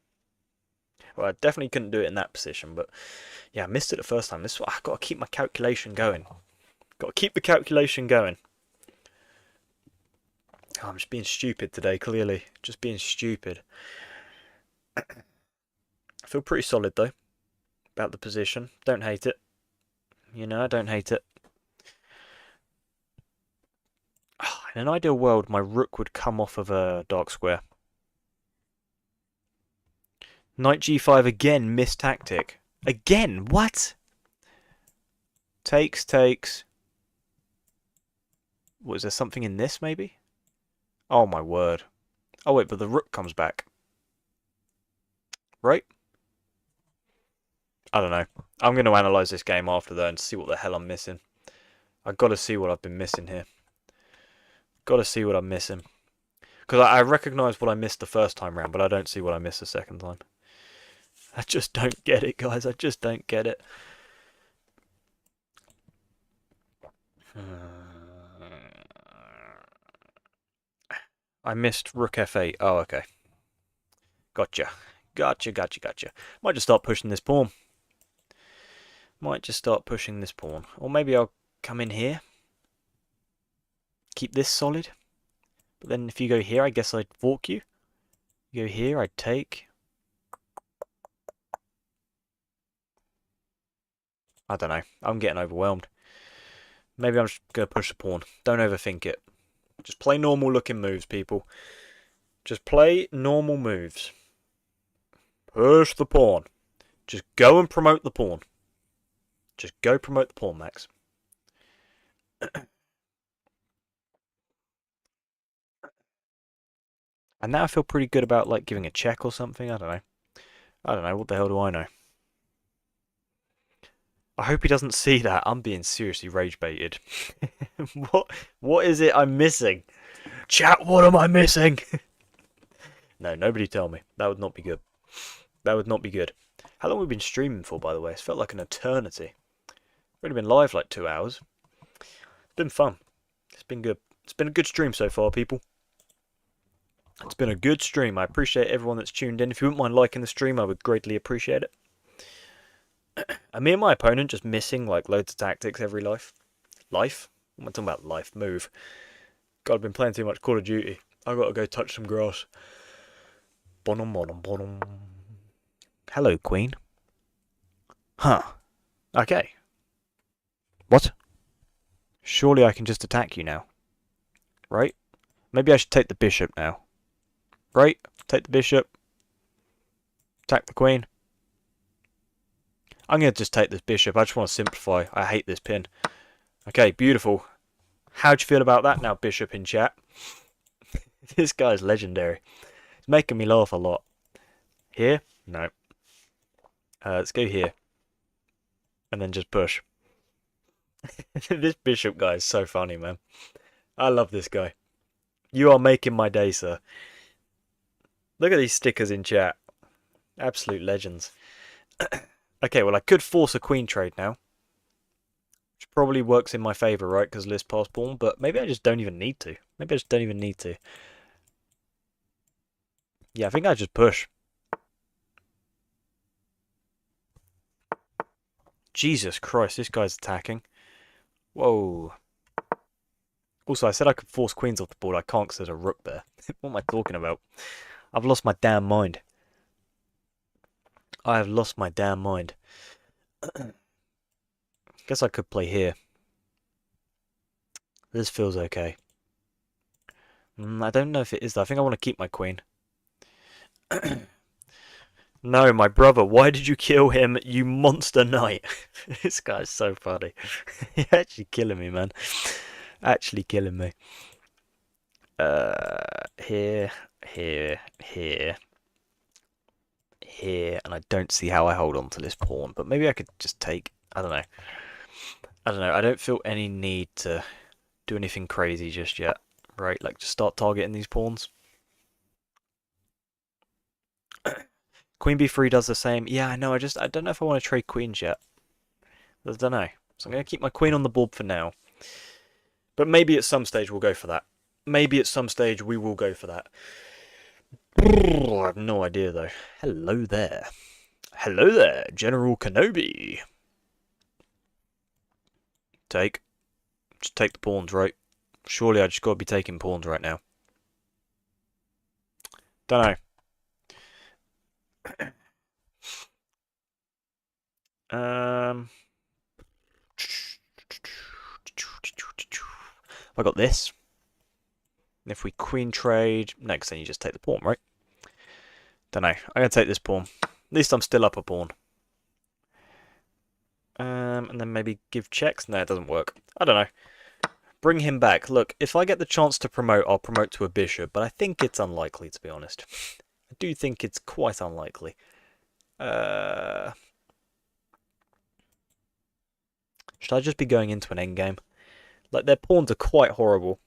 Well, I definitely couldn't do it in that position, but yeah, I missed it the first time. This is what I've got to keep my calculation going. Got to keep the calculation going. Oh, I'm just being stupid today, clearly. Just being stupid. I feel pretty solid, though, about the position. Don't hate it. You know, I don't hate it. Oh, in an ideal world, my rook would come off of a dark square. Knight g5 again, missed tactic. Again, what? Takes. Was there something in this, maybe? Oh my word. Oh wait, but the rook comes back. Right? I don't know. I'm going to analyse this game after though and see what the hell I'm missing. I've got to see what I've been missing here. Got to see what I'm missing. Because I recognise what I missed the first time round, but I don't see what I missed the second time. I just don't get it, guys. I just don't get it. I missed rook f8. Oh, okay. Gotcha. Might just start pushing this pawn. Or maybe I'll come in here. Keep this solid. But then if you go here, I guess I'd fork you. You go here, I'd take. I don't know. I'm getting overwhelmed. Maybe I'm just going to push the pawn. Don't overthink it. Just play normal looking moves, people. Just play normal moves. Push the pawn. Just go and promote the pawn. Just go promote the pawn, Max. And now I feel pretty good about like giving a check or something. I don't know. What the hell do I know? I hope he doesn't see that. I'm being seriously rage baited. What is it I'm missing? Chat, what am I missing? No, nobody tell me. That would not be good. That would not be good. How long have we been streaming for, by the way? It's felt like an eternity. We've only been live like 2 hours. It's been fun. It's been good. It's been a good stream so far, people. It's been a good stream. I appreciate everyone that's tuned in. If you wouldn't mind liking the stream, I would greatly appreciate it. And me and my opponent just missing like loads of tactics every life. Life? I'm talking about life. Move. God, I've been playing too much Call of Duty. I've got to go touch some grass. Bonum. Hello, Queen. Huh. Okay. What? Surely I can just attack you now. right? Maybe I should take the bishop now. Right? Take the bishop. Attack the queen. I'm going to just take this bishop. I just want to simplify. I hate this pin. Okay, beautiful. How'd you feel about that now, bishop in chat? This guy's legendary. He's making me laugh a lot. Here? No. Let's go here. And then just push. This bishop guy is so funny, man. I love this guy. You are making my day, sir. Look at these stickers in chat. Absolute legends. Okay, well, I could force a queen trade now. Which probably works in my favour, right? Because Liz passed pawn. But maybe I just don't even need to. Maybe I just don't even need to. Yeah, I think I just push. Jesus Christ, this guy's attacking. Whoa. Also, I said I could force queens off the board. I can't because there's a rook there. What am I talking about? I've lost my damn mind. I have lost my damn mind. Guess I could play here. This feels okay. I don't know if it is though. I think I want to keep my queen. No, my brother, why did you kill him, you monster knight? This guy's so funny. You're actually killing me, man. Actually killing me. Here, here, here, here, and I don't see how I hold on to this pawn, but maybe I could just take, I don't know. I don't know, I don't feel any need to do anything crazy just yet, right? Like, just start targeting these pawns. Queen b3 does the same. Yeah, I know, I don't know if I want to trade queens yet. I don't know. So I'm going to keep my queen on the board for now. But maybe at some stage we'll go for that. Maybe at some stage we will go for that. I have no idea though. Hello there. Hello there, General Kenobi. Take. Just take the pawns, right? Surely I just got to be taking pawns right now. Don't know. I got this. And if we queen trade, next then you just take the pawn, right? Don't know. I'm going to take this pawn. At least I'm still up a pawn. And then maybe give checks. No, it doesn't work. I don't know. Bring him back. Look, if I get the chance to promote, I'll promote to a bishop. But I think it's unlikely, to be honest. I do think it's quite unlikely. Should I just be going into an endgame? Like, their pawns are quite horrible.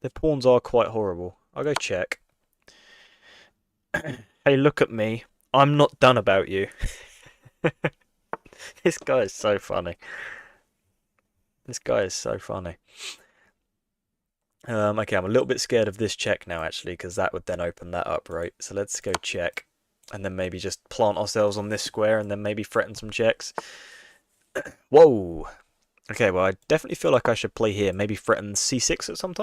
Their pawns are quite horrible. I'll go check. Hey, look at me. I'm not done about you. This guy is so funny. This guy is so funny. Okay, I'm a little bit scared of this check now, actually, because that would then open that up, right? So let's go check. And then maybe just plant ourselves on this square and then maybe threaten some checks. Whoa! Okay, well, I definitely feel like I should play here. Maybe threaten c6 at some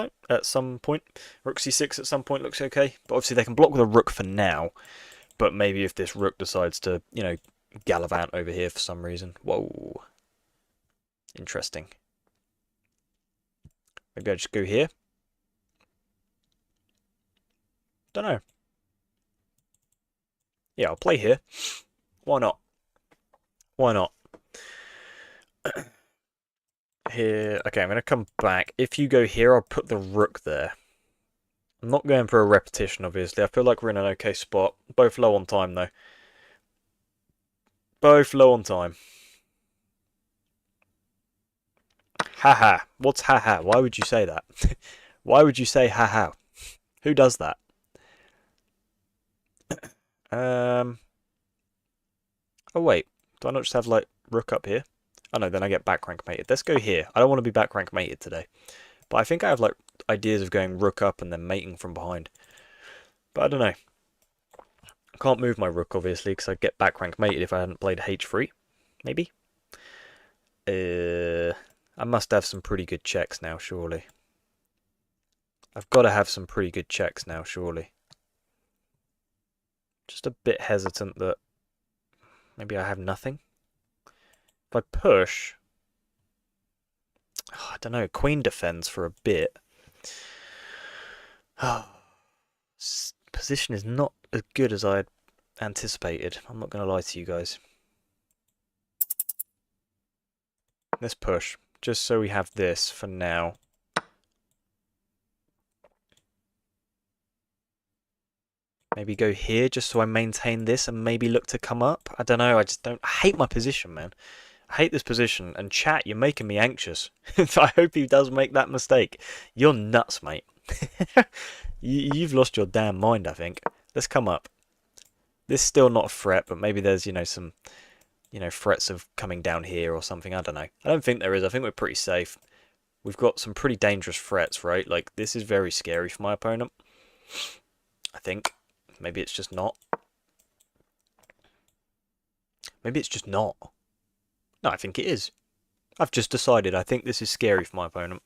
point. Rook c6 at some point looks okay. But obviously they can block with a rook for now. But maybe if this rook decides to, you know, gallivant over here for some reason. Whoa. Interesting. Maybe I just go here. Don't know. Yeah, I'll play here. Why not? Why not? Here. Okay, I'm going to come back. If you go here, I'll put the rook there. I'm not going for a repetition, obviously. I feel like we're in an okay spot. Both low on time, though. Both low on time. Haha. What's haha? Why would you say that? Why would you say haha? Who does that? Oh, wait. Do I not just have, like, rook up here? Oh, no, then I get back rank mated. Let's go here. I don't want to be back rank mated today. But I think I have, like, ideas of going rook up and then mating from behind. But I don't know. I can't move my rook, obviously, because I'd get back rank mated if I hadn't played h3. Maybe? I must have some pretty good checks now, surely. I've got to have some pretty good checks now, surely. Just a bit hesitant that maybe I have nothing. If I push... I don't know. Queen defends for a bit. Position is not as good as I had anticipated. I'm not going to lie to you guys. Let's push, just so we have this for now. Maybe go here, just so I maintain this and maybe look to come up. I don't know, I hate my position, man. I hate this position, and chat, you're making me anxious. I hope he does make that mistake. You're nuts, mate. You've lost your damn mind, I think. Let's come up. This is still not a threat, but maybe there's, some, threats of coming down here or something. I don't know. I don't think there is. I think we're pretty safe. We've got some pretty dangerous threats, right? Like, this is very scary for my opponent. I think. Maybe it's just not. Maybe it's just not. No, I think it is. I've just decided. I think this is scary for my opponent.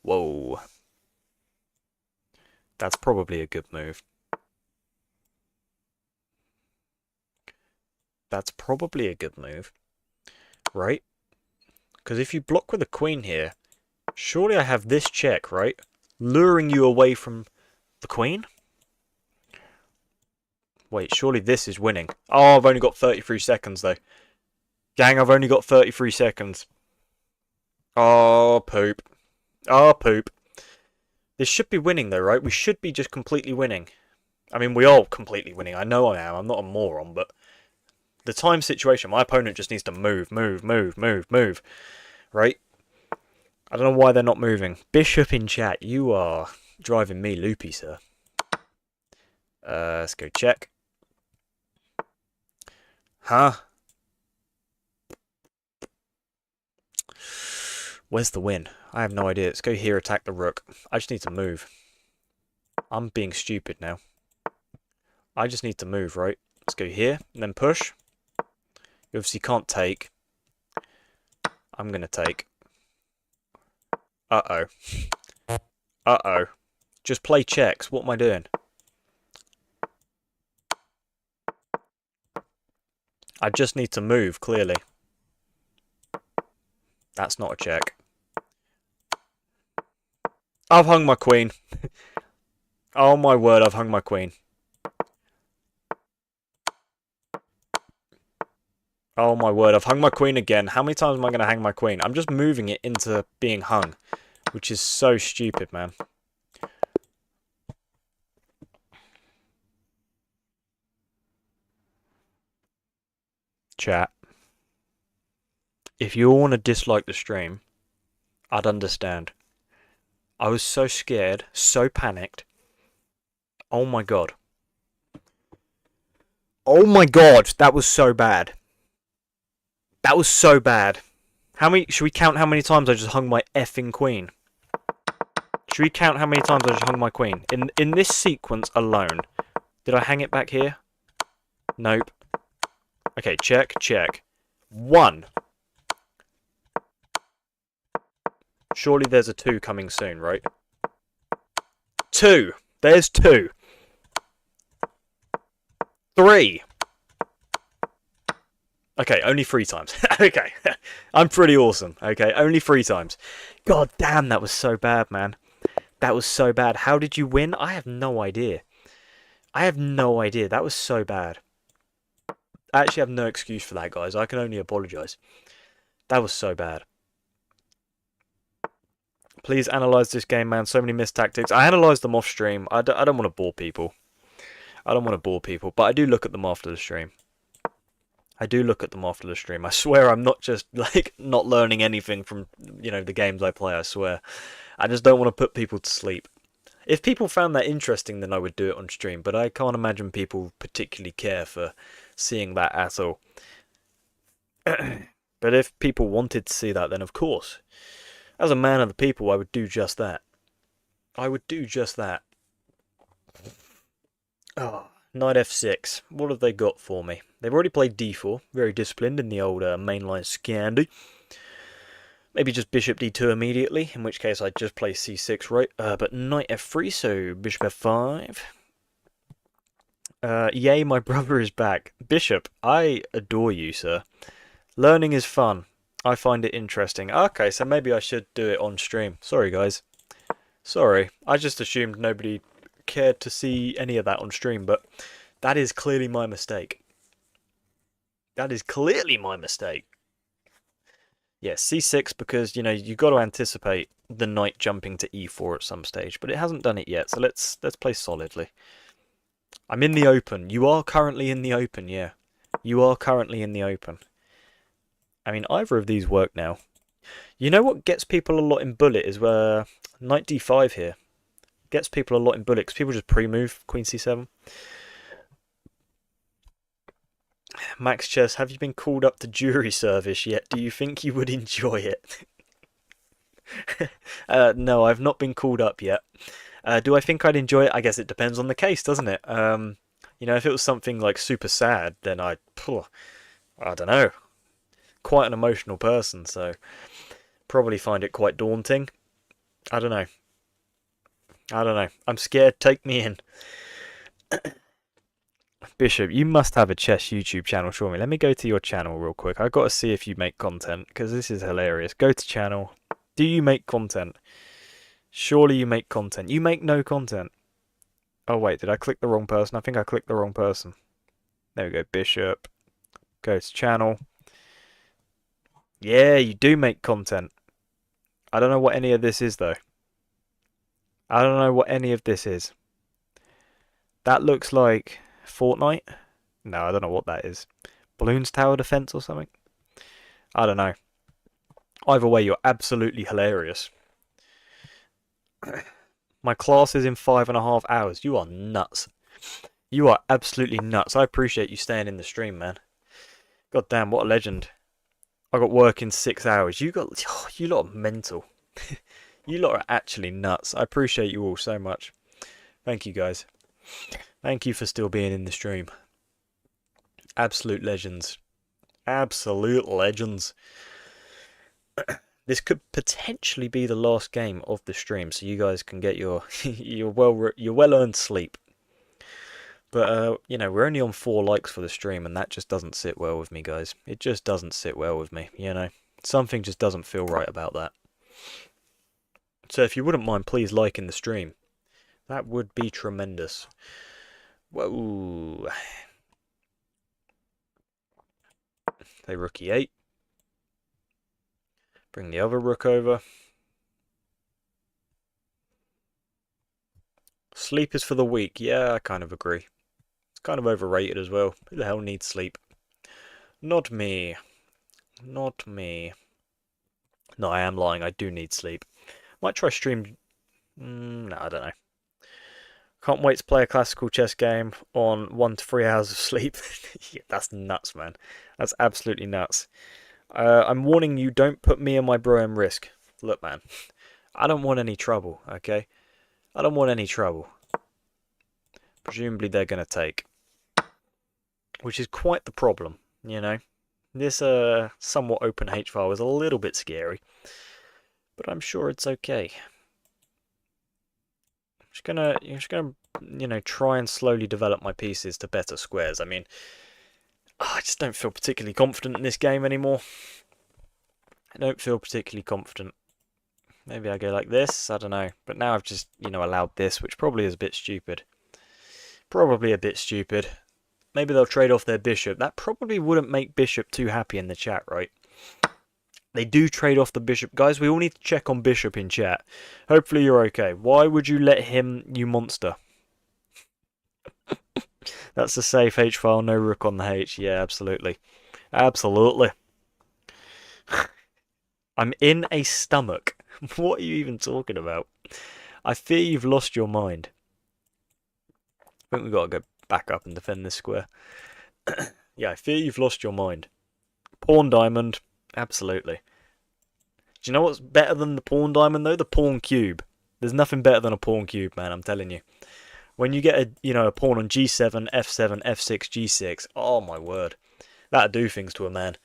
Whoa. That's probably a good move. That's probably a good move. Right? Because if you block with a queen here, surely I have this check, right? Luring you away from the queen? Wait, surely this is winning. Oh, I've only got 33 seconds, though. Gang, I've only got 33 seconds. Oh, poop. Oh, poop. This should be winning, though, right? We should be just completely winning. I mean, we are completely winning. I know I am. I'm not a moron, but the time situation, my opponent just needs to move. Right? I don't know why they're not moving. Bishop in chat, you are driving me loopy, sir. Let's go check. Huh? Where's the win? I have no idea. Let's go here, attack the rook. I just need to move. I'm being stupid now. I just need to move, right? Let's go here, and then push. You obviously can't take. I'm going to take. Uh-oh. Uh-oh. Just play checks. What am I doing? I just need to move, clearly. That's not a check. I've hung my queen. Oh my word, I've hung my queen. Oh my word, I've hung my queen again. How many times am I going to hang my queen? I'm just moving it into being hung, which is so stupid, man. Chat. If you all want to dislike the stream, I'd understand. I was so scared, so panicked. Oh my god. Oh my god, that was so bad. That was so bad. Should we count how many times I just hung my effing queen? Should we count how many times I just hung my queen? In this sequence alone. Did I hang it back here? Nope. Okay, check, check. 1. Surely there's a 2 coming soon, right? 2. There's 2. 3. Okay, only 3 times. Okay. I'm pretty awesome. Okay, only 3 times. God damn, that was so bad, man. That was so bad. How did you win? I have no idea. I have no idea. That was so bad. I actually have no excuse for that, guys. I can only apologise. That was so bad. Please analyse this game, man. So many missed tactics. I analysed them off stream. I don't want to bore people. I don't want to bore people, but I do look at them after the stream. I do look at them after the stream. I swear I'm not just, like, not learning anything from, the games I play, I swear. I just don't want to put people to sleep. If people found that interesting, then I would do it on stream, but I can't imagine people particularly care for seeing that at all. But if people wanted to see that, then of course, as a man of the people, I would do just that. I would do just that. Oh, knight f6. What have they got for me? They've already played d4. Very disciplined in the old mainline Scandi. Maybe just bishop d2 immediately, in which case I'd just play c6, right? But knight f3, so bishop f5. Yay, my brother is back. Bishop, I adore you, sir. Learning is fun. I find it interesting. Okay, so maybe I should do it on stream. Sorry, guys. Sorry. I just assumed nobody cared to see any of that on stream, but that is clearly my mistake. That is clearly my mistake. Yeah, c6 because, you know, you've got to anticipate the knight jumping to e4 at some stage, but it hasn't done it yet, so let's play solidly. I'm in the open. You are currently in the open, yeah. You are currently in the open. I mean, either of these work now. You know what gets people a lot in bullet is where knight d5 here. Gets people a lot in bullet because people just pre-move queen c7. Max Chess, have you been called up to jury service yet? Do you think you would enjoy it? No, I've not been called up yet. Do I think I'd enjoy it? I guess it depends on the case, doesn't it? You know, if it was something like super sad, then I don't know. Quite an emotional person, so probably find it quite daunting. I don't know. I'm scared. Take me in. Bishop, you must have a chess YouTube channel, surely. Let me go to your channel real quick. I've got to see if you make content, because this is hilarious. Go to channel. Do you make content? Surely you make content. You make no content. Oh, wait, did I click the wrong person? I think I clicked the wrong person. There we go, Bishop. Go to channel. Yeah, you do make content. I don't know what any of this is, though. I don't know what any of this is. That looks like Fortnite? No, I don't know what that is. Balloons Tower Defense or something? I don't know. Either way, you're absolutely hilarious. My class is in 5.5 hours. You are nuts. You are absolutely nuts. I appreciate you staying in the stream, man. God damn, what a legend. I got work in 6 hours. You lot are mental. You lot are actually nuts. I appreciate you all so much. Thank you, guys. Thank you for still being in the stream. Absolute legends. Absolute legends. This could potentially be the last game of the stream, so you guys can get your your well-earned sleep. But you know, we're only on 4 likes for the stream, and that just doesn't sit well with me, guys. It just doesn't sit well with me. You know, something just doesn't feel right about that. So if you wouldn't mind, please liking the stream. That would be tremendous. Whoa. Play rook e8. Bring the other rook over. Sleep is for the weak. Yeah, I kind of agree. It's kind of overrated as well. Who the hell needs sleep? Not me. Not me. No, I am lying. I do need sleep. Might try stream... no, I don't know. Can't wait to play a classical chess game on 1 to 3 hours of sleep. Yeah, that's nuts, man. That's absolutely nuts. I'm warning you, don't put me and my bro in risk. Look, man, I don't want any trouble, okay? I don't want any trouble. Presumably they're going to take. Which is quite the problem, you know? This somewhat open H-file is a little bit scary. But I'm sure it's okay. I'm just gonna, you know, try and slowly develop my pieces to better squares. I mean, I just don't feel particularly confident in this game anymore. I don't feel particularly confident. Maybe I go like this, I don't know. But now I've just, you know, allowed this, which probably is a bit stupid. Probably a bit stupid. Maybe they'll trade off their bishop. That probably wouldn't make Bishop too happy in the chat, right? They do trade off the bishop. Guys, we all need to check on Bishop in chat. Hopefully you're okay. Why would you let him, you monster? That's a safe H-file, no rook on the H. Yeah, absolutely. Absolutely. I'm in a stomach. What are you even talking about? I fear you've lost your mind. I think we've got to go back up and defend this square. Yeah, I fear you've lost your mind. Pawn diamond. Absolutely. Do you know what's better than the pawn diamond, though? The pawn cube. There's nothing better than a pawn cube, man, I'm telling you. When you get a pawn on g7, f7, f6, g6, oh my word. That'll do things to a man.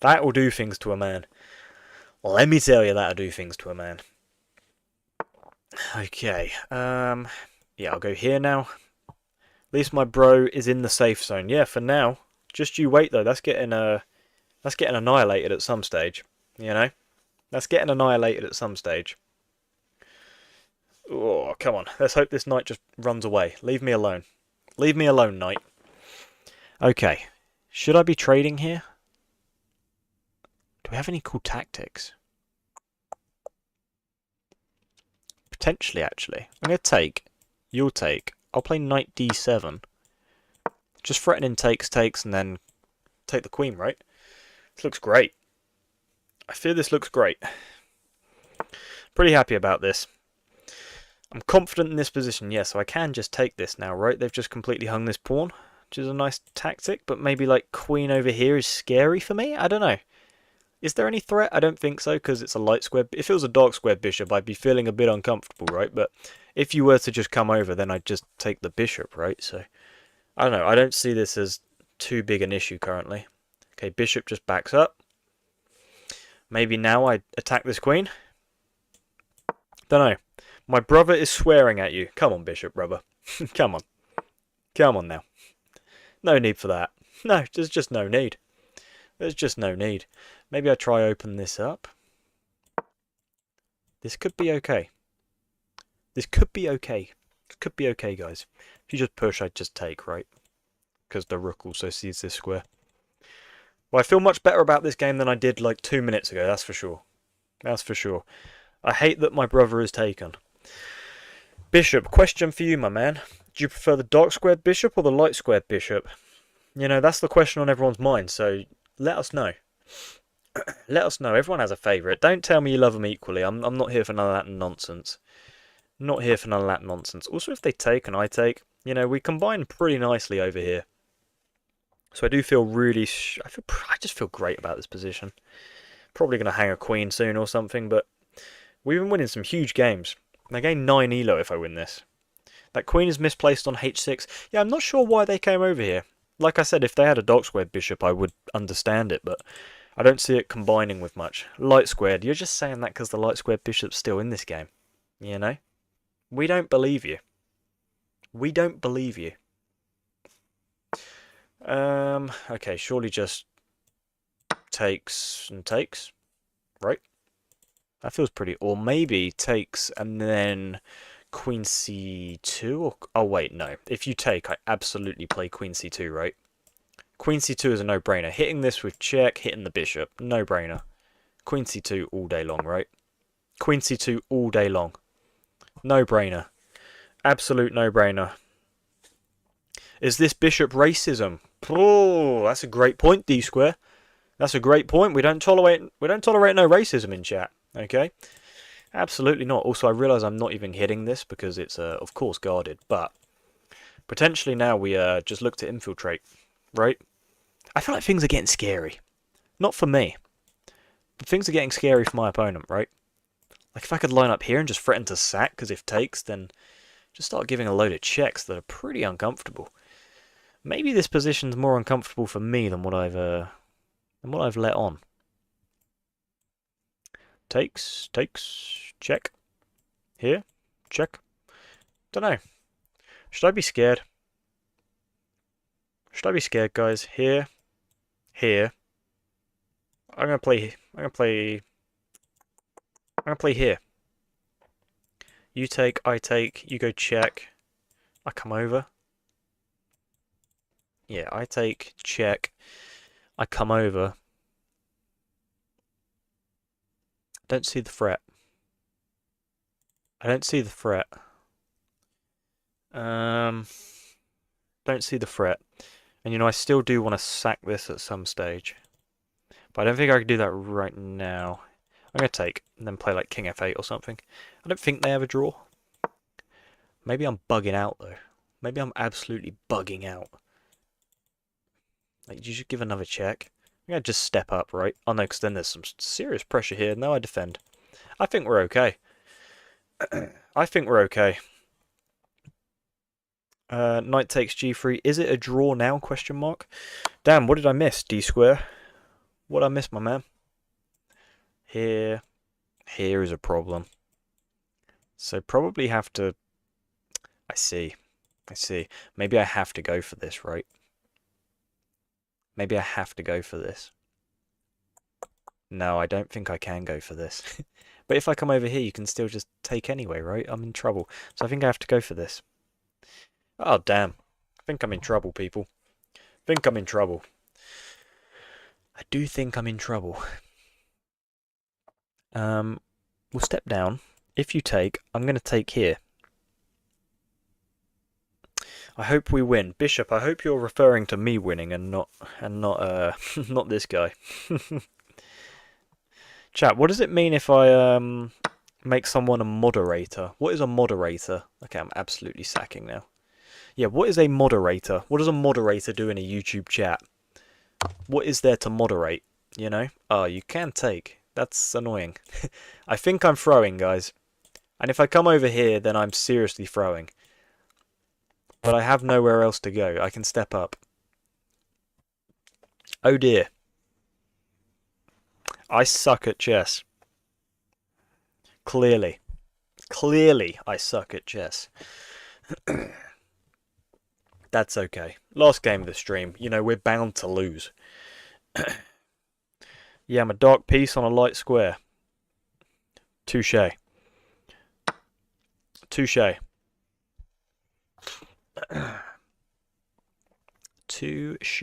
That will do things to a man. Let me tell you, that'll do things to a man. Okay. Yeah, I'll go here now. At least my bro is in the safe zone. Yeah, for now. Just you wait, though. That's getting That's getting annihilated at some stage, you know? That's getting annihilated at some stage. Oh, come on. Let's hope this knight just runs away. Leave me alone. Leave me alone, knight. Okay. Should I be trading here? Do we have any cool tactics? Potentially, actually. I'm going to take. You'll take. I'll play knight d7. Just threatening takes, and then take the queen, right? This looks great. I fear this looks great. Pretty happy about this. I'm confident in this position, yeah, so I can just take this now, right? They've just completely hung this pawn, which is a nice tactic, but maybe like queen over here is scary for me? I don't know. Is there any threat? I don't think so, because it's a light square. If it was a dark square bishop, I'd be feeling a bit uncomfortable, right? But if you were to just come over, then I'd just take the bishop, right? So, I don't know. I don't see this as too big an issue currently. Okay, bishop just backs up. Maybe now I attack this queen. Don't know. My brother is swearing at you. Come on, bishop, brother. Come on. Come on now. No need for that. No, there's just no need. There's just no need. Maybe I try open this up. This could be okay. This could be okay. It could be okay, guys. If you just push, I'd just take, right? Because the rook also sees this square. Well, I feel much better about this game than I did like 2 minutes ago, that's for sure. That's for sure. I hate that my brother is taken. Bishop, question for you, my man. Do you prefer the dark squared bishop or the light squared bishop? You know, that's the question on everyone's mind, so let us know. Let us know. Everyone has a favourite. Don't tell me you love them equally. I'm not here for none of that nonsense. Not here for none of that nonsense. Also, if they take and I take, you know, we combine pretty nicely over here. So I do feel really... I just feel great about this position. Probably going to hang a queen soon or something, but we've been winning some huge games. I gain 9 elo if I win this. That queen is misplaced on h6. Yeah, I'm not sure why they came over here. Like I said, if they had a dark squared bishop, I would understand it, but I don't see it combining with much. Light squared, you're just saying that because the light squared bishop's still in this game. You know? We don't believe you. We don't believe you. Okay, surely just takes and takes, right? That feels pretty... Or maybe takes and then queen c2 or... Oh, wait, no. If you take, I absolutely play queen c2, right? Queen c2 is a no-brainer. Hitting this with check, hitting the bishop. No-brainer. Queen c2 all day long, right? Queen c2 all day long. No-brainer. Absolute no-brainer. Is this bishop racism? Oh, that's a great point, D-Square. That's a great point. We don't tolerate no racism in chat. Okay? Absolutely not. Also, I realise I'm not even hitting this because it's, of course, guarded. But potentially now we just look to infiltrate, right? I feel like things are getting scary. Not for me. But things are getting scary for my opponent, right? Like if I could line up here and just threaten to sack, because if takes, then just start giving a load of checks that are pretty uncomfortable. Maybe this position's more uncomfortable for me than what I've let on. Takes, check. Here, check. Don't know. Should I be scared? Should I be scared, guys? Here. I'm gonna play here. You take, I take, you go check. I come over. Yeah, I take, check. I come over. Don't see the threat. I don't see the threat. Don't see the threat. And you know, I still do want to sack this at some stage. But I don't think I can do that right now. I'm going to take and then play like King F8 or something. I don't think they have a draw. Maybe I'm bugging out though. Maybe I'm absolutely bugging out. Like, you should give another check. I'm going to just step up, right? Oh no, because then there's some serious pressure here. No, I defend. I think we're okay. I think we're okay. Knight takes g3. Is it a draw now? Question mark. Damn, what did I miss? D-Square. What did I miss, my man? Here is a problem. So probably have to... I see. Maybe I have to go for this, right? Maybe I have to go for this. No, I don't think I can go for this. But if I come over here, you can still just take anyway, right? I'm in trouble. So I think I have to go for this. Oh, damn. I think I'm in trouble, people. I think I'm in trouble. I do think I'm in trouble. We'll step down. If you take, I'm going to take here. I hope we win. Bishop, I hope you're referring to me winning and not not this guy. Chat, what does it mean if I make someone a moderator? What is a moderator? Okay, I'm absolutely sacking now. Yeah, what is a moderator? What does a moderator do in a YouTube chat? What is there to moderate, you know? Oh, you can take. That's annoying. I think I'm throwing, guys. And if I come over here, then I'm seriously throwing. But I have nowhere else to go. I can step up. Oh dear. I suck at chess. Clearly. Clearly, I suck at chess. That's okay. Last game of the stream. You know, we're bound to lose. Yeah, I'm a dark piece on a light square. Touche. Touche. Touche.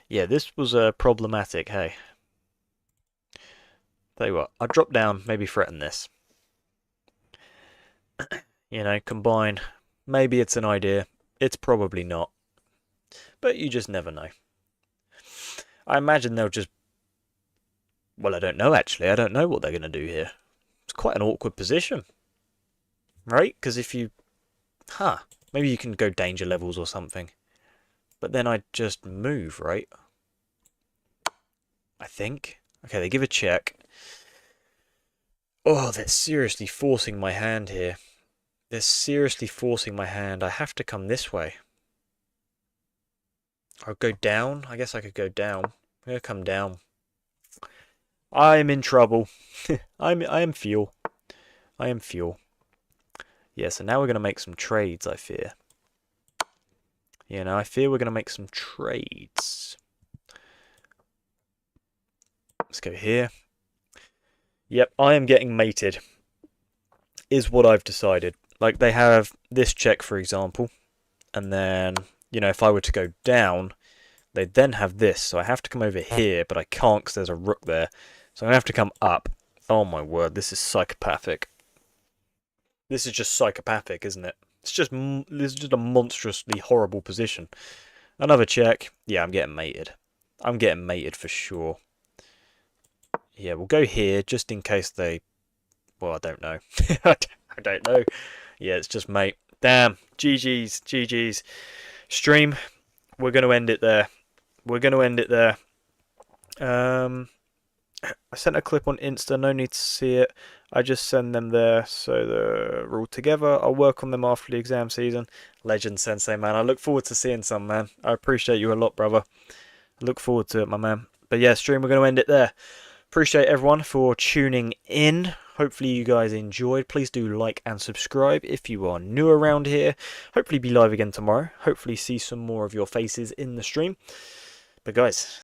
Yeah, this was problematic, hey. Tell you what, I'll drop down, maybe threaten this. You know, combine. Maybe it's an idea. It's probably not. But you just never know. I imagine they'll just... Well, I don't know, actually. I don't know what they're going to do here. It's quite an awkward position. Right? Because if you... Maybe you can go danger levels or something. But then I'd just move, right? I think. Okay, they give a check. Oh, they're seriously forcing my hand here. They're seriously forcing my hand. I have to come this way. I'll go down. I guess I could go down. I'm going to come down. I'm in trouble. I am fuel. I am fuel. Yeah, so now we're going to make some trades, I fear. You know, I fear we're going to make some trades. Let's go here. Yep, I am getting mated. Is what I've decided. Like, they have this check, for example. And then, you know, if I were to go down, they then have this. So I have to come over here, but I can't because there's a rook there. So I'm going to have to come up. Oh my word, this is psychopathic. This is just psychopathic, isn't it? This is just a monstrously horrible position. Another check. Yeah, I'm getting mated. I'm getting mated for sure. Yeah, we'll go here just in case they... Well, I don't know. I don't know. Yeah, it's just mate. Damn. GG's. GG's. Stream. We're going to end it there. We're going to end it there. I sent a clip on Insta. No need to see it. I just send them there so they're all together. I'll work on them after the exam season. Legend Sensei, man. I look forward to seeing some, man. I appreciate you a lot, brother. I look forward to it, my man. But yeah, stream, we're going to end it there. Appreciate everyone for tuning in. Hopefully you guys enjoyed. Please do like and subscribe if you are new around here. Hopefully be live again tomorrow. Hopefully see some more of your faces in the stream. But guys...